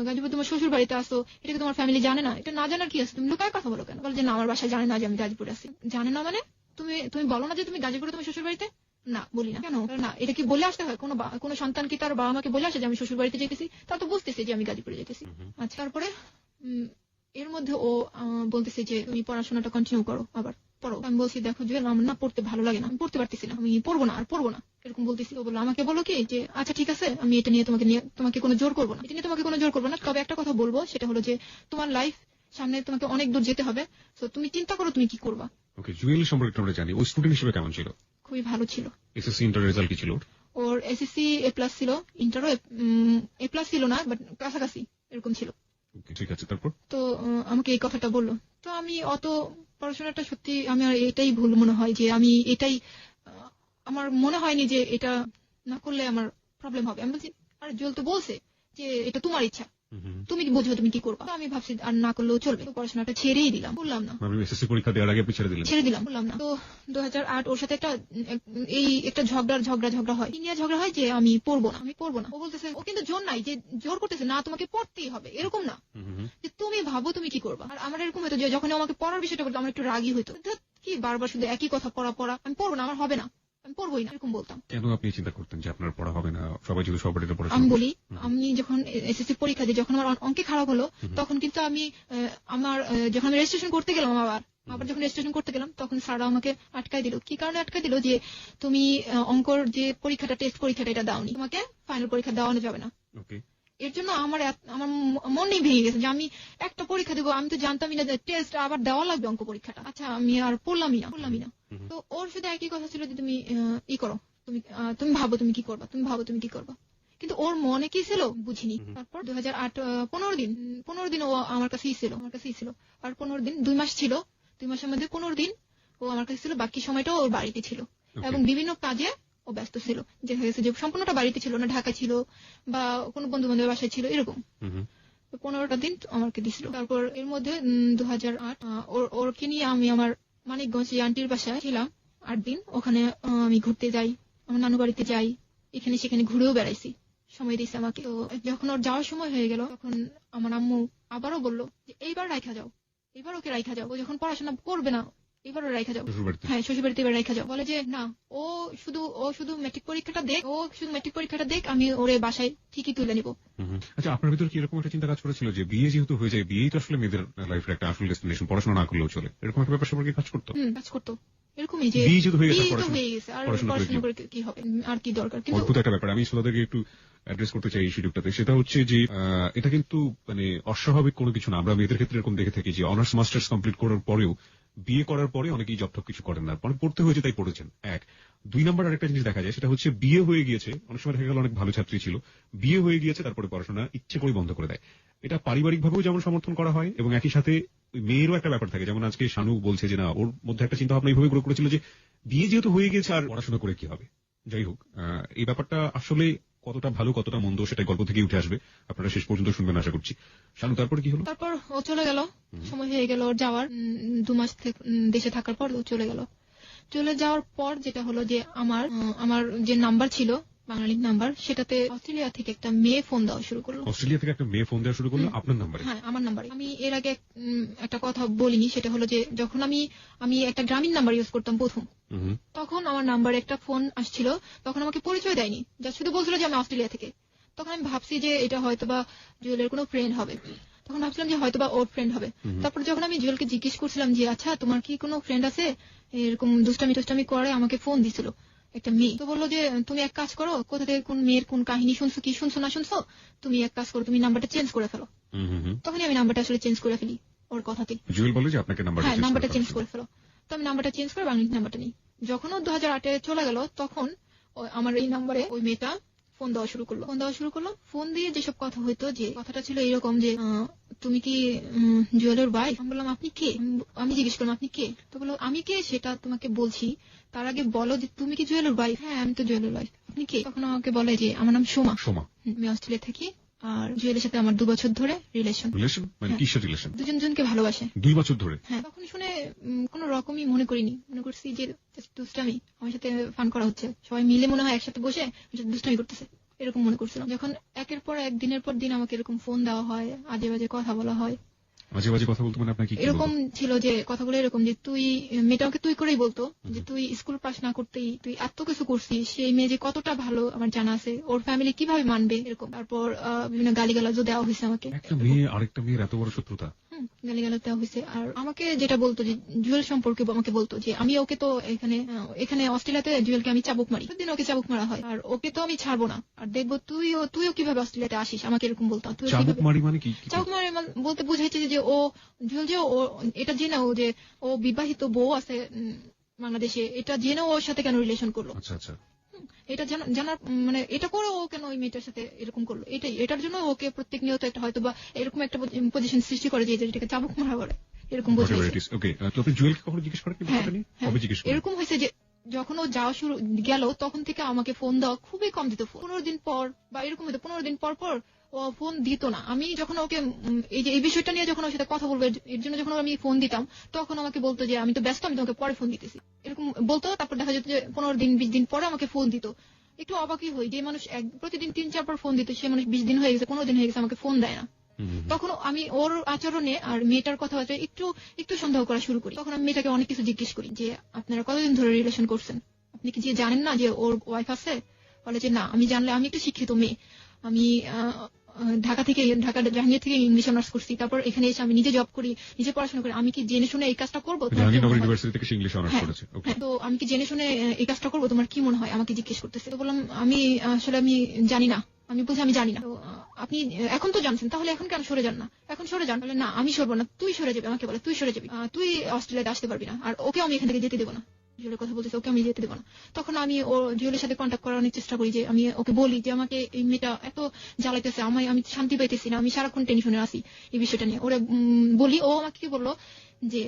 গাজীপুর তোমার শ্বশুর বাড়িতে আসো, এটা কি তোমার ফ্যামিলি জানে না? এটা না জানার কি আছে? তুমি লুকায় কথা বলো কেন? বলো যে না, আমার বাসায় জানে না যে আমি গাজীপুরে আছি। জানে না মানে? তুমি বলো না যে তুমি গাজীপুরে তোমার শ্বশুর বাড়িতে? না, বলি না। কেন না? এটা কি বলে আসতে হয়? কোনো সন্তান কি তার বাবা মাকে বলে আসে যে আমি শ্বশুর বাড়িতে যেতেছি? তা তো বুঝতেছে যে আমি গাজীপুরে যেতেছি। আচ্ছা, তারপরে এর মধ্যে ও বলতেছে যে তুমি পড়াশোনাটা কন্টিনিউ করো, আবার পড়ো। আমি বলছি দেখো জুয়েল, আমার না পড়তে ভালো লাগে না, আমি পড়তে পারতেছি না, আমি পড়বো না এরকম বলতেছি। ও বললো আমাকে বলো কি যে আচ্ছা ঠিক আছে, আমি এটা নিয়ে তোমাকে কোনো জোর করবো না, তবে একটা কথা বলবো, সেটা হলো যে তোমার লাইফ সামনে, তোমাকে অনেক দূর যেতে হবে, তো তুমি চিন্তা করো তুমি কি করবা।
ওকে, জুয়েল সম্পর্কে আমরা জানি, ও স্টুডেন্ট হিসেবে কেমন ছিল?
খুবই ভালো ছিল।
এসএসসি ইন্টার রেজাল্ট কি ছিল
ওর? এসএসসি এ প্লাস ছিল, ইন্টারও এ প্লাস ছিল না, বাট কাছাকাছি এরকম ছিল।
ঠিক আছে, তারপর?
তো আমাকে এই কথাটা বললো। তো আমি অত পড়াশোনাটা সত্যি আমার এটাই ভুল মনে হয়, যে আমি এটাই আমার মনে হয়নি যে এটা না করলে আমার প্রবলেম হবে। আমি বলছি আরে জুয়েল তো বলছে যে এটা তোমার ইচ্ছা, তুমি কি বুঝো তুমি কি করবা। আমি ভাবছি আর না করলেও চলবে, পড়াশোনাটা ছেড়েই দিলাম, বললাম না।
এসএসসি পরীক্ষা দেওয়ার আগে আপনি ছেড়ে দিলাম,
বললাম না। তো 2008 ওর সাথে একটা ঝগড়া হয়, কি নিয়ে ঝগড়া হয় যে আমি পড়বো না। ও বলতেছে, ও কিন্তু জোর নাই যে জোর করতেছে না তোমাকে পড়তেই হবে, এরকম না, যে তুমি ভাবো তুমি কি করবা। আর আমার এরকম হতো যে যখন আমাকে পড়ার বিষয়টা বলতো আমার একটু রাগই হতো, কি বারবার শুধু একই কথা, পড়া, আমি পড়বো না, আমার হবে না, আমি পড়বোই না, এরকম বলতাম।
কেন আপনি চিন্তা করতেন যে আপনার পড়া হবে না, সবাই যদি সবার এটা পড়া?
আমি বলি, আমি যখন এসএসসি পরীক্ষা দিই, যখন আমার অঙ্কে খারাপ হলো, তখন কিন্তু আমি যখন আমি রেজিস্ট্রেশন করতে গেলাম, আবার যখন রেজিস্ট্রেশন করতে গেলাম, তখন স্যাররা আমাকে আটকাই দিল। কি কারণে আটকাই দিল? যে তুমি অঙ্কর যে পরীক্ষাটা, টেস্ট পরীক্ষাটা, এটা দাওনি, তোমাকে ফাইনাল পরীক্ষা দেওয়ানো যাবে না। এর জন্য আমার মনেই ভেঙে গেছে যে আমি একটা পরীক্ষা দেবো, আমি তো জানতামই না যে টেস্ট আবার দেওয়া লাগবে অঙ্ক পরীক্ষাটা। আচ্ছা, আমি আর পড়লামই না। তো ওর শুধু একই কথা ছিল যে তুমি করো, তুমি ভাবো তুমি কি করবা। কিন্তু ওর মনে কি ছিল বুঝিনি। তারপর 2008 15 দিন ও আমার কাছেই ছিল। আর 15 দিন, 2 মাস ছিল, 2 মাসের মধ্যে 15 দিন ও আমার কাছে ছিল, বাকি সময়টা ওর বাড়িতে ছিল এবং বিভিন্ন কাজে ও ব্যস্ত ছিল। যে হয়েছে যে সম্পূর্ণটা বাড়িতে ছিল না, ঢাকা ছিল বা কোনো বন্ধু বান্ধবের বাসায় ছিল, এরকম। 15টা দিন আমাকে দিছিল। তারপর এর মধ্যে 2008 ওরকে নিয়ে আমি আমার মানিকগঞ্জ আন্টির বাসায় ছিলাম 8 দিন। ওখানে আমি ঘুরতে যাই, আমার নানু বাড়িতে যাই, এখানে সেখানে ঘুরেও বেড়াইছি, সময় দিয়েছে আমাকে। তো যখন ওর যাওয়ার সময় হয়ে গেল, তখন আমার আম্মু আবারও বললো যে এইবার ওকে রাইখা যাও, ও যখন পড়াশোনা করবে না, এবারও রাইখা যাও। হ্যাঁ, শ্বশুরবাড়িতে এবার রাইখা যাও। বলে যে না, ও শুধু মেট্রিক পরীক্ষাটা দেখ, আমি ওরে বাসায় ঠিকই তুলে নিব।
আচ্ছা, আপনার ভিতরে কি এরকম একটা চিন্তা কাজ করেছিল যে বিয়ে যেহেতু হয়ে যায়, বিয়েই তো আসলে মেয়েদের লাইফের একটা আসল ডেস্টিনেশন, পড়াশোনা না করলেও চলে, এরকম একটা ব্যাপার সম্পর্কে কাজ করতো?
এরকমই যে
বিয়ে যেহেতু হয়ে গেছে,
আর পড়াশোনা করে কি হবে, আর কি দরকার। কিন্তু
অদ্ভুত একটা ব্যাপার, আমি শ্রোতাদেরকে একটু অ্যাড্রেস করতে চাই এই সুযোগটাতে। সেটা হচ্ছে যে এটা কিন্তু মানে অস্বাভাবিক কোনো কিছু না। আমরা মেয়েদের ক্ষেত্রে এরকম দেখে থাকি যে অনার্স মাস্টার্স কমপ্লিট করার পরেও, বিয়ে করার পরে অনেকেই জব কিছু করেন না, পড়তে হয়েছে তাই পড়েছেন। 1 2 নাম্বার আরেকটা জিনিস দেখা যায়, সেটা হচ্ছে বিয়ে হয়ে গিয়েছে, অনেক সময় দেখা গেল অনেক ভালো ছাত্রী ছিল, বিয়ে হয়ে গিয়েছে, তারপরে পড়াশোনা ইচ্ছে করে বন্ধ করে দেয়। এটা পারিবারিক ভাবেও যেমন সমর্থন করা হয়, এবং একই সাথে মেয়েরও একটা ব্যাপার থাকে। যেমন আজকে শানু বলছে যে না, ওর মধ্যে একটা চিন্তা ভাবনা এইভাবে গ্রো করেছিল যে বিয়ে যেহেতু হয়ে গেছে আর পড়াশোনা করে কি হবে। যাই হোক, এই ব্যাপারটা আসলে কতটা ভালো কতটা মন্দ সেটাই গল্প থেকে উঠে আসবে, আপনারা শেষ পর্যন্ত শুনবেন আশা করছি। শানু, তারপর কি হলো?
তারপর ও চলে গেল, সময় হয়ে গেল ওর যাওয়ার। 2 মাস দেশে থাকার পর ও চলে গেল। চলে যাওয়ার পর যেটা হলো যে আমার যে নাম্বার ছিল, বাঙালি নাম্বার, সেটাতে অস্ট্রেলিয়া থেকে একটা মেয়ে ফোন দেওয়া শুরু করলো। আপনার নাম্বারে? হ্যাঁ, আমার নাম্বারে। আমি এর আগে একটা কথা বলিনি, সেটা হলো যে যখন আমি একটা গ্রামীণ নাম্বার ইউজ করতাম প্রথম, তখন আমার নাম্বারে একটা ফোন আসছিল। তখন আমাকে পরিচয় দেয়নি, যা শুধু বলছিল যে আমি অস্ট্রেলিয়া থেকে। তখন আমি ভাবছি যে এটা হয়তোবা জুয়েলের কোনো ফ্রেন্ড হবে, তখন ভাবছিলাম যে হয়তোবা ওর ফ্রেন্ড হবে। তারপর যখন আমি জুয়েলকে জিজ্ঞেস করছিলাম যে আচ্ছা তোমার কি কোনো ফ্রেন্ড আছে, এরকম দুষ্টামি করে আমাকে ফোন দিছিল একটা মেয়ে। তো বললো যে তুমি এক কাজ করো, কোথা থেকে কোন মেয়ের কোন কাহিনী শুনছো, কি শুনছো না শুনছো, তুমি এক কাজ করো, তুমি নাম্বারটা চেঞ্জ করে ফেলো। তখনই আমি নাম্বারটা আসলে চেঞ্জ করে ফেলি ওর কথাতে।
জুয়েল বলে যে আপনাকে
নাম্বারটা চেঞ্জ করে ফেলো। তো আমি নাম্বারটা চেঞ্জ করে বাংলাদেশ নাম্বারটা নিই। যখন ও 2008 চলে গেল, তখন আমার এই নাম্বারে ওই মেয়েটা ফোন দেওয়া শুরু করলো। ফোন দিয়ে যেসব কথা হইতো, যে কথাটা ছিল এরকম যে তুমি কি জুয়েলের ওয়াইফ? আমি বললাম আপনি কে? আমি জিজ্ঞেস করলাম আপনি কে? তো বললো আমি কে সেটা তোমাকে বলছি, তার আগে বলো যে তুমি কি জুয়েলের ওয়াইফ? হ্যাঁ, আমি তো জুয়েলের ওয়াইফ। আপনি কে? তখন আমাকে বলে যে আমার নাম সোমা। আমি অস্ট্রেলিয়া থাকি, আর জুয়েলের সাথে আমার 2 বছর ধরে রিলেশন।
মানে কিসের রিলেশন?
দুজনকে ভালোবাসে
2 বছর ধরে? হ্যাঁ।
তখন শুনে কোনো রকমই মনে করিনি, মনে করছি যে দুষ্টামি, আমার সাথে ফান করা হচ্ছে, সবাই মিলে মনে হয় একসাথে বসে দুষ্টামি করতেছে, এরকম মনে করছিলাম। যখন একের পর এক, দিনের পর দিন আমাকে এরকম ফোন দেওয়া হয়, আজে বাজে কথা বলা হয়।
মাঝে মাঝে কথা বলতো মানে আপনাকে
এরকম ছিল যে কথাগুলো এরকম যে তুই, মেয়েটাকে তুই করেই বলতো যে তুই স্কুল পাস না করতেই তুই এত কিছু করছিস, সেই মেয়ে যে কতটা ভালো আমার জানা আছে, ওর ফ্যামিলি কিভাবে মানবে, এরকম। তারপর বিভিন্ন গালিগালাজও দেওয়া হয়েছে আমাকে।
একটা মেয়ে আরেকটা মেয়ের এত বড় শত্রুতা?
গালিগালাজ দেওয়া হয়েছে। আর আমাকে যেটা বলতো যে জুয়েল সম্পর্কে আমাকে বলতো যে আমি ওকে তো এখানে অস্ট্রেলিয়াতে জুয়েলকে আমি চাবুক মারি, প্রতিদিন ওকে চাবুক মারা হয়, আর ওকে তো আমি ছাড়বো না, আর দেখবো তুইও কিভাবে অস্ট্রেলিয়াতে আসিস, আমাকে এরকম বলতো।
চাবুক মারি মানে কি?
চাবুক মারি বলতে বুঝাইছে যে ও জুয়েল যে ও এটা জেনেও যে ও বিবাহিত বউ আছে বাংলাদেশে, এটা জেনেও ওর সাথে কেন রিলেশন করলো।
আচ্ছা,
এটা জানার মানে এটা করে ও কেন ওই মেয়েটার সাথে এরকম করলো, এটার জন্য ওকে প্রত্যেক নিয়ত একটা হয়তো বা এরকম একটা পজিশন সৃষ্টি করে যে এটাকে চাবুক মারা করে, এরকম এরকম হয়েছে যে যখন ও যাওয়া শুরু গেল, তখন থেকে আমাকে ফোন দেওয়া খুবই কম দিত। 15 দিন পর বা এরকম হতো, 15 দিন পর ও ফোন দিত না। আমি যখন ওকে এই বিষয়টা নিয়ে যখন ওর সাথে কথা বলবো এর জন্য যখন আমি ফোন দিতাম, তখন আমাকে বলতো যে আমি তো ব্যস্ত, আমি তোমাকে পরে ফোন দিতেছি, এরকম বলতো। তারপর দেখা যেত যে 15 দিন 20 দিন পরে আমাকে ফোন দিত। একটু অবাকই হই যে মানুষ প্রতিদিন 3-4 বার ফোন দিত, সে মানুষ 20 দিন হয়ে গেছে, 15 দিন হয়ে গেছে, আমাকে ফোন দেয় না। তখন আমি ওর আচরণে আর মেয়েটার কথাবার্তায় একটু সন্দেহ করা শুরু করি। তখন আমি মেয়েটাকে অনেক কিছু জিজ্ঞেস করি যে আপনারা কতদিন ধরে রিলেশন করছেন, আপনি কি যে জানেন না যে ওর ওয়াইফ আছে? বলে যে না, আমি জানলে, আমি একটু শিক্ষিত মেয়ে, আমি ঢাকা জাহাঙ্গীর থেকে ইংলিশ অনার্স করছি, তারপর এখানে এসে আমি নিজে জব করি, নিজে পড়াশোনা করি, আমি কি জেনে শুনে এই কাজটা করবো?
জাহাঙ্গীরনগর ইউনিভার্সিটি থেকে ইংলিশ অনার্স করেছে।
তো আমি কি জেনে শুনে এই কাজটা করবো? তোমার কি মনে হয়? আমাকে জিজ্ঞেস করতেছে। তো বললাম আমি আসলে আমি জানি না। আমি বলছি আমি জানি না। তো আপনি এখন তো জানছেন, তাহলে এখন কেন সরে যান না? এখন সরে যান। বলে না, আমি সরবো না, তুই সরে যাবি। আমাকে বলে তুই সরে যাবি, তুই অস্ট্রেলিয়াতে আসতে পারবি না, আর ওকে আমি এখান থেকে যেতে দেবো না। জুয়েলের কথা বলতেছে, ওকে আমি যেতে দেবো না। তখন আমি ও জুয়েলের সাথে কন্ট্যাক্ট করার অনেক চেষ্টা করি, যে আমি ওকে বলি যে আমাকে এই মেয়েটা এত জ্বালাইতেছে, আমি শান্তি পাইতেছি না, আমি সারাক্ষণ টেনশনে আছি এই বিষয়টা নিয়ে। ওরা বলি, ও আমাকে কি বললো যে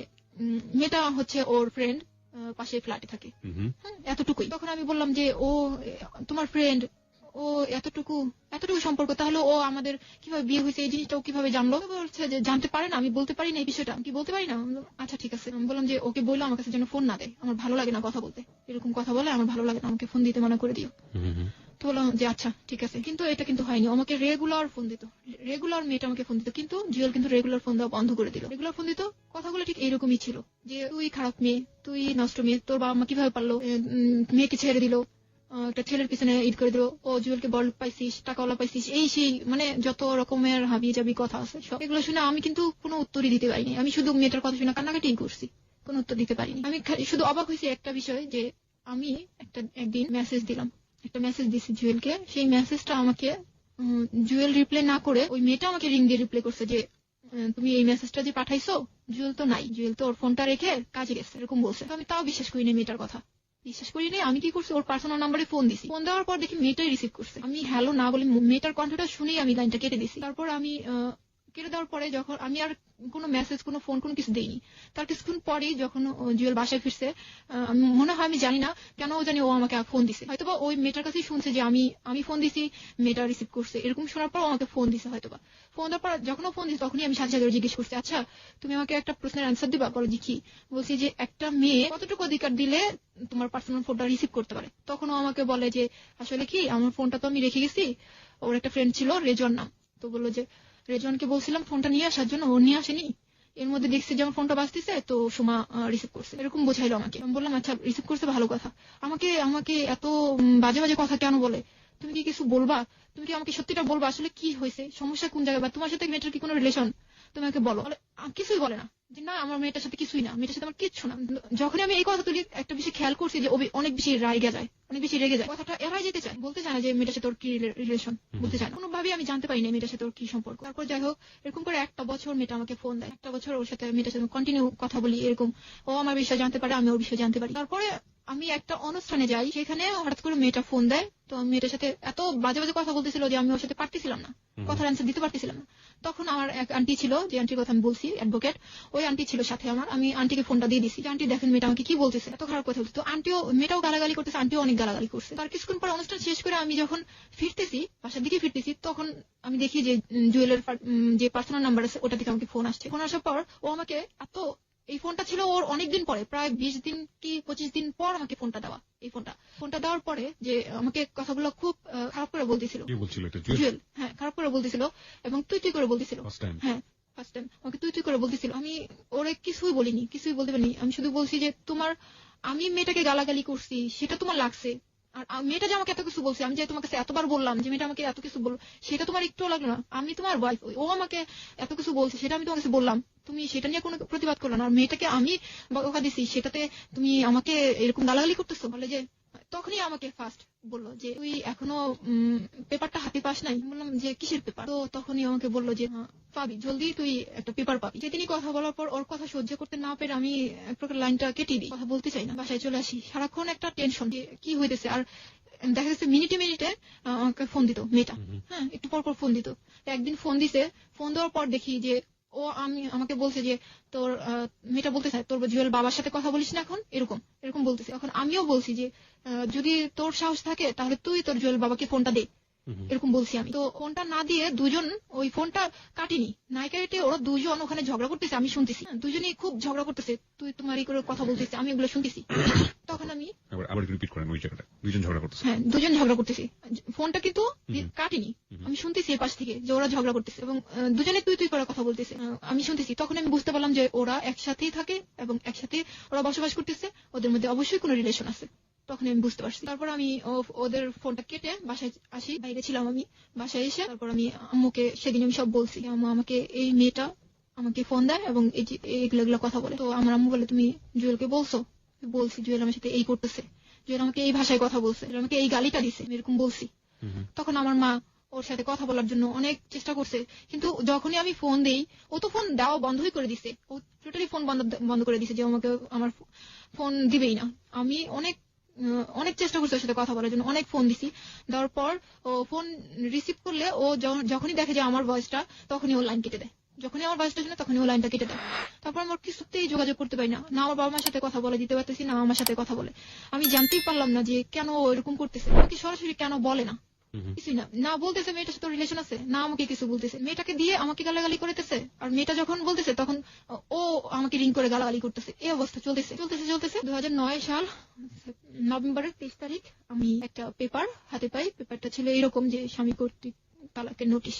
মেয়েটা হচ্ছে ওর ফ্রেন্ড, পাশে ফ্ল্যাটে থাকে, এতটুকুই। তখন আমি বললাম যে ও তোমার ফ্রেন্ড, ও এতটুকু সম্পর্ক, তাহলে ও আমাদের কিভাবে বিয়ে হয়েছে এই জিনিসটা ও কিভাবে জানলো? বলছে যে জানতে পারে না, আমি বলতে পারি না এই বিষয়টা, কি বলতে পারি না। আচ্ছা ঠিক আছে। আমি বললাম যে ওকে বললো আমার কাছে যেন ফোন না দেয়, আমার ভালো লাগে না কথা বলতে, এরকম কথা বলে আমার ভালো লাগে না, আমাকে ফোন দিতে মানা করে দিও। তো বললাম যে আচ্ছা ঠিক আছে। কিন্তু এটা কিন্তু হয়নি, আমাকে রেগুলার ফোন দিত, রেগুলার মেয়েটা আমাকে ফোন দিত, কিন্তু জুয়েল কিন্তু রেগুলার ফোন দেওয়া বন্ধ করে দিল। রেগুলার ফোন দিত, কথাগুলো ঠিক এইরকমই ছিল যে তুই খারাপ মেয়ে, তুই নষ্ট মেয়ে, তোর বাবা মা কিভাবে পারলো, মেয়েকে ছেড়ে দিল, একটা ছেলের পিছনে ঈদ করে দিল, ও জুয়েলকে বল পাইছিস, টাকাওয়ালা পাইছিস, এই সেই, মানে যত রকমের হাবি জাবি কথা আছে সব। এগুলো শুনে আমি কিন্তু কোনো উত্তরই দিতে পারিনি। আমি শুধু মেয়েটার কথা শুনে কান্নাকাটি করছি, কোনো উত্তর দিতে পারিনি। আমি শুধু অবাক হয়েছি একটা বিষয়, যে আমি একদিন মেসেজ দিলাম, একটা মেসেজ দিছি জুয়েলকে, সেই মেসেজটা আমাকে জুয়েল রিপ্লাই না করে ওই মেয়েটা আমাকে রিং দিয়ে রিপ্লাই করছে যে তুমি এই মেসেজটা যে পাঠাইছো, জুয়েল তো নাই, জুয়েল তো ওর ফোনটা রেখে কাজে গেছে, এরকম বলছে। আমি তাও বিশ্বাস করিনি মেয়েটার কথা, বিশ্বাস করিনি। আমি কি করছি, ওর পার্সোনাল নাম্বারে ফোন দিছি, ফোন দেওয়ার পর দেখি মেয়েটাই রিসিভ করছে। আমি হ্যালো না বলে মেয়েটার কণ্ঠটা শুনেই আমি লাইনটা কেটে দিছি। তারপর আমি কেটে দেওয়ার পরে যখন আমি আর কোনো মেসেজ, কোনো ফোন, কোনো কিছু দেইনি। তার কিছুক্ষণ পরেই যখন জুয়েল বাসায় ফিরছে, মনে হয়, আমি জানি না কেন জানি ও আমাকে ফোন দিছে, হয়তোবা ওই মেয়েটার কাছেই শুনছে যে আমি ফোন দিছি, মেয়েটা রিসিভ করছে, এরকম শোনার পর আমাকে ফোন দিছে হয়তোবা। ফোন দেওয়ার পর যখন ও ফোন দিছে, তখনই আমি সাথে সাথে জিজ্ঞেস করছি, আচ্ছা তুমি আমাকে একটা প্রশ্নের অ্যান্সার দিবা? বলো যে কি? বলছি যে একটা মেয়ে কতটুকু অধিকার দিলে তোমার পার্সোনাল ফোনটা রিসিভ করতে পারে? তখন ও আমাকে বলে যে আসলে কি, আমার ফোনটা তো আমি রেখে গেছি, ওর একটা ফ্রেন্ড ছিল রেজন নাম, তো বললো যে রেজনকে বলছিলাম ফোনটা নিয়ে আসার জন্য, ও নিয়ে আসেনি, এর মধ্যে দেখছি যে আমার ফোনটা বাজতেছে, তো সোমা রিসিভ করছে, এরকম বোঝাইলো আমাকে। আমি বললাম আচ্ছা রিসিভ করছে ভালো কথা, আমাকে এত বাজে বাজে কথা কেন বলে? তুমি কি কিছু বলবা? তুমি কি আমাকে সত্যিটা বলবা, আসলে কি হয়েছে, সমস্যা কোন জায়গায়, বা তোমার সাথে মেয়েটার কি কোনো রিলেশন, তুমি আমাকে বলো। কিছুই বলে না, যে না আমার মেয়েটার সাথে কিছুই না, মেয়েটার সাথে আমার কিচ্ছু না। যখনই আমি এই কথা তুলি, একটা বিষয় খেয়াল করছি যে অনেক বেশি রেগে যায়, কথাটা এড়াই যেতে চায়, বলতে চায় না যে মেয়েটার সাথে ওর কি রিলেশন, বলতে চায় না। কোনোভাবেই আমি জানতে পারি না মেয়েটার সাথে ওর কি সম্পর্ক। তারপর যাই হোক, এরকম করে 1টা বছর মেয়েটা আমাকে ফোন দেয়, 1টা বছর ওর সাথে, মেয়েটার সাথে কন্টিনিউ কথা বলি, এরকম ও আমার বিষয় জানতে পারে, আমি ওর বিষয় জানতে পারি। তারপরে আমি একটা অনুষ্ঠানে যাই, সেখানে হঠাৎ করে মেয়েটা ফোন দেয়, তো আমি মেয়েটার সাথে এত বাজে বাজে কথা বলতেছিল যে আমি ওর সাথে পারতেছিলাম না, কথার অ্যান্সার দিতে পারতেছিলাম না। তখন আমার এক আন্টি ছিল, যে আন্টির কথা আমি বলছি, অ্যাডভোকেট, ওই আন্টি ছিল সাথে আমার। আমি আন্টিকে ফোনটা দিয়ে দিছি, আন্টি দেখেন মেয়েটা আমাকে কি বলতেছে, এত খারাপ কথা বলছে। তো মেয়েটাও গালাগালি করতেছে, আন্টিও অনেক গালাগালি করছে। তার কিছুক্ষণ পর অনুষ্ঠান শেষ করে আমি যখন ফিরতেছি, বাসার দিকে ফিরতেছি, তখন আমি দেখি যে জুয়েলের যে পার্সোনাল নাম্বার আছে, ওটা থেকে আমাকে ফোন আসছে। ফোন আসার পর ও আমাকে এই ফোনটা ছিল ওর অনেকদিন পরে, প্রায় 20 দিন কি 25 দিন পর আমাকে ফোনটা দেওয়া। এই ফোনটা দেওয়ার পরে যে আমাকে কথাগুলো খুব খারাপ করে বলতেছিল, জুয়েল, হ্যাঁ খারাপ করে বলতেছিল, এবং তুই করে বলতেছিল। হ্যাঁ ফার্স্ট টাইম আমাকে তুই করে বলতেছিল। আমি ওরে কিছুই বলিনি, কিছুই বলতে পারিনি। আমি শুধু বলছি যে আমি মেয়েটাকে গালাগালি করছি, সেটা তোমার লাগছে, আর মেয়েটা যে আমাকে এত কিছু বলছে, আমি যে তোমার কাছে এতবার বললাম যে মেয়েটা আমাকে এত কিছু বললো, সেটা তোমার একটুও লাগলো না? আমি তোমার ওয়াইফ, ও আমাকে এত কিছু বলছে, সেটা আমি তোমার কাছে বললাম, তুমি সেটা নিয়ে কোনো প্রতিবাদ করলো না, আর মেয়েটাকে আমি বকা দিছি, সেটাতে তুমি আমাকে এরকম গালাগালি করতেছো। বলে যে তখনই আমাকে ফার্স্ট বললো যে তুই এখনো পেপারটা হাতে পাস নাই। বললাম যে কিসের পেপার? তো তখনই আমাকে বললো যে পাবি, জলদি তুই একটা পেপার পাবি। সেদিনই কথা বলার পর ওর কথা সহ্য করতে না পেরে আমি এক প্রকার লাইনটা কেটে দিই, কথা বলতে চাই না, বাসায় চলে আসি। সারাক্ষণ একটা টেনশন যে কি হইতেছে। আর দেখা যাচ্ছে মিনিটে আমাকে ফোন দিত মেয়েটা, হ্যাঁ একটু পর ফোন দিত। একদিন ফোন দিছে, ফোন দেওয়ার পর দেখি যে আমাকে বলছে যে তোর মেয়েটা বলতে চায় তোর জুয়েল বাবার সাথে কথা বলিস না এখন, এরকম বলতেছে। এখন আমিও বলছি যে যদি তোর সাহস থাকে তাহলে তুই তোর জুয়েল বাবাকে ফোনটা দে, এরকম বলছি আমি। তো ফোনটা না দিয়ে দুজন ওই ফোনটা কাটিনি, নাই কেটে ওরা দুজন ওখানে ঝগড়া করতেছে, আমি শুনতেছি। দুজনেই খুব ঝগড়া করতেছে, তুই তোমারই করে কথা বলতেছে, আমি এগুলো শুনতেছি। তখন আমি
আবার রিপিট করেন ওই জায়গাটা, দুজন ঝগড়া করতেছে।
হ্যাঁ, দুজন ঝগড়া করতেছি, ফোনটা কিন্তু কাটিনি, আমি শুনতেছি এই পাশ থেকে যে ওরা ঝগড়া করতেছে এবং দুজনে তুই তুই করে কথা বলতেছে, আমি শুনতেছি। তখন আমি বুঝতে পারলাম যে ওরা একসাথেই থাকে এবং একসাথে ওরা বসবাস করতেছে, ওদের মধ্যে অবশ্যই কোনো রিলেশন আছে। তখন আমি বুঝতে পারছি। তারপর আমি ওদের ফোনটা কেটে বাসায় আসি, বাইরে ছিলাম আমি। বাসায় এসে তারপর আমি আম্মুকে সেদিন আমি সব বলছি, আম্মু আমাকে এই মেয়েটা আমাকে ফোন দেয় এবং এই যে এগুলো কথা বলে। তো আমার আম্মু বলে তুমি জুয়েলকে বলছো? বলছি, জুয়েল আমার সাথে এই করতেছে, জুয়েল আমাকে এই ভাষায় কথা বলছে, জুয়েল আমাকে এই গালিটা দিছে, এরকম বলছি। তখন আমার মা ওর সাথে কথা বলার জন্য অনেক চেষ্টা করছে, কিন্তু যখনই আমি ফোন দেই ও তো ফোন দেওয়া বন্ধই করে দিছে, ও টোটালি ফোন বন্ধ করে দিছে যে আমাকে আমার ফোন দিবেই না। আমি অনেক চেষ্টা করছি ওর সাথে কথা বলার জন্য, অনেক ফোন দিছি। দেওয়ার পর ও ফোন রিসিভ করলে ও যখনই দেখে যে আমার ভয়েসটা, তখনই ও লাইন কেটে দেয়। যখনই আমার ভয়েসটা শুনে তখনই ও লাইনটা কেটে দেয়। তারপর আমার কিছুতেই যোগাযোগ করতে পারি না, না আমার বাবা মার সাথে কথা বলে দিতে পারতেছি, না আমার সাথে কথা বলে। আমি জানতেই পারলাম না যে কেন ও এরকম করতেছে, আমাকে সরাসরি কেন বলে না, কিছুই না বলতেছে মেয়েটার সাথে রিলেশন আছে, না আমাকে কিছু বলতেছে, মেয়েটাকে দিয়ে আমাকে গালাগালি করতেছে। আর মেয়েটা যখন বলতেছে তখন ও আমাকে রিং করে গালাগালি করতেছে। এই অবস্থা চলতেছে 2009 সাল নভেম্বরের 23 তারিখ আমি একটা পেপার হাতে পাই। পেপারটা ছিল এরকম যে স্বামী কর্তৃক তালাকের নোটিশ।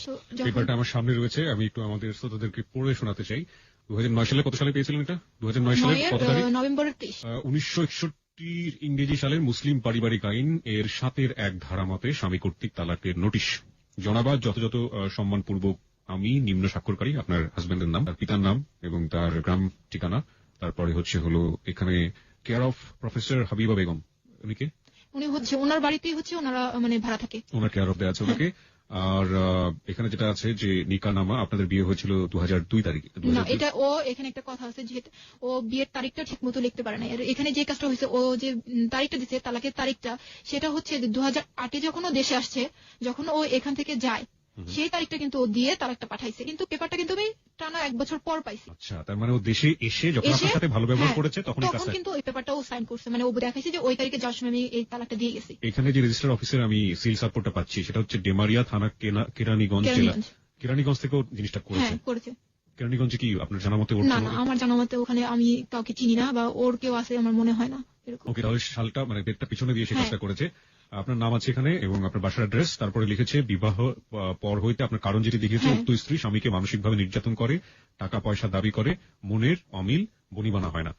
পেপারটা আমার সামনে রয়েছে, আমি একটু আমাদের শ্রোতাদেরকে পড়ে শোনাতে চাই। 2009 সালে কত সালে পেয়েছিলেন এটা? 2009 সালের কত তারিখ?
নভেম্বরের 23।
1961 ইংরেজি সালের মুসলিম পারিবারিক আইন এর 7-এর 1 ধারা মতে স্বামী কর্তৃক তালাকের নোটিশ। জনাবাদ, যথাযথ সম্মানপূর্বক আমি নিম্ন স্বাক্ষরকারী, আপনার হাজবেন্ডের নাম, তার পিতার নাম এবং তার গ্রাম ঠিকানা, তারপরে হলো এখানে care of professor Habiba Begum,
উনি ওনার বাড়িতেই ওনারা মানে ভাড়া থাকে,
ওনার কেয়ার অফ দেওয়া আছে ওনাকে। আর এখানে যেটা আছে যে নিকানামা, আপনাদের বিয়ে হয়েছিল 2002 তারিখে।
না, এটা ও এখানে একটা কথা আছে, যেহেতু ও বিয়ের তারিখটা ঠিক মতো লিখতে পারে না। এখানে যে কাজটা হয়েছে, ও যে তারিখটা দিচ্ছে তালাকের তারিখটা, সেটা হচ্ছে 2008-এ যখন ও দেশে আসছে, যখন ও এখান থেকে যায়, সেই তারিখটা কিন্তু ও দিয়ে তালাকটা পাঠাইছে, কিন্তু পেপারটা কিন্তু আমি টানা 1 বছর পর পাইছি।
আচ্ছা, তার মানে ও দেশে এসে যখন আপনার সাথে ভালো ব্যবহার করেছে তখন
কিন্তু ওই পেপারটা ও সাইন করছে, মানে ও দেখাইছে যে ওই তারিখে যাওয়ার সময় আমি এই তালাকটা দিয়ে গেছি।
এখানে যে রেজিস্টার অফিসের আমি সিল সাপোর্টটা পাচ্ছি, সেটা হচ্ছে ডেমারিয়া থানা, কেরানীগঞ্জ জেলা। কেরানীগঞ্জ থেকেও জিনিসটা করেছে। কেরানীগঞ্জে কি আপনার জানা মতে?
না, আমার জানা মতে ওখানে আমি কাউকে চিনি না, বা ওর কেউ আছে আমার মনে হয় না।
ওকে, তাহলে সালটা মানে ডেটটা পিছনে দিয়ে সে কাজটা করেছে। আপনার নাম আছে এখানে এবং আপনার বাসার অ্যাড্রেস, তারপরে লিখেছে বিবাহ পর হইতে আপনার কারণ যেটি দেখিয়েছে, উক্ত স্ত্রী স্বামীকে মানসিকভাবে নির্যাতন করে, টাকা পয়সা দাবি করে, মনের অমিল বনিবানা হয় না।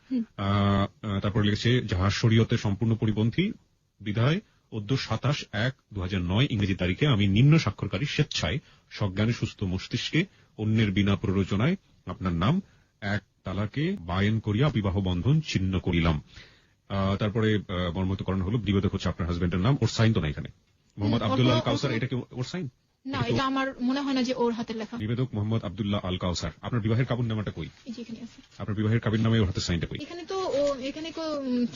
তারপরে লিখেছে যাহা শরীয়তের সম্পূর্ণ পরিপন্থী বিধায় 27/1/2009 ইংরেজি তারিখে আমি নিম্ন স্বাক্ষরকারী স্বেচ্ছায় সজ্ঞানে সুস্থ মস্তিষ্কে অন্যের বিনা প্ররোচনায় আপনার নাম 1 তালাকে বায়েন করিয়া বিবাহ বন্ধন ছিন্ন করিলাম। তারপরে মর্মতকরণ হলো, নিবেদক হচ্ছে আপনার হাজবেন্ডের নাম, ওর সাইন তো না এখানে, মোহাম্মদ আব্দুল্লাহ আল কাউসার। এটা কি ওর সাইন?
না, এটা আমার মনে হয় না যে ওর হাতের লেখা।
নিবেদক মোহাম্মদ আব্দুল্লাহ আল কাউসার। আপনার বিবাহের কাবিননামাটা কই?
এখানে আছে।
আপনার বিবাহের কাবিননামায় ওর হাতের সাইনটা কই?
এখানে তো এখানে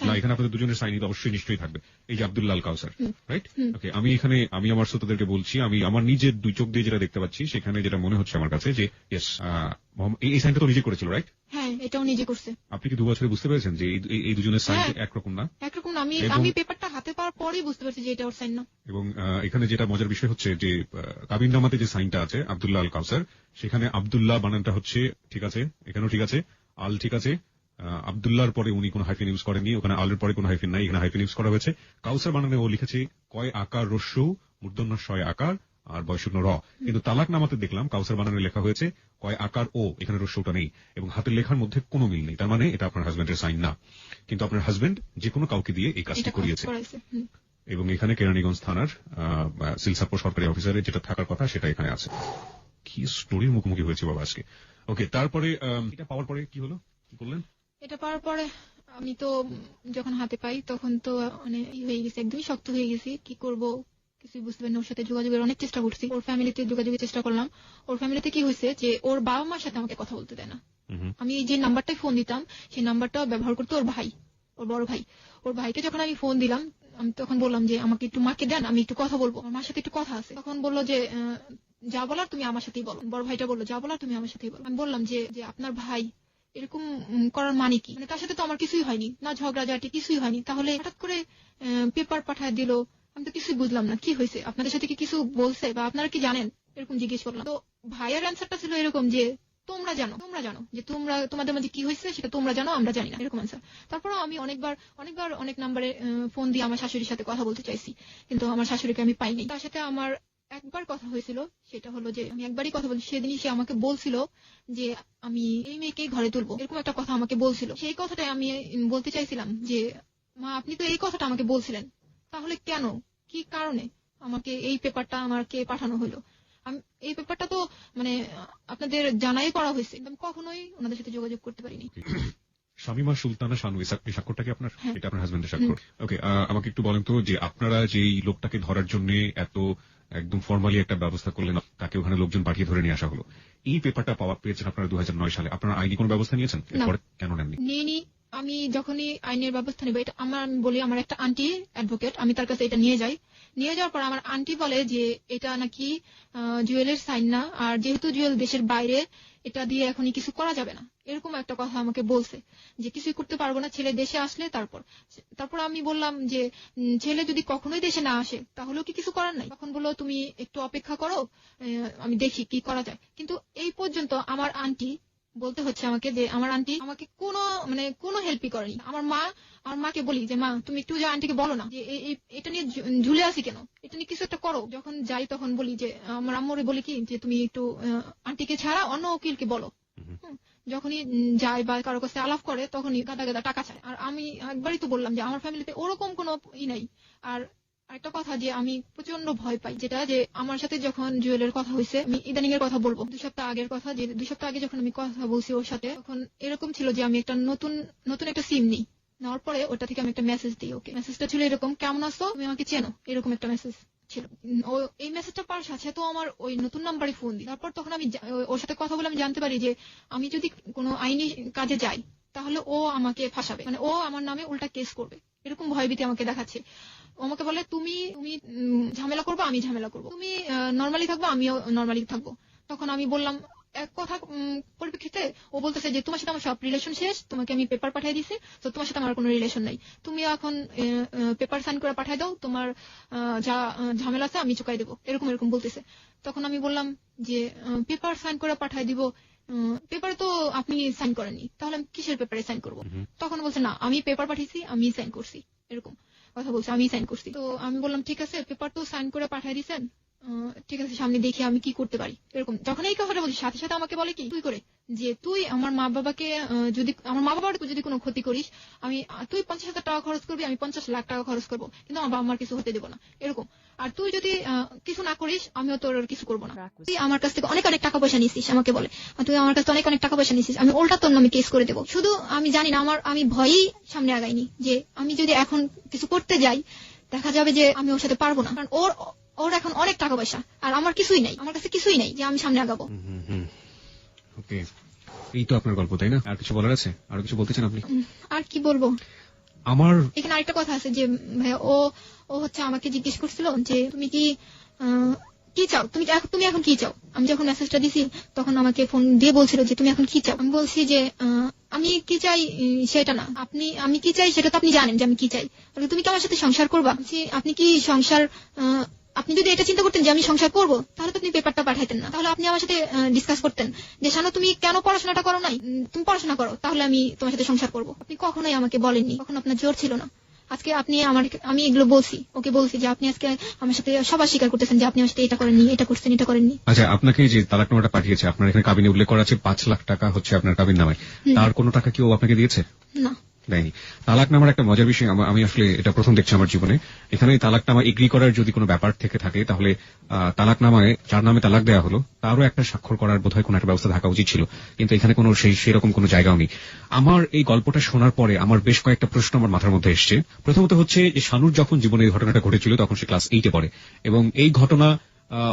না, এখানে আপনাদের দুজনের সাইনই তো অবশ্যই নিশ্চয়ই থাকবে। এই যে আব্দুল্লাহ আল কাউসার, রাইট? ওকে, আমি আমার শ্রোতাদেরকে বলছি, আমি আমার নিজের 2 চোখ দিয়ে যেটা দেখতে পাচ্ছি, সেখানে যেটা মনে হচ্ছে আমার কাছে যে ইয়েস, এই সাইনটা তো নিজে করেছিল, রাইট?
হ্যাঁ, এটাও নিজে করছে।
আপনি কি 2 বছরে বুঝতে পেরেছেন যে এই দুজনের সাইন একরকম না?
একরকম না। আমি পেপারটা হাতে পাওয়ার পরেই বুঝতে পারছি যে এটা ওর সাইন না।
এবং এখানে যেটা মজার বিষয় হচ্ছে যে কাবিননামাতে যে সাইনটা আছে আব্দুল্লাহ আল কাউসার, সেখানে আব্দুল্লাহ বানানটা হচ্ছে ঠিক আছে, এখানেও ঠিক আছে, আল ঠিক আছে। আব্দুল্লাহর পরে উনি কোনো হাইফেন ইউজ করেননি, ওখানে আলের পরে কোনো হাইফেন নাই, এখানে হাইফেন ইউজ করা হয়েছে। কাউসার বানানে ও লিখেছে কয় আকার রস্যৌ মূর্ধন্য শয় আকার আর বয়শূন্য র। কিন্তু তালাক নামাতে দেখলাম কাউসার বানানে লেখা হয়েছে কয় আকার ও, এখানে রস্যৌটা নেই এবং হাতের লেখার মধ্যে কোনো মিল নেই। তার মানে এটা আপনার হাজবেন্ডের সাইন না, কিন্তু আপনার হাজবেন্ড যে কোনো কাউকে দিয়ে এই কাজটি করিয়েছে। এবং এখানে কেরানীগঞ্জ থানার সিলসাপুর সরকারি অফিসারে যেটা থাকার কথা সেটা এখানে আছে। কি স্টোরির মুখোমুখি হয়েছে বাবা আজকে। ওকে, তারপরে এটা পাওয়ার পরে কি হলো, কি করলেন?
এটা পাওয়ার পরে আমি তো যখন হাতে পাই তখন তো মানে হয়ে গেছে, একদমই শক্ত হয়ে গেছি। কি করব কিছুই বুঝতে পারিনি। ওর সাথে যোগাযোগের অনেক চেষ্টা করছি, ওর ফ্যামিলিতে যোগাযোগের চেষ্টা করলাম। ওর ফ্যামিলিতে কি হয়েছে যে ওর বাবা মার সাথে আমাকে কথা বলতে দেয় না। আমি যে নাম্বারটায় ফোন দিতাম সেই নাম্বারটা ব্যবহার করতো ওর ভাই, ওর বড় ভাই। ওর ভাইকে যখন আমি ফোন দিলাম, আমি তখন বললাম যে আমাকে একটু মাকে দেন, আমি একটু কথা বলবো, আমার মার সাথে একটু কথা আছে। তখন বললো যে যা বলার তুমি আমার সাথেই বলো। বড় ভাইটা বললো যা বলার তুমি আমার সাথেই বলো। আমি বললাম যে আপনার ভাই এরকম করার মানে কি, মানে তার সাথে তো আমার কিছুই হয়নি, না ঝগড়াঝাটি কিছুই হয়নি, তাহলে হঠাৎ করে পেপার পাঠায় দিল আমি তো কিছুই বুঝলাম না কি হয়েছে, আপনাদের সাথে কি কিছু বলছে বা আপনারা কি জানেন, এরকম জিজ্ঞেস করলাম। তো ভাইয়ার অ্যান্সারটা ছিল এরকম যে তোমরা জানো যে তোমাদের মাঝে কি হয়েছে সেটা তোমরা জানো, আমরা জানি না, এরকম অ্যান্সার। তারপরেও আমি অনেকবার অনেক নাম্বারে ফোন দিয়ে আমার শাশুড়ির সাথে কথা বলতে চাইছি, কিন্তু আমার শাশুড়িকে আমি পাইনি। তার সাথে আমার একবার কথা হয়েছিল, সেটা হলো যে আমি একবারই কথা বলছি, সেদিনই সে আমাকে বলছিল যে আমি এই মেয়েকে ঘরে তুলবো, এরকম একটা কথা আমাকে বলছিল। সেই কথাটাই আমি বলতে চাইছিলাম যে মা আপনি তো এই কথাটা আমাকে বলছিলেন, তাহলে কেন, কি কারণে আমাকে এই পেপারটা আমাকে পাঠানো হলো? এই পেপারটা তো মানে আপনাদের জানাই করা হয়েছে, আমি কখনোই ওনাদের সাথে যোগাযোগ করতে পারিনি।
শামীমা সুলতানা শানু, এই স্বাক্ষরটা কি আপনার? এটা আপনার হাজবেন্ডের স্বাক্ষর। ওকে, আমাকে একটু বলেন তো যে আপনারা যেই লোকটাকে ধরার জন্য এত একদম ফর্মালি একটা ব্যবস্থা করলেন, তাকে ওখানে লোকজন পাঠিয়ে ধরে নিয়ে আসা হলো, এই পেপারটা পেয়েছেন আপনারা 2009 সালে, আপনারা আইনি কোনো ব্যবস্থা নিয়েছেন? এরপরে কেন নেননি?
নিইনি। আমি যখনই আইনের ব্যবস্থা নেব, এটা আমি বলি আমার একটা আন্টি অ্যাডভোকেট, আমি তার কাছে এটা নিয়ে যাওয়ার পর আমার আন্টি বলে যে এটা নাকি জুয়েলের সাইন না, আর যেহেতু জুয়েল দেশের বাইরে, এটা দিয়ে এখনই কিছু করা যাবে না, এরকম একটা কথা আমাকে বলছে যে কিছুই করতে পারবো না, ছেলে দেশে আসলে তারপর আমি বললাম যে ছেলে যদি কখনোই দেশে না আসে তাহলেও কি কিছু করার নাই? তখন বললো তুমি একটু অপেক্ষা করো, আমি দেখি কি করা যায়। কিন্তু এই পর্যন্ত আমার আন্টি বলতে হচ্ছে আমাকে যে আমার আন্টি আমাকে কোনো হেল্পই করেনি। আমার মাকে বলি যে মা তুমি একটু যা আন্টিকে বলো না যে এটা নিয়ে ঝুলে আসি কেন, এটা নিয়ে কিছু একটা করো। যখন যাই তখন বলি যে আমার আম্মুরে বলি কি যে তুমি একটু আন্টিকে ছাড়া অন্য উকিলকে বলো। যখনই যায় বা কারো কাছে আলাপ করে তখনই গাদা গাদা টাকা চায়। আর আমি একবারই তো বললাম যে আমার ফ্যামিলিতে ওরকম কোনো নাই। আর একটা কথা যে আমি প্রচন্ড ভয় পাই, যেটা যে আমার সাথে যখন জুয়েলের কথা হয়েছে, আমি ইদানিং এর কথা বলবো, 2 সপ্তাহ আগের কথা, যে 2 সপ্তাহ আগে যখন আমি কথা বলছি ওর সাথে, তখন এরকম ছিল যে আমি একটা নতুন একটা সিম নিই, নেওয়ার পরে ওটা থেকে আমি একটা মেসেজ দিই ওকে। মেসেজটা ছিল এরকম, কেমন আছো, তুমি আমাকে চেনো, এরকম একটা মেসেজ ছিল। এই মেসেজটা পাওয়ার সাথে তো আমার ওই নতুন নাম্বারে ফোন দিই। তারপর তখন আমি ওর সাথে কথা বলে আমি জানতে পারি যে আমি যদি কোনো আইনি কাজে যাই তাহলে ও আমাকে ফাঁসাবে, মানে ও আমার নামে উল্টা কেস করবে, এরকম ভয়ভীতি আমাকে দেখাচ্ছে। আমাকে বলে তুমি ঝামেলা করবো, আমি ঝামেলা করবো, তুমি নর্মালি থাকবো, আমিও নর্মালি থাকবো। তখন আমি বললাম এক কথা পরিপ্রেক্ষিতে ও বলতেছে যে তোমার সাথে আমার সব রিলেশন শেষ, তোমাকে আমি পেপার পাঠিয়ে দিছি, তো তোমার সাথে আমার কোনো রিলেশন নাই, তুমি এখন পেপার সাইন করে পাঠিয়ে দাও, তোমার যা ঝামেলা আছে আমি চুকাই দেবো, এরকম বলতেছে। তখন আমি বললাম যে পেপার সাইন করে পাঠিয়ে দিব, পেপারে তো আপনি সাইন করেননি, তাহলে আমি কিসের পেপারে সাইন করবো? তখন বলছে না আমি পেপার পাঠিয়েছি, আমি সাইন করছি, এরকম কথা বলছে, আমি সাইন করছি। তো আমি বললাম ঠিক আছে, পেপার তো সাইন করে পাঠিয়ে দিয়েছেন, ঠিক আছে সামনে দেখি আমি কি করতে পারি, এরকম। যখন এই কথাটা বলছি সাথে সাথে আমাকে বলে কি তুই করে যে তুই আমার মা বাবাকে যদি আমার মা বাবার যদি কোনো ক্ষতি করিস, তুই 50,000 টাকা খরচ করবি, আমি 50 লাখ টাকা খরচ করবো, কিন্তু আমার বাবা মার কিছু হতে দেবো না, এরকম। আর তুই যদি কিছু না করিস আমিও তোর কিছু করবো না, তুই আমার কাছ থেকে অনেক টাকা পয়সা নিছিস, আমাকে বলে তুই আমার কাছে অনেক টাকা পয়সা নিছিস, আমি উল্টা তোর নামে কেস করে দেবো। শুধু আমি জানি না, আমি ভয়েই সামনে আগাইনি, যে আমি যদি এখন কিছু করতে যাই দেখা যাবে যে আমি ওর সাথে পারবো না, কারণ ওর এখন অনেক টাকা পয়সা আর আমার কিছুই নাই, আমার কাছে কিছুই নাই যে আমি সামনে আগাবো।
ওকে, এই তো আপনার গল্প, তাই না? আর কিছু বলার আছে? আর কিছু বলতে চান আপনি?
আর কি বলবো,
আমার
এখানে আরেকটা কথা আছে যে ভাইয়া ও হচ্ছে আমাকে জিজ্ঞেস করছিল যে তুমি কি চাও, তুমি এখন কি চাও। আমি যখন মেসেজটা দিছি তখন আমাকে ফোন দিয়ে বলছিল যে তুমি এখন কি চাও। আমি বলছি যে আমি কি চাই সেটা না, আমি কি চাই সেটা তো আপনি জানেন যে আমি কি চাই, তুমি কি আমার সাথে সংসার করবা? আপনি কি সংসার আপনি যদি এটা চিন্তা করতেন যে আমি সংসার করবো তাহলে তো আপনি পেপারটা পাঠাইতেন না, তাহলে আপনি আমার সাথে ডিসকাস করতেন যে শানু তুমি কেন পড়াশোনাটা করো নাই, তুমি পড়াশোনা করো তাহলে আমি তোমার সাথে সংসার করবো। আপনি কখনোই আমাকে বলেননি, কখনো আপনার জোর ছিল না। আজকে আপনি আমি এগুলো ওকে বলছি যে আপনি আজকে আমার সাথে সবার স্বীকার করতেছেন যে আপনি আমার সাথে এটা করেননি, এটা করছেন, এটা করেননি।
আচ্ছা, আপনাকে যে তালাকনামাটা পাঠিয়েছে, আপনার এখানে কাবিনে উল্লেখ করা আছে 5 লাখ টাকা হচ্ছে আপনার কাবিন নামায়, তার কোনো টাকা কি ও আপনাকে দিয়েছে?
না,
দেয়নি। তালাকনামার একটা মজার বিষয়, আমি আসলে এটা প্রথম দেখছি আমার জীবনে। এখানে তালাকনামা এগ্রি করার যদি কোনো ব্যাপার থেকে থাকে তাহলে তালাকনামায় যার নামে তালাক দেওয়া হলো তারও একটা স্বাক্ষর করার বোধহয় কোনো একটা ব্যবস্থা থাকা উচিত ছিল, কিন্তু এখানে কোনো সেরকম কোনো জায়গাও নেই। আমার এই গল্পটা শোনার পরে আমার বেশ কয়েকটা প্রশ্ন আমার মাথার মধ্যে এসছে। প্রথমত হচ্ছে যে শানুর যখন জীবনে এই ঘটনাটা ঘটেছিল তখন সে ক্লাস 8-এ পড়ে, এবং এই ঘটনা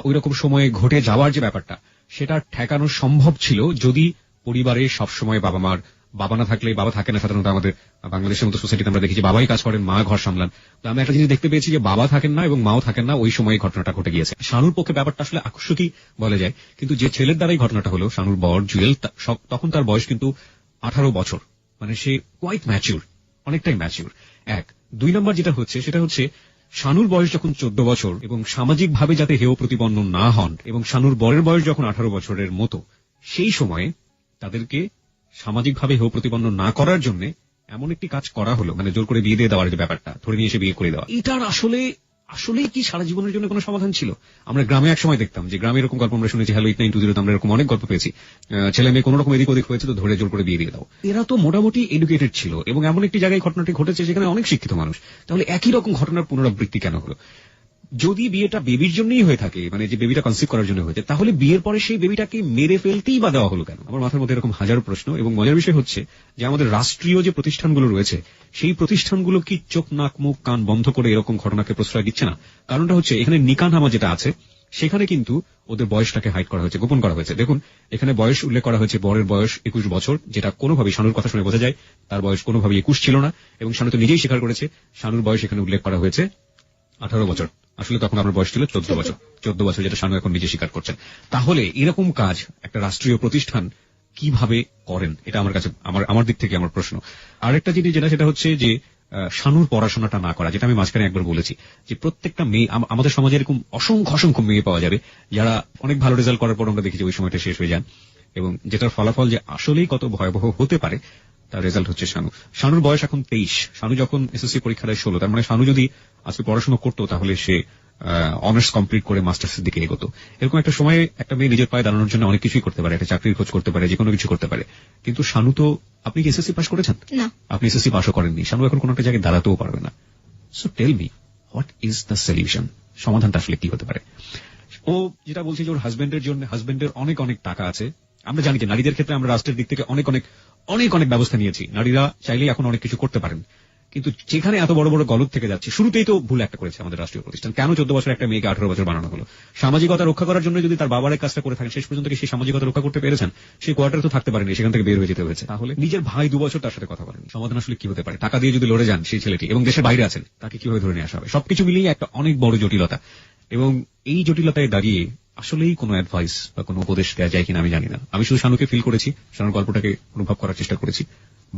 ওইরকম সময়ে ঘটে যাওয়ার যে ব্যাপারটা সেটা ঠেকানো সম্ভব ছিল যদি পরিবারে সবসময় বাবা না থাকলে, বাবা থাকে না সাধারণত আমাদের বাংলাদেশের মতো সোসাইটিতে আমরা দেখি যে বাবাই কাজ করেন, মা ঘর সামলান। তো আমি একটা জিনিস দেখতে পেয়েছি যে বাবা থাকেন না এবং মাও থাকেন না, ওই সময় ঘটনাটা ঘটে গিয়েছে। শানুর পক্ষে ব্যাপারটা আসলে আকস্মিকই বলা যায়, কিন্তু যে ছেলের দ্বারাই ঘটনাটা হলো, শানুর বর জুয়েল, তখন তার বয়স কিন্তু 18 বছর, মানে সে কোয়াইট ম্যাচিউর, অনেকটাই ম্যাচিউর। 1 2 নম্বর যেটা হচ্ছে সেটা হচ্ছে
শানুর বয়স যখন 14 বছর এবং সামাজিকভাবে যাতে হেয় প্রতিপন্ন না হন এবং শানুর বরের বয়স যখন 18 বছরের মতো, সেই সময়ে তাদেরকে সামাজিকভাবে হেয় প্রতিপন্ন না করার জন্য এমন একটি কাজ করা হলো, মানে জোর করে বিয়ে দিয়ে দেওয়ার যে ব্যাপারটা, ধরে নিয়ে এসে বিয়ে করে দেওয়া, এটার আসলে কি সারা জীবনের জন্য কোনো সমাধান ছিল? আমরা গ্রামে এক সময় দেখতাম যে গ্রামে এরকম গল্প আমরা শুনেছি, হ্যালো 8920 আমরা এরকম অনেক গল্প পেয়েছি, ছেলে মেয়ে কোনো রকম এদিক ওদিক হয়েছে তো ধরে জোর করে বিয়ে দিয়ে দাও। এরা তো মোটামুটি এডুকেটেড ছিল এবং এমন একটি জায়গায় ঘটনাটি ঘটেছে যেখানে অনেক শিক্ষিত মানুষ, তাহলে একই রকম ঘটনার পুনরাবৃত্তি কেন হলো? যদি বিয়েটা বেবির জন্যই হয়ে থাকে, মানে যে বেবিটা কনসিভ করার জন্য হয়েছে, তাহলে বিয়ের পরে সেই বেবিটাকে মেরে ফেলতেই বা দেওয়া হলো কেন? আমার মাথার মধ্যে এরকম হাজারো প্রশ্ন। এবং মজার বিষয় হচ্ছে যে আমাদের রাষ্ট্রীয় যে প্রতিষ্ঠানগুলো রয়েছে, সেই প্রতিষ্ঠানগুলো কি চোখ নাক মুখ কান বন্ধ করে এরকম ঘটনাকে প্রশ্রয় দিচ্ছে না? কারণটা হচ্ছে এখানে নিকাহনামা যেটা আছে সেখানে কিন্তু ওদের বয়সটাকে হাইড করা হয়েছে, গোপন করা হয়েছে। দেখুন এখানে বয়স উল্লেখ করা হয়েছে, বরের বয়স 21 বছর, যেটা কোনোভাবেই শানুর কথা শুনে বোঝা যায় তার বয়স কোনোভাবেই 21 ছিল না, এবং শানু তো নিজেই স্বীকার করেছে শানুর বয়স এখানে উল্লেখ করা হয়েছে 18 বছর। আসলে তখন আমার বয়স ছিল 14 বছর, 14 বছর, যেটা শানু এখন নিজে স্বীকার করছেন। তাহলে এরকম কাজ একটা রাষ্ট্রীয় প্রতিষ্ঠান কিভাবে করেন, এটা আমার কাছে আমার দিক থেকে আমার প্রশ্ন। আরেকটা জিনিস যেটা, সেটা হচ্ছে যে শানুর পড়াশোনাটা না করা, যেটা আমি মাঝখানে একবার বলেছি যে প্রত্যেকটা মেয়ে, আমাদের সমাজে এরকম অসংখ্য মেয়ে পাওয়া যাবে যারা অনেক ভালো রেজাল্ট করার পর আমরা দেখি যে ওই সময়টা শেষ হয়ে যান, এবং যেটার ফলাফল যে আসলেই কত ভয়াবহ হতে পারে তার রেজাল্ট হচ্ছে শানু। শানুর বয়স এখন 23, শানু যখন এসএসসি পরীক্ষা দেয় 16, তার মানে শানু যদি আজকে পড়াশোনা করতো তাহলে সে অনার্স কমপ্লিট করে মাস্টার্সের দিকে এগোতো। এরকম একটা সময়ে একটা মেয়ে নিজের পায়ে দাঁড়ানোর জন্য অনেক কিছুই করতে পারে, একটা চাকরির খোঁজ করতে পারে, যে কোনো কিছু করতে পারে। কিন্তু শানু তো, আপনি কি এসএসসি পাস করেছেন?
না।
আপনি এসএসসি পাসও করেননি, শানু এখন কোনো একটা জায়গায় দাঁড়াতেও পারবে না। So tell me, what is the solution? সমাধানটা আসলে কি হতে পারে? ও যেটা বলছে যে ওর হাজবেন্ডের অনেক টাকা আছে। আমরা জানি যে নারীদের ক্ষেত্রে আমরা রাষ্ট্রের দিক থেকে অনেক ব্যবস্থা নিয়েছি, নারীরা চাইলেই এখন অনেক কিছু করতে পারেন। কিন্তু যেখানে এত বড় গলদ থেকে যাচ্ছে, শুরুতেই তো ভুল একটা করেছে আমাদের রাষ্ট্রীয় প্রতিষ্ঠান। কেন 14 বছর একটা মেয়েকে 18 বছর বানানো হলো? সামাজিকতা রক্ষা করার জন্য যদি তার বাবার কাজটা করে থাকেন, শেষ পর্যন্ত কি সেই সামাজিকতা রক্ষা করতে পেরেছেন? সেই কোয়ার্টারে তো থাকতে পারেনি, সেখান থেকে বের হয়ে যেতে হয়েছে। তাহলে নিজের ভাই 2 বছর তার সাথে কথা বলেন, সমাধান আসলে কি হতে পারে? টাকা দিয়ে যদি লড়ে যান সেই ছেলেটি এবং দেশের বাইরে আছেন, তাকে কিভাবে ধরে নিয়ে আসা হবে? সবকিছু মিলিয়ে একটা অনেক বড় জটিলতা, এবং এই জটিলতায় দাঁড়িয়ে আসলেই কোনো অ্যাডভাইস বা কোনো উপদেশ দেওয়া যায় কিনা আমি জানি না। আমি শুধু শানুকে ফিল করেছি, শানুর গল্পটাকে অনুভব করার চেষ্টা করেছি,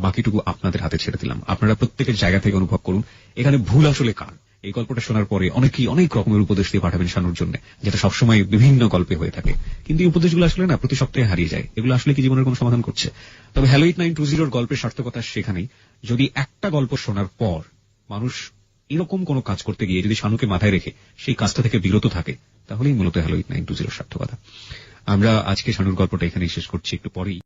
বাকিটুকু আপনাদের হাতে ছেড়ে দিলাম। আপনারা প্রত্যেকের জায়গা থেকে অনুভব করুন এখানে ভুল আসলে কার। এই গল্পটা শোনার পরে অনেকেই অনেক রকমের উপদেশ দিয়ে পাঠাবেন শানুর জন্য, যেটা সবসময় বিভিন্ন গল্পে হয়ে থাকে, কিন্তু এই উপদেশগুলো আসলে না প্রতি সপ্তাহে হারিয়ে যায়। এগুলো আসলে কি জীবনের কোনো সমাধান করছে? তবে হ্যালো 8920 গল্পের সার্থকতা সেখানেই, যদি একটা গল্প শোনার পর মানুষ এরকম কোন কাজ করতে গিয়ে যদি শানুকে মাথায় রেখে সেই কাজটা থেকে বিরত থাকে, তাহলেই মূলত হ্যালো 8920 সার্থকতা। আমরা আজকে শানুর গল্পটা এখানেই শেষ করছি, একটু পরেই